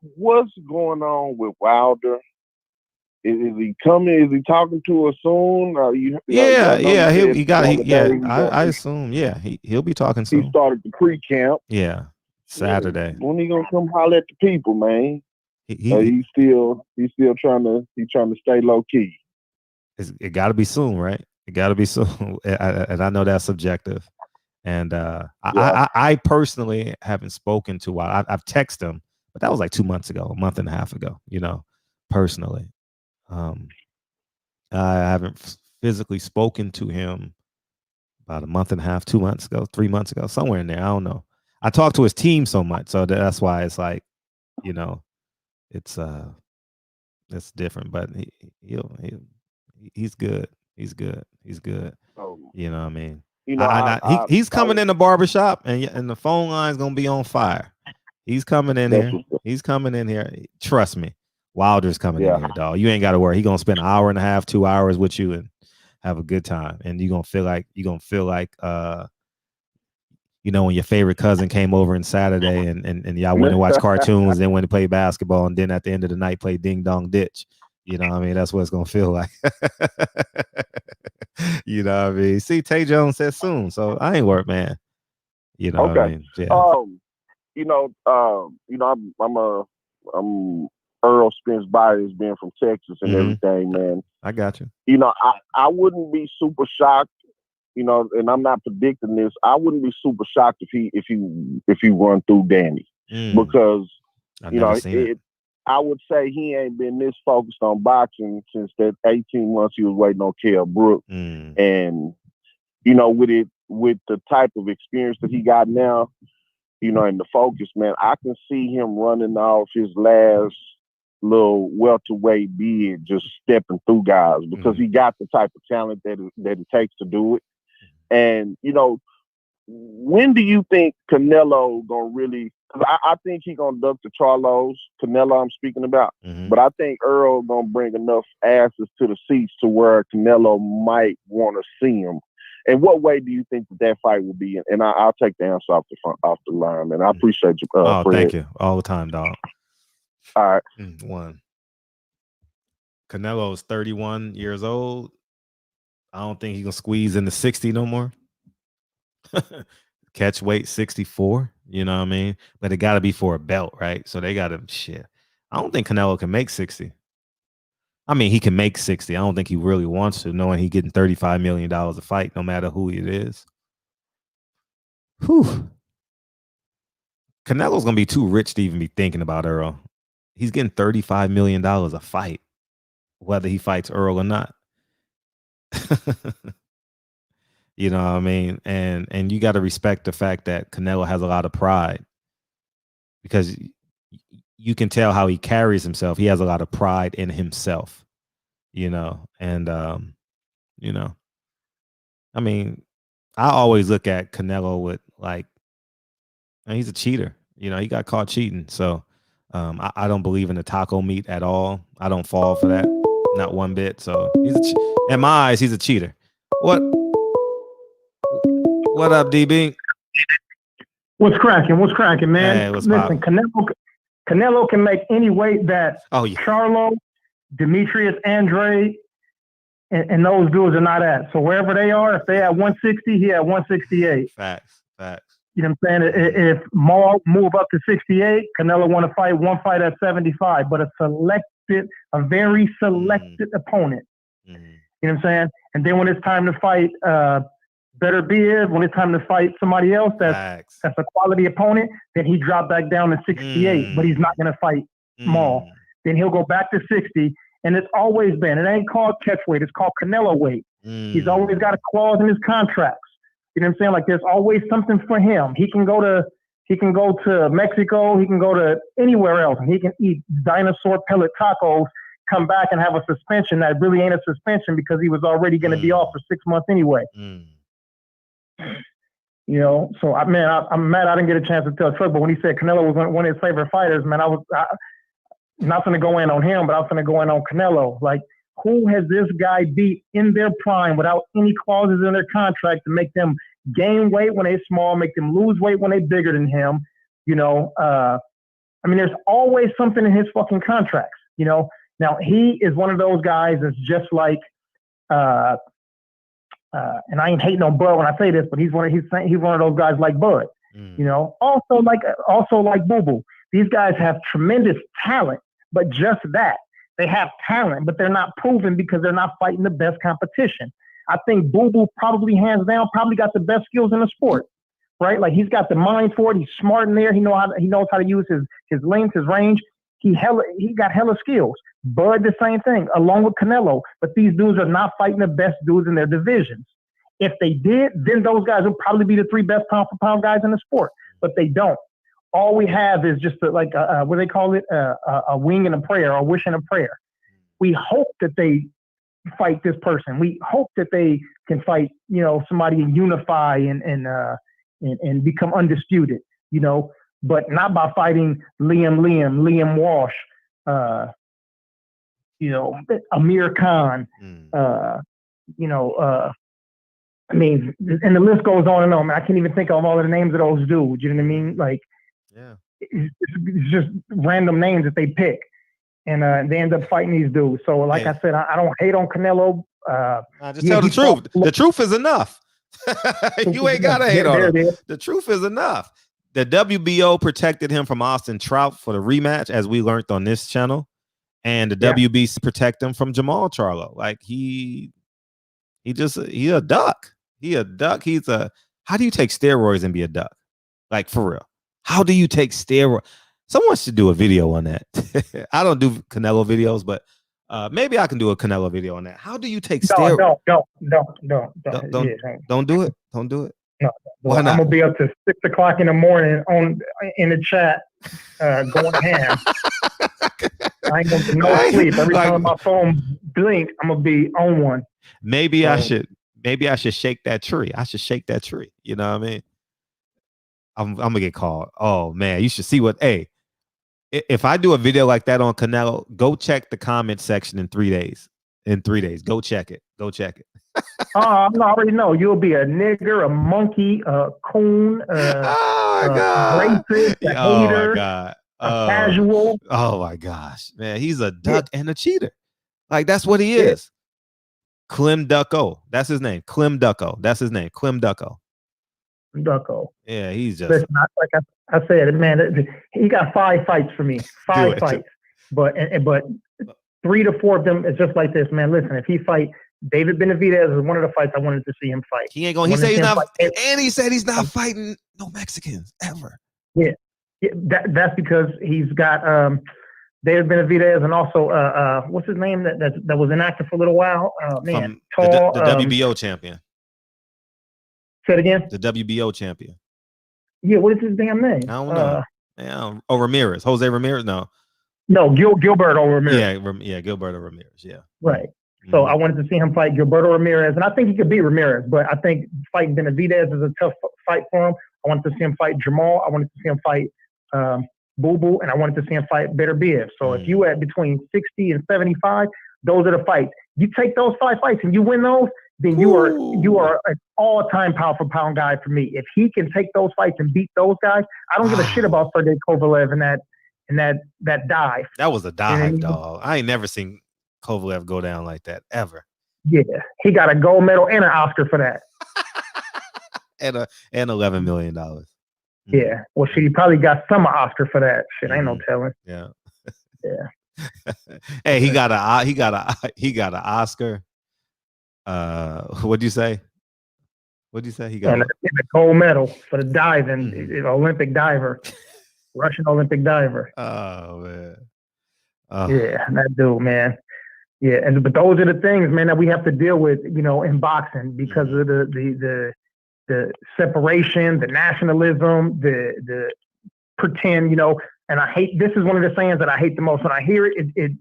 what's going on with Wilder? Is he coming? Is he talking to us soon? I assume, yeah, he'll be talking soon. He started the pre-camp. Yeah, Saturday. When he gonna come holler at the people, man? He's still trying to stay low key. It got to be soon, right? It got to be soon, and I know that's subjective. And I personally haven't spoken to Wilder. I've texted him, but that was like 2 months ago, a month and a half ago. You know, personally. I haven't physically spoken to him about a month and a half, 2 months ago, 3 months ago, somewhere in there. I don't know. I talked to his team so much, so that's why it's like, you know, it's different. But he's good. He's good. You know what I mean? You know, he's coming in the barbershop, and the phone line's gonna be on fire. He's coming in here. He's coming in here. Trust me. Wilder's coming in here, dog. You ain't got to worry. He gonna spend an hour and a half, 2 hours with you and have a good time. And you're gonna feel like you know, when your favorite cousin came over on Saturday and y'all went to watch cartoons, then went to play basketball, and then at the end of the night play ding dong ditch. You know what I mean? That's what it's gonna feel like. You know what I mean? See, Tay Jones said soon, so I ain't worried, man. You know what I mean? Yeah. I'm Earl Spence Byers being from Texas and everything, man. I got you. You know, I wouldn't be super shocked, you know, and I'm not predicting this. I wouldn't be super shocked if he run through Danny because I would say he ain't been this focused on boxing since that 18 months he was waiting on Kell Brook. And you know, with the type of experience that he got now, you know, and the focus, man, I can see him running off his last little welterweight bid, just stepping through guys because he got the type of talent that it takes to do it. And when do you think Canelo gonna really? Because I think he gonna duck the Charlos. Canelo, I'm speaking about. Mm-hmm. But I think Earl gonna bring enough asses to the seats to where Canelo might want to see him. And what way do you think that fight will be? And I'll take the answer off the line, man. I appreciate you. Oh, Fred. thank you. All the time, dog. All right. One. Canelo is 31 years old. I don't think he can squeeze into 60 no more. Catch weight 64. You know what I mean? But it got to be for a belt, right? So they got to shit. I don't think Canelo can make 60. I mean, he can make 60. I don't think he really wants to, knowing he getting $35 million a fight, no matter who it is. Whew. Canelo's going to be too rich to even be thinking about Earl. He's getting $35 million a fight, whether he fights Earl or not. You know what I mean? And you got to respect the fact that Canelo has a lot of pride, because you can tell how he carries himself. He has a lot of pride in himself, and, I mean, I always look at Canelo with he's a cheater. He got caught cheating. So I don't believe in the taco meat at all. I don't fall for that. Not one bit. So in my eyes, he's a cheater. What up, DB? What's cracking, man? Hey, Listen, Canelo can make any weight that Charlo, Demetrius Andrade, and those dudes are not at. So wherever they are, if they at 160, he at 168. Facts. You know what I'm saying? If Maul move up to 68, Canelo want to fight one fight at 75, but a very selected opponent. Mm-hmm. You know what I'm saying? And then when it's time to fight Better Beard, when it's time to fight somebody else that's a quality opponent, then he dropped back down to 68, but he's not going to fight Maul. Then he'll go back to 60, and it's always been, it ain't called catch weight, it's called Canelo weight. He's always got a clause in his contracts. You know what I'm saying? Like, there's always something for him. He can go to Mexico, he can go to anywhere else, and he can eat dinosaur pellet tacos, come back and have a suspension that really ain't a suspension because he was already going to be off for 6 months anyway. So I'm mad I didn't get a chance to tell Truck, but when he said Canelo was one of his favorite fighters, man, I'm not going to go in on him, but I was going to go in on Canelo. Like, who has this guy beat in their prime without any clauses in their contract to make them gain weight when they're small, make them lose weight when they're bigger than him? There's always something in his fucking contracts, Now, he is one of those guys that's just like, and I ain't hating on Bud when I say this, but he's one of those guys like Bud, also like Boo Boo. These guys have tremendous talent, but just that. They have talent, but they're not proven because they're not fighting the best competition. I think Boo Boo probably hands down got the best skills in the sport, right? Like, he's got the mind for it. He's smart in there. He knows how to use his length, his range. He got hella skills. Bud, the same thing, along with Canelo. But these dudes are not fighting the best dudes in their divisions. If they did, then those guys would probably be the 3 best pound for pound guys in the sport. But they don't. All we have is just what they call it, a wing and a prayer, or a wish and a prayer. We hope that they fight this person. We hope that they can fight, somebody and unify and become undisputed, but not by fighting Liam Walsh, Amir Khan, and the list goes on and on. I can't even think of all of the names of those dudes. You know what I mean? Like, it's just random names that they pick, and they end up fighting these dudes. So, like I said, I don't hate on Canelo. Just tell the truth. The truth is enough. You ain't gotta hate on him. The truth is enough. The WBO protected him from Austin Trout for the rematch, as we learned on this channel, and the WBC protect him from Jamal Charlo. Like, he a duck. He a duck. How do you take steroids and be a duck? Like, for real. How do you take steroids? Someone should do a video on that. I don't do Canelo videos, but maybe I can do a Canelo video on that. How do you take steroids? Don't do it. Don't do it. No. Why not? I'm gonna be up to 6 o'clock in the morning in the chat going ham. I ain't gonna get no sleep. Every time my phone blink, I'm gonna be on one. Maybe I should maybe I should shake that tree. I should shake that tree. You know what I mean? I'm gonna get called. Oh man, you should see what. Hey, if I do a video like that on Canelo, go check the comment section in 3 days. In 3 days, go check it. Go check it. I already know you'll be a nigger, a monkey, a coon, racist, a hater, my God. a casual. Oh my gosh, man, he's a duck and a cheater. Like that's what he is. Clem Ducko, that's his name. Clem Ducko, that's his name. Clem Ducko. Ducko. Yeah, he's just. Listen, like I said, man, he got 5 fights for me. 5 fights, but 3 to 4 of them is just like this, man. Listen, if he fight David Benavidez is one of the fights I wanted to see him fight. He ain't going. He said he's not, and he said he's not fighting no Mexicans ever. Yeah, that's because he's got David Benavidez and also what's his name that was inactive for a little while. Man, tall, the WBO champion. Say it again. The WBO champion. Yeah, what is his damn name? I don't know. Ramirez, Jose Ramirez. No, Gilberto Ramirez. Yeah, Gilberto Ramirez. Yeah, right. So I wanted to see him fight Gilberto Ramirez, and I think he could beat Ramirez. But I think fighting Benavidez is a tough fight for him. I wanted to see him fight Jamal. I wanted to see him fight Boo Boo, and I wanted to see him fight Beterbiev. So if you at between 60 and 75, those are the fights. You take those 5 fights and you win those, then you are an all-time pound for pound guy for me. If he can take those fights and beat those guys, I don't give a shit about Sergey Kovalev and that dive. That was a dive, dog. I ain't never seen Kovalev go down like that ever. Yeah, he got a gold medal and an Oscar for that. and $11 million. Yeah, well, shit, he probably got some Oscar for that. Shit, ain't no telling. Yeah. Yeah. Hey, he got an Oscar. What'd you say? What'd you say? He got a gold medal for the diving, Olympic diver, Russian Olympic diver. Oh man. Yeah, that dude, man. Yeah, but those are the things, man, that we have to deal with, in boxing because of the separation, the nationalism, the pretend, and I hate, this is one of the sayings that I hate the most. When I hear it,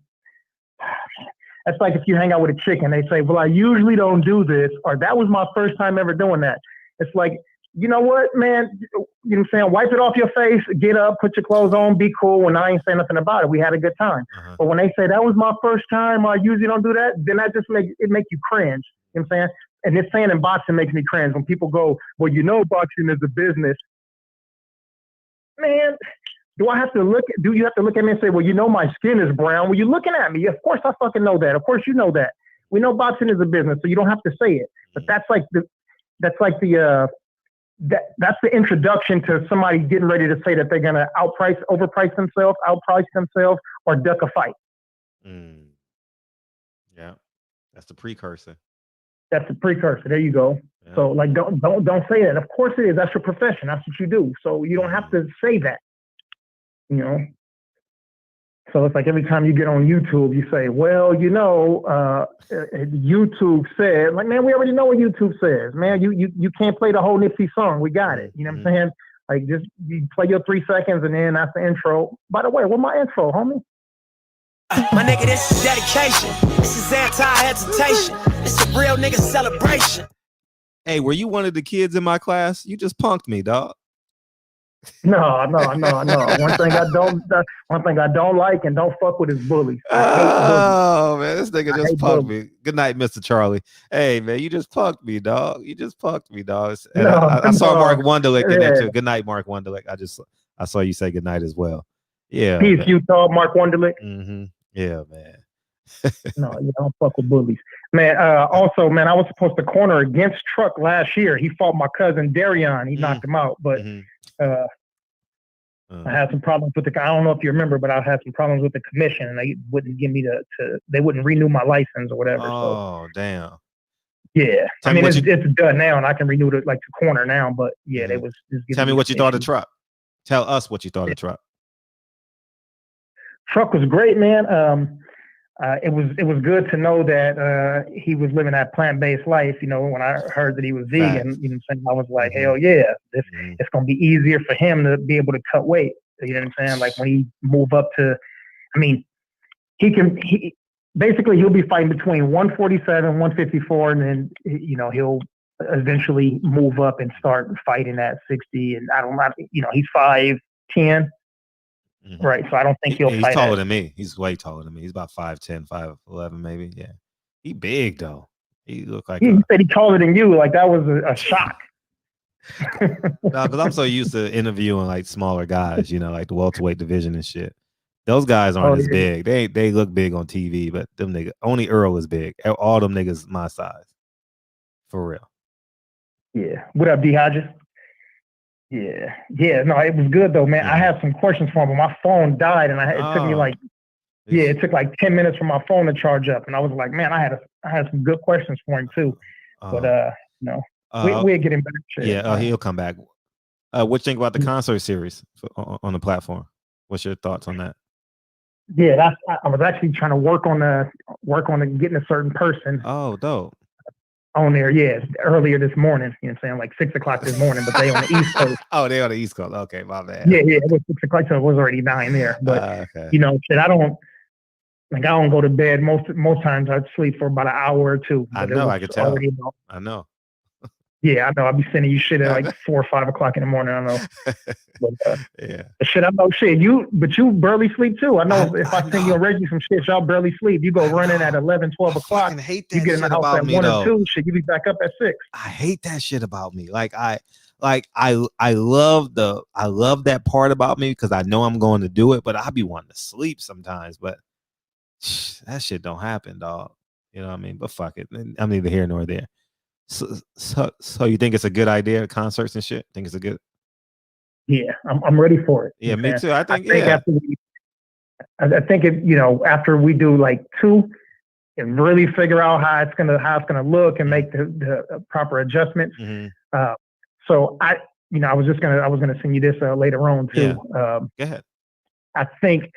that's like if you hang out with a chick and they say, well, I usually don't do this, or that was my first time ever doing that. It's like, you know what, man, you know what I'm saying? Wipe it off your face, get up, put your clothes on, be cool, and I ain't saying nothing about it. We had a good time. But when they say that was my first time, I usually don't do that, then that just make you cringe. You know what I'm saying? And this saying in boxing makes me cringe when people go, well, boxing is a business. Man, do you have to look at me and say, well, my skin is brown? Well, you're looking at me. Of course I fucking know that. Of course you know that. We know boxing is a business, so you don't have to say it. But that's the introduction to somebody getting ready to say that they're gonna overprice themselves, or duck a fight. Yeah, that's the precursor. That's the precursor. There you go. Yeah. So don't say that. Of course it is. That's your profession. That's what you do. So you don't have to say that. So it's like every time you get on YouTube, you say, well, YouTube said, like, man, we already know what YouTube says, man. You can't play the whole Nipsey song. We got it. You know what I'm saying? Like, just you play your 3 seconds and then that's the intro. By the way, what's my intro, homie? My nigga, this is dedication. This is anti-hesitation. It's a real nigga celebration. Hey, were you one of the kids in my class? You just punked me, dog. No. One thing I don't like and don't fuck with is bullies. Oh man, this nigga just punked me. Good night, Mr. Charlie. Hey man, you just punked me, dog. And I saw Mark Wunderlich in there too. Good night, Mark Wunderlich. I saw you say good night as well. Yeah. Peace, Utah, Mark Wunderlich. Yeah, man. No, you don't fuck with bullies, man. Also, man, I was supposed to corner against Truck last year. He fought my cousin Darion. He knocked him out, but I had some problems with I don't know if you remember, but I had some problems with the commission, and they wouldn't give me they wouldn't renew my license or whatever. Oh, damn. Yeah, it's done now, and I can renew it to corner now. But yeah, they was just tell me what you thought of Truck. Tell us what you thought of Truck. Truck was great, man. It was good to know that he was living that plant-based life. When I heard that he was vegan, I was like, hell yeah, it's gonna be easier for him to be able to cut weight. You know what I'm saying? Like when he move up to, he basically he'll be fighting between 147, 154, and then he'll eventually move up and start fighting at 60. And I don't know, he's 5'10", right? So I don't think he'll fight. He's taller than me. He's way taller than me. He's about 5'10", 5'11", maybe. Yeah, he big though. He looked like he said he's taller than you. Like that was a shock. No, because I'm so used to interviewing like smaller guys, like the welterweight division and shit. Those guys aren't as big. They look big on TV, but them niggas, only Earl is big. All them niggas my size. For real. Yeah. What up, D Hodges? Yeah. Yeah, no, it was good though, man. I had some questions for him, but my phone died and it took me it took like 10 minutes for my phone to charge up. And I was like, man, I had some good questions for him too. But we'll get him back. Yeah, he'll come back. What you think about the concert series on the platform? What's your thoughts on that? Yeah, I was actually trying to work on getting a certain person. Oh, dope. On there, yeah, earlier this morning. You know what I'm saying? Like 6 o'clock this morning, but they on the East Coast. Oh, they on the East Coast. Okay, my bad. Yeah, it was 6 o'clock, so it was already 9 there. But shit, I don't go to bed. Most times I sleep for about an hour or two. I know, I can tell. I know. Yeah, I know. I'll be sending you shit at like 4 or 5 o'clock in the morning. I know. But, shit, I know shit. You barely sleep too. I know if I send you Reggie some shit, y'all barely sleep. You go running at 11, 12 o'clock. I hate that you get in the house at 1 or 2. Shit, you be back up at 6. I hate that shit about me. I love that part about me because I know I'm going to do it, but I be wanting to sleep sometimes. But that shit don't happen, dog. You know what I mean? But fuck it. I'm neither here nor there. So you think it's a good idea, concerts and shit? Think it's a good? Yeah, I'm ready for it. Yeah, me too. I think after we do like 2 and really figure out how it's gonna look and make the proper adjustments. So I was gonna send you this later on too. Go ahead. I think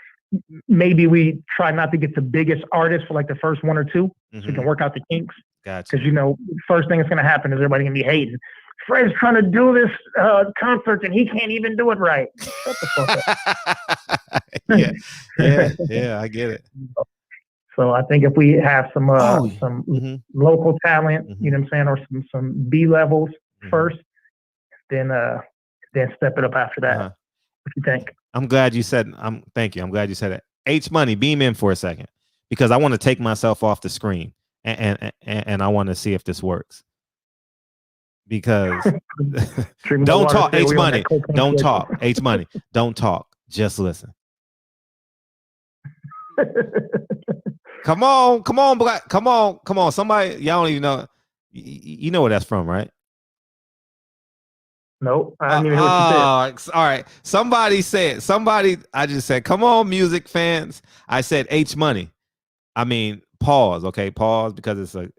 maybe we try not to get the biggest artists for like the first 1 or 2, so we can work out the kinks. Gotcha. Because first thing that's going to happen is everybody going to be hating. Fred's trying to do this concert and he can't even do it right. Shut the fuck up. yeah, I get it. So I think if we have some local talent, you know what I'm saying, or some B levels first, then step it up after that. What you think? I'm glad you said. Thank you. I'm glad you said it. H Money, beam in for a second because I want to take myself off the screen. And I want to see if this works. Because don't talk, H Money. Don't talk, H Money. Don't talk. Just listen. Come on, black. Come on. Somebody, y'all don't even know. You know where that's from, right? Nope. I didn't even hear what you said. All right. I just said, come on, music fans. I said H Money. I mean, pause, okay? Pause because it's a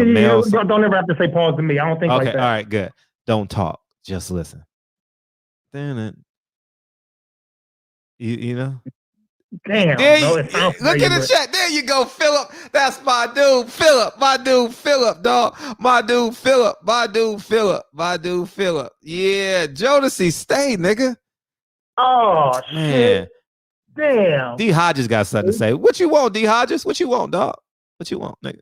male. Don't ever have to say pause to me. I don't think like that. Okay, all right, good. Don't talk. Just listen. Then you know? Damn. Look at the chat. There you go, Philip. That's my dude, Philip. My dude, Philip, dog. My dude, Philip. Yeah, Jodeci, stay, nigga. Oh, man. Shit. Damn. D Hodges got something to say. What you want, D Hodges? What you want, dog? What you want, nigga?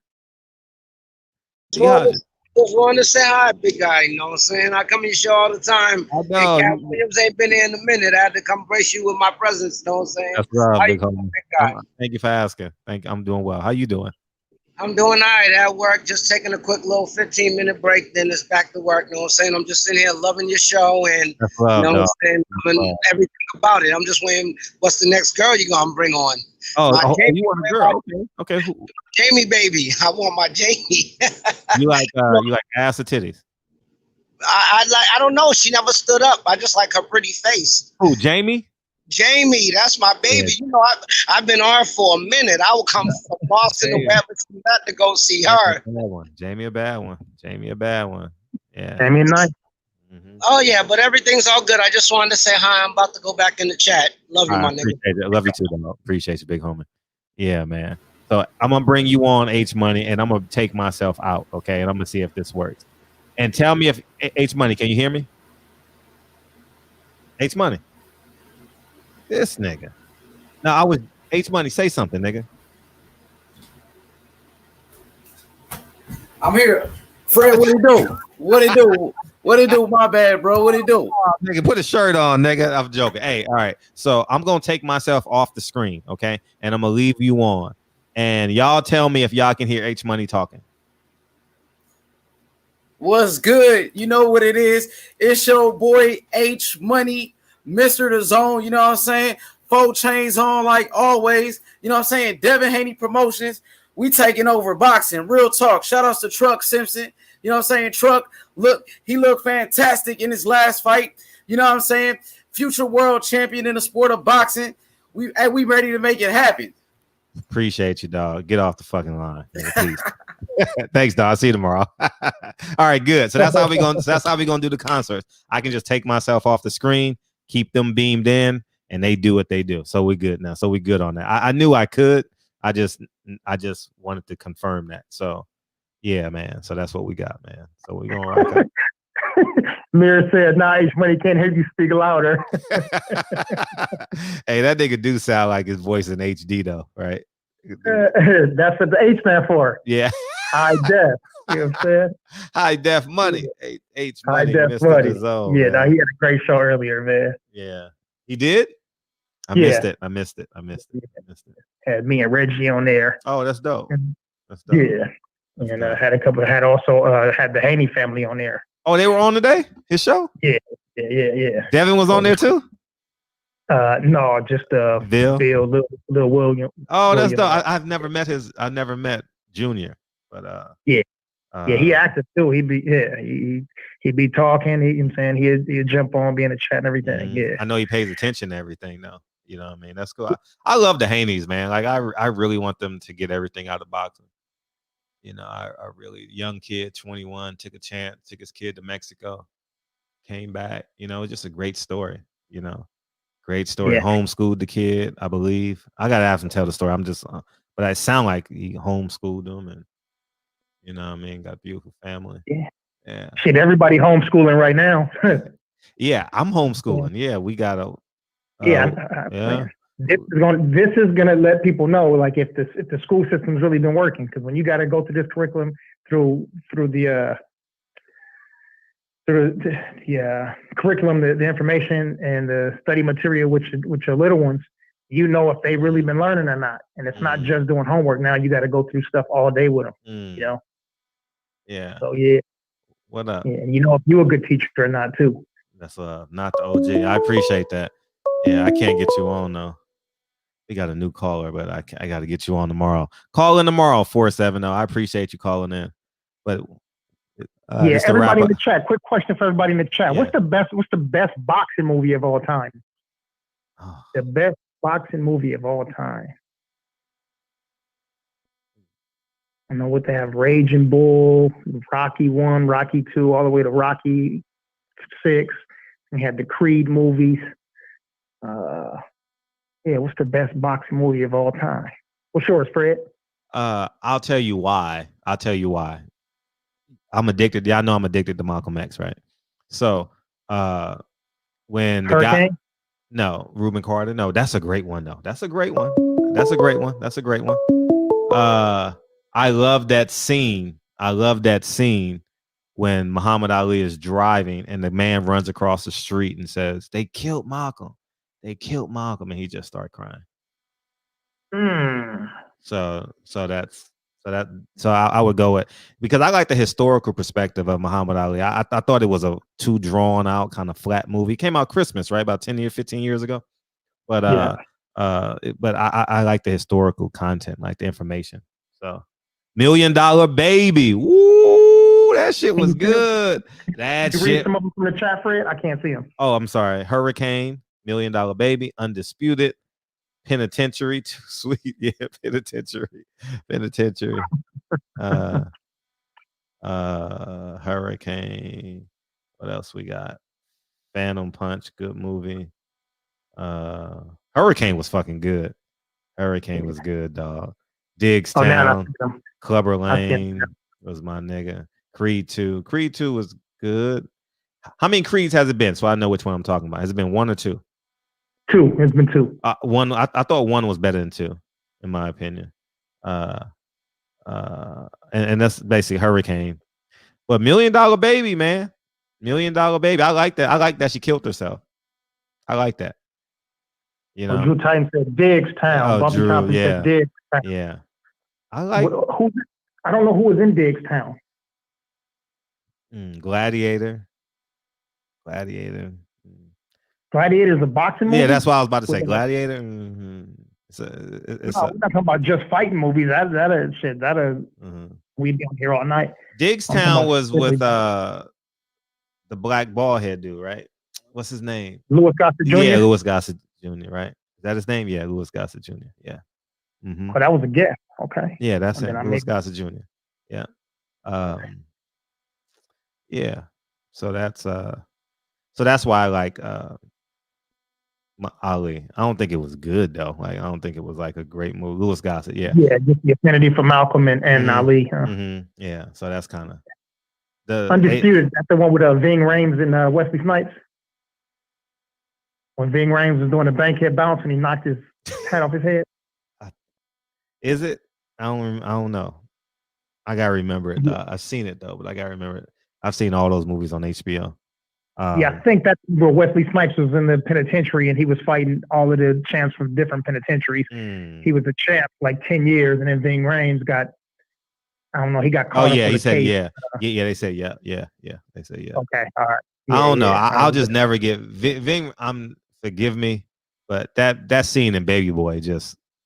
D Hodges. Just wanted to say hi, big guy. You know what I'm saying? I come to your show all the time. I know. Cat Williams ain't been here in a minute. I had to come brace you with my presence. You know what I'm saying? That's right, big homie. Thank you for asking. I'm doing well. How you doing? I'm doing all right at work. Just taking a quick little 15-minute break. Then it's back to work. You know what I'm saying? I'm just sitting here loving your show and that's love, you know what I'm saying? Loving everything about it. I'm just waiting. What's the next girl you gonna bring on? Oh, you want a girl? Okay. Jamie, baby. I want my Jamie. you like ass or titties? I don't know. She never stood up. I just like her pretty face. Who, Jamie? Jamie, that's my baby. Yeah. You know, I've been on her for a minute. I will come from Boston or wherever she got to go see her. Jamie a bad one. Yeah. Jamie nice. Mm-hmm. Oh yeah, but everything's all good. I just wanted to say hi. I'm about to go back in the chat. Love you, my nigga. Love you too, dog. Appreciate you, big homie. Yeah, man. So I'm gonna bring you on H Money, and I'm gonna take myself out, okay? And I'm gonna see if this works. And tell me if H Money, can you hear me? H Money. This nigga. No, H Money, say something, nigga. I'm here. Fred, what it do? What it do? What it do? My bad, bro. What it do? Oh, nigga, put a shirt on, nigga. I'm joking. Hey, all right. So I'm gonna take myself off the screen, okay? And I'm gonna leave you on. And y'all tell me if y'all can hear H Money talking. What's good? You know what it is? It's your boy H Money, Mr. The Zone. You know what I'm saying? 4 chains on like always. You know what I'm saying? Devin Haney Promotions. We taking over boxing. Real talk. Shout outs to Truck Simpson. You know what I'm saying? Truck, he looked fantastic in his last fight. You know what I'm saying? Future world champion in the sport of boxing. We ready to make it happen. Appreciate you, dog. Get off the fucking line. Please. Thanks, dog. I'll see you tomorrow. All right, good. So that's how we gonna do the concerts. I can just take myself off the screen, keep them beamed in, and they do what they do. So we good now. So we good on that. I knew I could. I just wanted to confirm that. So yeah, man. So that's what we got, man. So we gonna rock out. Mirror said, "Nah, H Money can't hear you speak louder." Hey, that nigga do sound like his voice in HD though, right? That's what the H stand for. Yeah. High def. You know what I'm saying? High def money. H Money, High def Mr. money. Dazone, Yeah, man. no, he had a great show earlier, man. Yeah. He did? I missed it. Had me and Reggie on there. Oh, that's dope. That's dope. Yeah. And had the Haney family on there. Oh, they were on today? His show? Yeah. Devin was on there too? No, just Bill, Lil William. Oh, that's William. dope. I've never met Junior, but he acted too. He'd be talking. He'd jump on, be in the chat and everything. Yeah, I know he pays attention to everything though. You know what I mean? That's cool. I love the Haneys, man. Like I really want them to get everything out of boxing. You know, I really young kid, 21, took a chance, took his kid to Mexico, came back. You know, it's just a great story. You know. Great story. Yeah. Homeschooled the kid, I believe. I gotta have him tell the story. I'm just, but I sound like he homeschooled him, and you know what I mean. Got a beautiful family. Yeah. Shit, everybody homeschooling right now. Yeah, I'm homeschooling. Yeah, we gotta. This is gonna let people know, like, if the school system's really been working, because when you got to go through this curriculum through the curriculum, the information and the study material, which are little ones, you know if they really been learning or not. And it's not just doing homework. Now you got to go through stuff all day with them. You know. Yeah. So yeah. What up? Yeah, you know if you're a good teacher or not too. That's not the OG. I appreciate that. Yeah, I can't get you on though. We got a new caller, but I got to get you on tomorrow. Call in tomorrow, 470. I appreciate you calling in. But everybody in the chat. Quick question for everybody in the chat. Yeah. What's the best boxing movie of all time? Oh. The best boxing movie of all time. I know what they have: Raging Bull, Rocky 1, Rocky 2, all the way to Rocky 6. We had the Creed movies. What's the best boxing movie of all time? What's yours, Fred? I'll tell you why. I'm addicted. Y'all know I'm addicted to Malcolm X, right? So when the Hurricane? guy, no, Reuben Carter, no, that's a great one though. That's a great one. I love that scene. When Muhammad Ali is driving and the man runs across the street and says, "They killed Malcolm. And he just started crying. So I would go with, because I like the historical perspective of Muhammad Ali. I thought it was a too drawn out kind of flat movie. It came out Christmas, right? About 15 years ago. But I like the historical content, like the information. So $1 Million Baby. Woo, that shit was good. That shit. Read some of them from the chat, Fred? I can't see them. Oh, I'm sorry. Hurricane, $1 Million Baby, Undisputed, Penitentiary, too sweet. Yeah, Penitentiary. Hurricane. What else we got? Phantom Punch, good movie. Hurricane was fucking good. Hurricane was good, dog. Digstown, Clubber Lane was my nigga. Creed 2 was good. How many Creeds has it been? So I know which one I'm talking about. Has it been 1 or 2? 2. It's been 2. One. I thought 1 was better than 2, in my opinion. And that's basically Hurricane. But $1 Million Baby, man, $1 Million Baby. I like that. I like that she killed herself. I like that. You know, Drew Titan said Diggs Town. Bobby Drew, Thompson yeah, said Diggs Town. yeah. I like who. I don't know who was in Diggs Town. Gladiator. Gladiator's a boxing movie. Yeah, that's what I was about to say. Gladiator. Mm-hmm. We're not talking about just fighting movies. We'd be on here all night. Diggs Town was with the black bald head dude, right? What's his name? Louis Gossett Jr. Yeah, Louis Gossett Jr. Right? Is that his name? Yeah, Louis Gossett Jr. Yeah. Mm-hmm. Oh, that was a guess. Okay. Yeah, that's it. Louis Gossett Jr. Yeah. Yeah. So that's why I like Ali. I don't think it was good though. Like I don't think it was like a great movie. Louis Gossett, yeah. Yeah, just the affinity for Malcolm and Ali. Huh? Mm-hmm. Yeah. So that's kind of the Undisputed. That's the one with Ving Rhames and Wesley Snipes. When Ving Rhames was doing the bankhead bounce and he knocked his hat off his head. Is it? I don't know. I gotta remember it. I've seen it though, but I gotta remember it. I've seen all those movies on HBO. Yeah, I think that's where Wesley Snipes was in the penitentiary and he was fighting all of the champs from different penitentiaries. He was a champ like 10 years, and then Ving Rhames got, I don't know, he got caught. Oh yeah, up he said case. yeah. They say yeah. They say yeah. Okay, all right. I don't know. I'll just never get Ving. Forgive me, but that scene in Baby Boy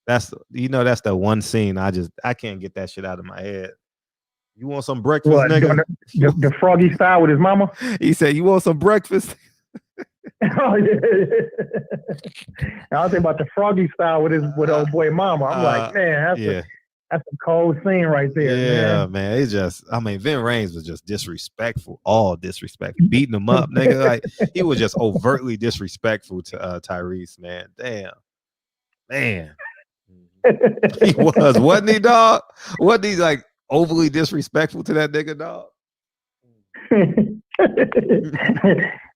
that's the one scene I can't get that shit out of my head. You want some breakfast, nigga? The Froggy style with his mama? He said, "You want some breakfast?" Oh yeah. I was thinking about the Froggy style with old boy mama. I'm like, man, that's a cold scene right there. Yeah, man. It's just, Vin Rhames was just disrespectful, all disrespectful, beating him up, nigga. Like he was just overtly disrespectful to Tyrese, man. Damn, man. He was, wasn't he, dog? Wasn't he like overly disrespectful to that nigga, dog?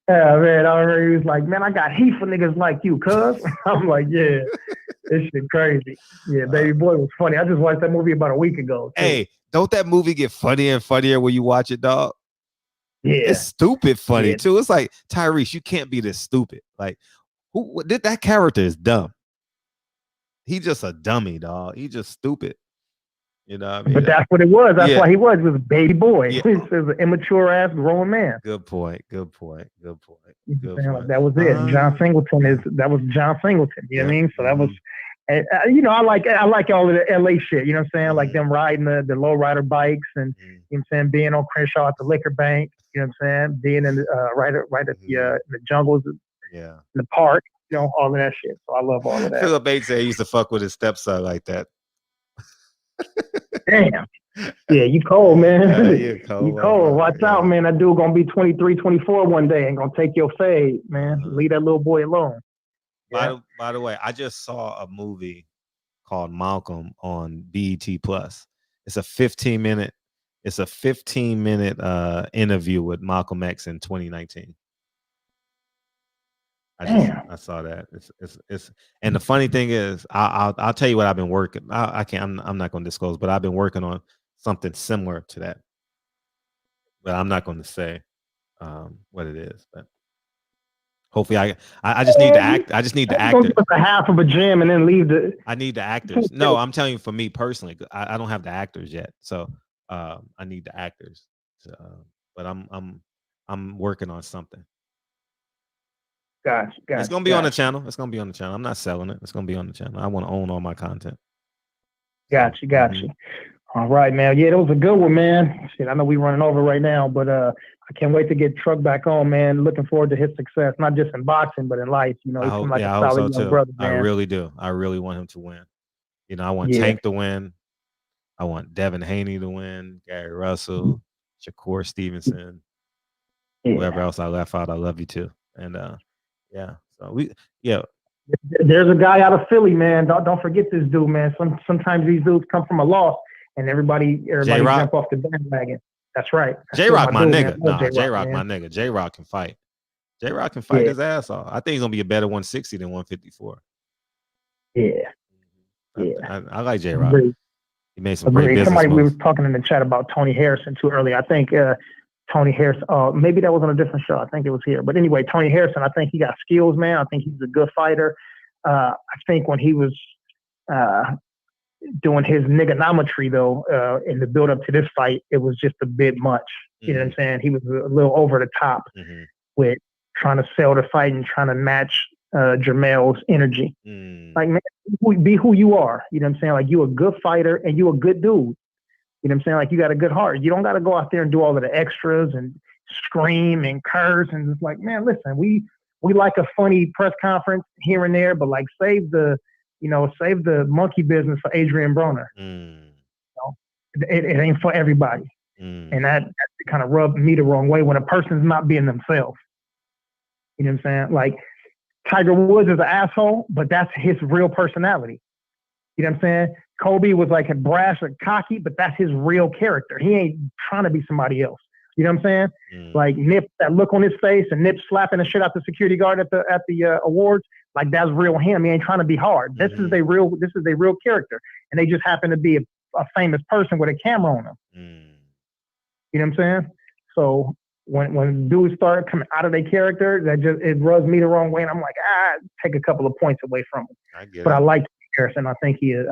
Yeah, man. I remember he was like, man, I got heat for niggas like you, cuz. I'm like, yeah, this shit crazy. Yeah, Baby Boy was funny. I just watched that movie about a week ago. Too. Hey, don't that movie get funnier and funnier when you watch it, dog? Yeah. It's stupid funny, too. It's like, Tyrese, you can't be this stupid. Like, that character is dumb. He's just a dummy, dog. He's just stupid. You know what I mean? But that's what it was. That's why he was. He was a baby boy. Yeah. He was an immature ass grown man. Good point. Like, that was it. That was John Singleton. You know what I mean? So that was, I like all of the LA shit. You know what I'm saying? Like them riding the low rider bikes and you know what I'm saying, being on Crenshaw at the liquor bank. You know what I'm saying? Being in the right at the in the jungles. In the park. You know, all of that shit. So I love all of that. Philip Bates said he used to fuck with his stepson like that. Damn. Yeah, you cold, man. You cold. Watch out, man. That dude gonna be 23, 24 one day and gonna take your fade, man. Leave that little boy alone. By the way, I just saw a movie called Malcolm on BET Plus. It's a 15-minute interview with Malcolm X in 2019. I saw that. It's and the funny thing is, I'll tell you what I've been working. I'm not going to disclose, but I've been working on something similar to that. But I'm not going to say what it is. But hopefully, I just need to act. I just need the actor. Give us a half of a gym and then leave the. I need the actors. No, I'm telling you, for me personally, I don't have the actors yet, so I need the actors. So, but I'm working on something. Gotcha. It's gonna be on the channel. I'm not selling it. It's gonna be on the channel. I want to own all my content. Gotcha. All right, man. Yeah, that was a good one, man. Shit, I know we're running over right now, but I can't wait to get Truck back on, man. Looking forward to his success, not just in boxing, but in life. You know, he's like a solid young brother, man. I really do. I really want him to win. You know, I want Tank to win. I want Devin Haney to win. Gary Russell, Shakur Stevenson, whoever else I left out. I love you too. And There's a guy out of Philly, man. Don't forget this dude, man. Sometimes these dudes come from a loss, and everybody jump off the bandwagon. That's right. J-Rock, my nigga. J-Rock, my nigga. J-Rock can fight. J-Rock can fight his ass off. I think he's gonna be a better 160 than 154. Yeah. I like J-Rock. He made some great business Somebody we moves. were talking in the chat about Tony Harrison too earlier. I think Tony Harrison. Maybe that was on a different show. I think it was here. But anyway, Tony Harrison. I think he got skills, man. I think he's a good fighter. I think when he was doing his niggonometry though, in the build up to this fight, it was just a bit much. You know what I'm saying? He was a little over the top with trying to sell the fight and trying to match Jermel's energy. Like, man, be who you are. You know what I'm saying? Like, you a good fighter and you a good dude. You know what I'm saying? Like, you got a good heart. You don't got to go out there and do all of the extras and scream and curse and just like, man, listen, we like a funny press conference here and there, but like save the monkey business for Adrian Broner. You know, it ain't for everybody. And that kind of rubbed me the wrong way when a person's not being themselves. You know what I'm saying? Like, Tiger Woods is an asshole, but that's his real personality. You know what I'm saying? Kobe was like a brash and cocky, but that's his real character. He ain't trying to be somebody else. You know what I'm saying? Like Nip, that look on his face, and Nip slapping the shit out the security guard at the awards, like that's real him. He ain't trying to be hard. This is a real character, and they just happen to be a famous person with a camera on them. You know what I'm saying? So when dudes start coming out of their character, it rubs me the wrong way, and I'm like, take a couple of points away from him. I like Harrison. I think he a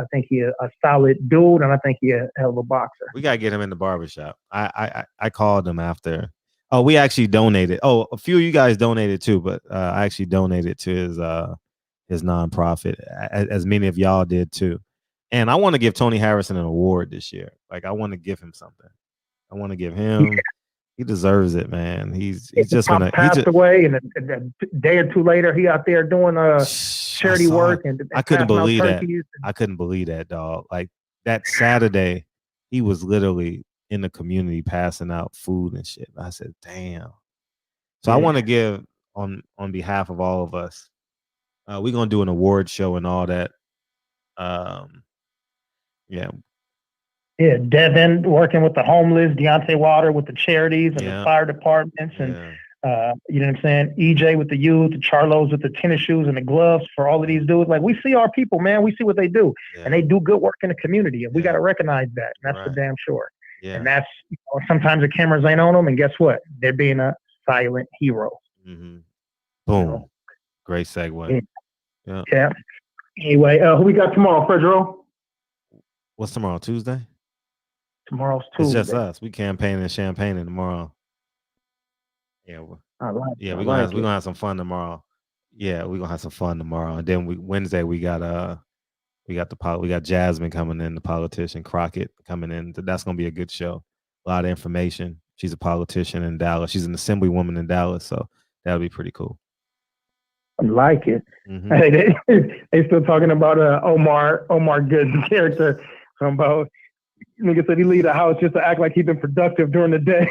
solid dude, and I think he a hell of a boxer. We gotta get him in the barbershop. I called him after. Oh, we actually donated. Oh, a few of you guys donated too, but I actually donated to his nonprofit, as many of y'all did too. And I want to give Tony Harrison an award this year. Like, I want to give him something. I want to give him. Yeah. He deserves it, man. He's just gonna passed away, and a day or two later, he out there doing charity work. And I couldn't believe that. I couldn't believe that, dog. Like, that Saturday, he was literally in the community passing out food and shit. I said, damn. So I want to give on behalf of all of us. We're gonna do an award show and all that. Yeah, Devin working with the homeless, Deontay Wilder with the charities and the fire departments, and you know what I'm saying? EJ with the youth, the Charlos with the tennis shoes and the gloves for all of these dudes. Like, we see our people, man. We see what they do, and they do good work in the community, and we got to recognize that. And that's for damn sure. And that's, sometimes the cameras ain't on them, and guess what? They're being a silent hero. Boom. You know? Great segue. Yeah. Anyway, who we got tomorrow, Virgil? What's tomorrow? Tuesday? Tomorrow's Tuesday. It's just us. We campaigning and champagning tomorrow. Yeah, we're gonna have some fun tomorrow. Yeah, we're gonna have some fun tomorrow. And then Wednesday we got Jasmine coming in, the politician, Crockett coming in. That's gonna be a good show. A lot of information. She's a politician in Dallas. She's an assemblywoman in Dallas, so that'll be pretty cool. I like it. Hey, they still talking about Omar Good's character. Talking about, nigga said he leave the house just to act like he been productive during the day.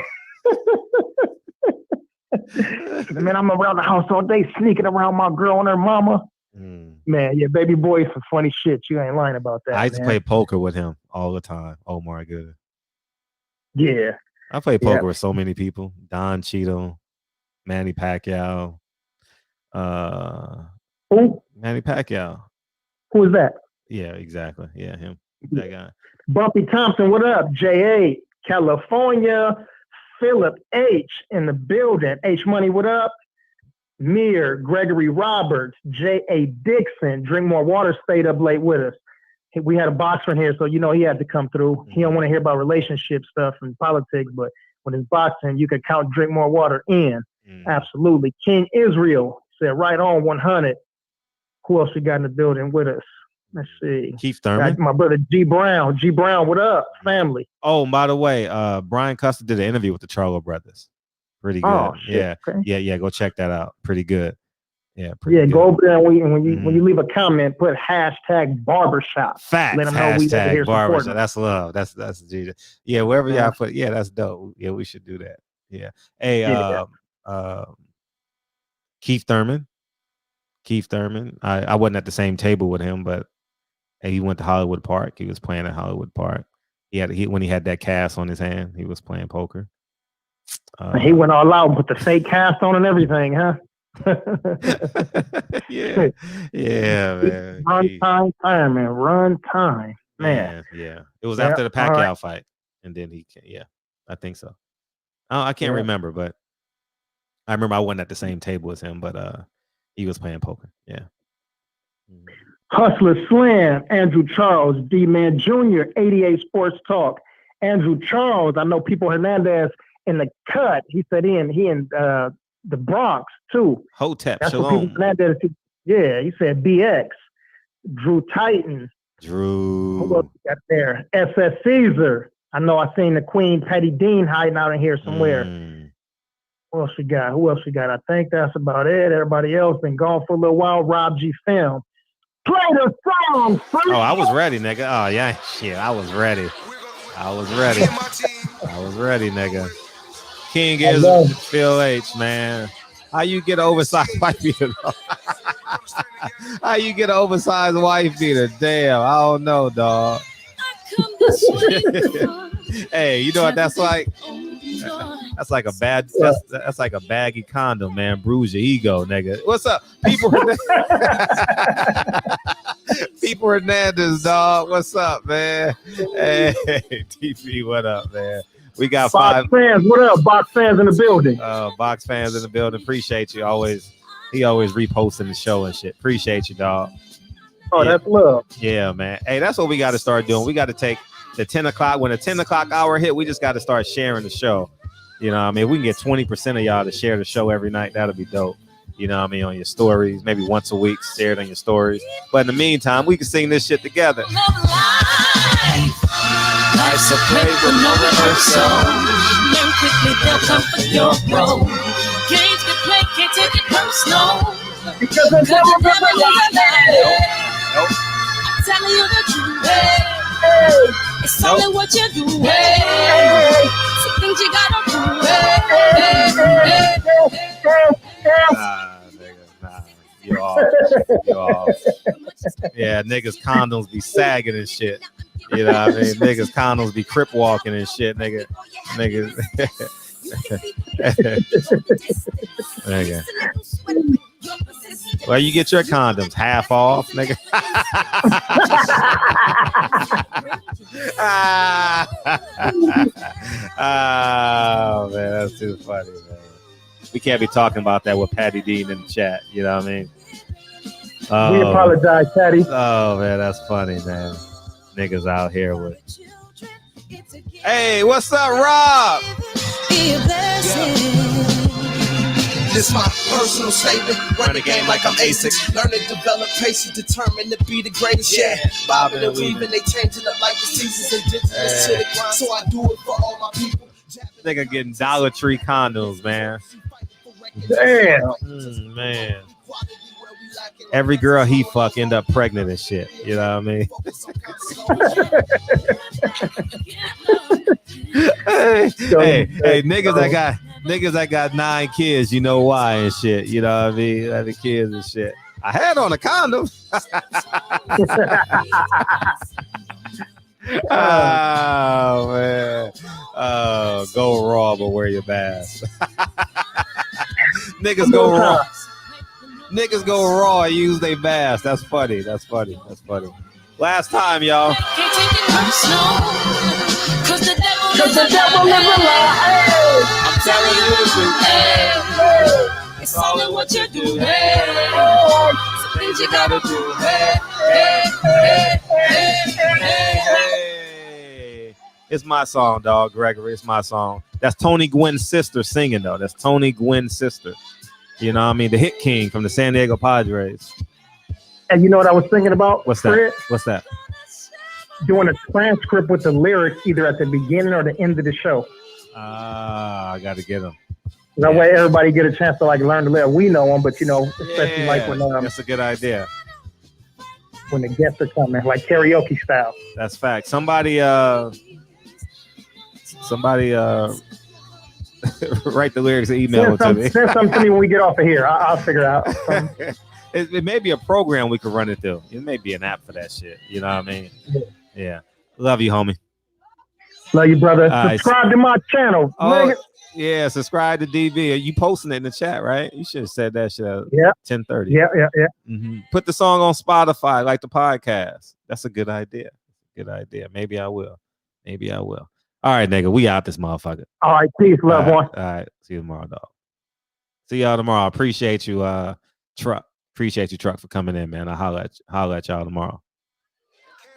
Man, I'm around the house all day sneaking around my girl and her mama. Man, yeah, baby boy is some funny shit. You ain't lying about that. I used to play poker with him all the time. Omar Good. Yeah. I played poker with so many people. Don Cheadle, Manny Pacquiao. Who? Manny Pacquiao. Who is that? Yeah, exactly. Yeah, him. That guy. Bumpy Thompson, what up? J.A., California. Philip H. in the building. H Money, what up? Mir, Gregory Roberts, J.A. Dixon. Drink More Water stayed up late with us. We had a boxer in here, so he had to come through. He don't want to hear about relationship stuff and politics, but when it's boxing, you can count Drink More Water in. Absolutely. King Israel said right on 100. Who else we got in the building with us? Let's see. Keith Thurman. My brother G Brown. G Brown, what up, family? Oh, and by the way, Brian Custer did an interview with the Charlo brothers. Pretty good. Oh, shit. Yeah. Go check that out. Pretty good. Yeah. Go over there and when you leave a comment, put hashtag barbershop. Facts. Let them know we over here barbershop. That's love. That's Jesus. Yeah. Wherever y'all put. Yeah, that's dope. Yeah, we should do that. Yeah. Hey. Keith Thurman. I wasn't at the same table with him, but he went to Hollywood Park. He was playing at Hollywood Park. When he had that cast on his hand, he was playing poker. He went all out and put the fake cast on and everything, huh? yeah, man. Run time, man. Run time. Man. Yeah. It was after the Pacquiao fight, and then I think so. I can't remember, but I remember I wasn't at the same table as him, but he was playing poker. Yeah. Hustler Slam, Andrew Charles, D-Man Jr., 88 Sports Talk. Andrew Charles, I know People Hernandez in the cut. He said he in the Bronx too. Hotep, that's Shalom. What People Hernandez, yeah, he said BX. Drew Titan. Drew. Who else we got there? SS Caesar. I know I seen the Queen Patty Dean hiding out in here somewhere. Who else we got? I think that's about it. Everybody else been gone for a little while. Rob G Film. Play the song, freak. Oh, I was ready, nigga. Oh, yeah. Shit, I was ready, nigga. King is Phil H, man. How you get an oversized wife beater? How you get an oversized wife beater? Damn, I don't know, dog. Hey, you know what that's like? That's like a that's like a baggy condom, man. Bruise your ego, nigga. What's up, people? People Hernandez, dog. What's up, man? Hey, TP, what up, man? We got Box fans. What up, Box fans in the building? Box fans in the building. Appreciate you. He always reposting the show and shit. Appreciate you, dog. Oh, yeah. That's love. Yeah, man. Hey, that's what we got to start doing. We got to take the 10 o'clock. When the 10 o'clock hour hit, we just got to start sharing the show. You know what I mean? If we can get 20% of y'all to share the show every night, that'll be dope. You know what I mean? On your stories, maybe once a week, share it on your stories. But in the meantime, we can sing this shit together. Life's a play with no rehearsal. Learn quickly, they'll come for your role. Games get played, can't take it personal. Because the devil never lies. I'm telling you the truth. Hey. It's only what you do. Hey. Some things you gotta do. Nah, you off. Yeah, niggas condoms be sagging and shit. You know what I mean? Niggas condoms be crip walking and shit, niggas. Nigga. Well, you get your condoms half off, nigga. Oh man, that's too funny, man. We can't be talking about that with Patty Dean in the chat. You know what I mean? We apologize, Patty. Oh man, that's funny, man. Niggas out here with. Hey, what's up, Rob? This my personal statement. Run the game like I'm ASIC. Learn to develop patience, determined to be the greatest. Yeah, bobbing and weaving, they changing up like the seasons, indigenous to the grind. So I do it for all my people. Nigga getting Dollar Tree condoms, man. Damn, man. Every girl he fuck end up pregnant and shit. You know what I mean? hey, niggas that got 9 kids, you know why and shit. You know what I mean? The kids and shit. I had on a condom. Oh man. Oh, go raw but wear your mask. Niggas go raw. Niggas go raw and use their mask. That's funny. Last time, y'all. Can't take it personal. Cause the devil never lies. I'm telling you the truth. It's only what you do. Some things you gotta do. It's my song, dog, Gregory. It's my song. That's Tony Gwynn's sister singing, though. That's Tony Gwynn's sister. You know what I mean? The hit king from the San Diego Padres. And you know what I was thinking about? What's that? What's that? Doing a transcript with the lyrics either at the beginning or the end of the show. I got to get them. That way everybody get a chance to like learn the lyrics. We know them, but you know, especially like when that's a good idea. When the guests are coming, like karaoke style. That's fact. Somebody write the lyrics and email them to me. Send something to me when we get off of here. I'll figure it out. It may be a program we could run it through. It may be an app for that shit. You know what I mean? Yeah. Love you, homie. Love you, brother. Subscribe to my channel. Yeah, subscribe to DB. Are you posting it in the chat, right? You should have said that shit at 10:30. Yeah. Mm-hmm. Put the song on Spotify, like the podcast. That's a good idea. Good idea. Maybe I will. All right, nigga. We out this motherfucker. All right, peace, love one. All right. See you tomorrow, dog. See y'all tomorrow. Appreciate you, Truck. Appreciate you, Truck, for coming in, man. I'll holler at y'all tomorrow.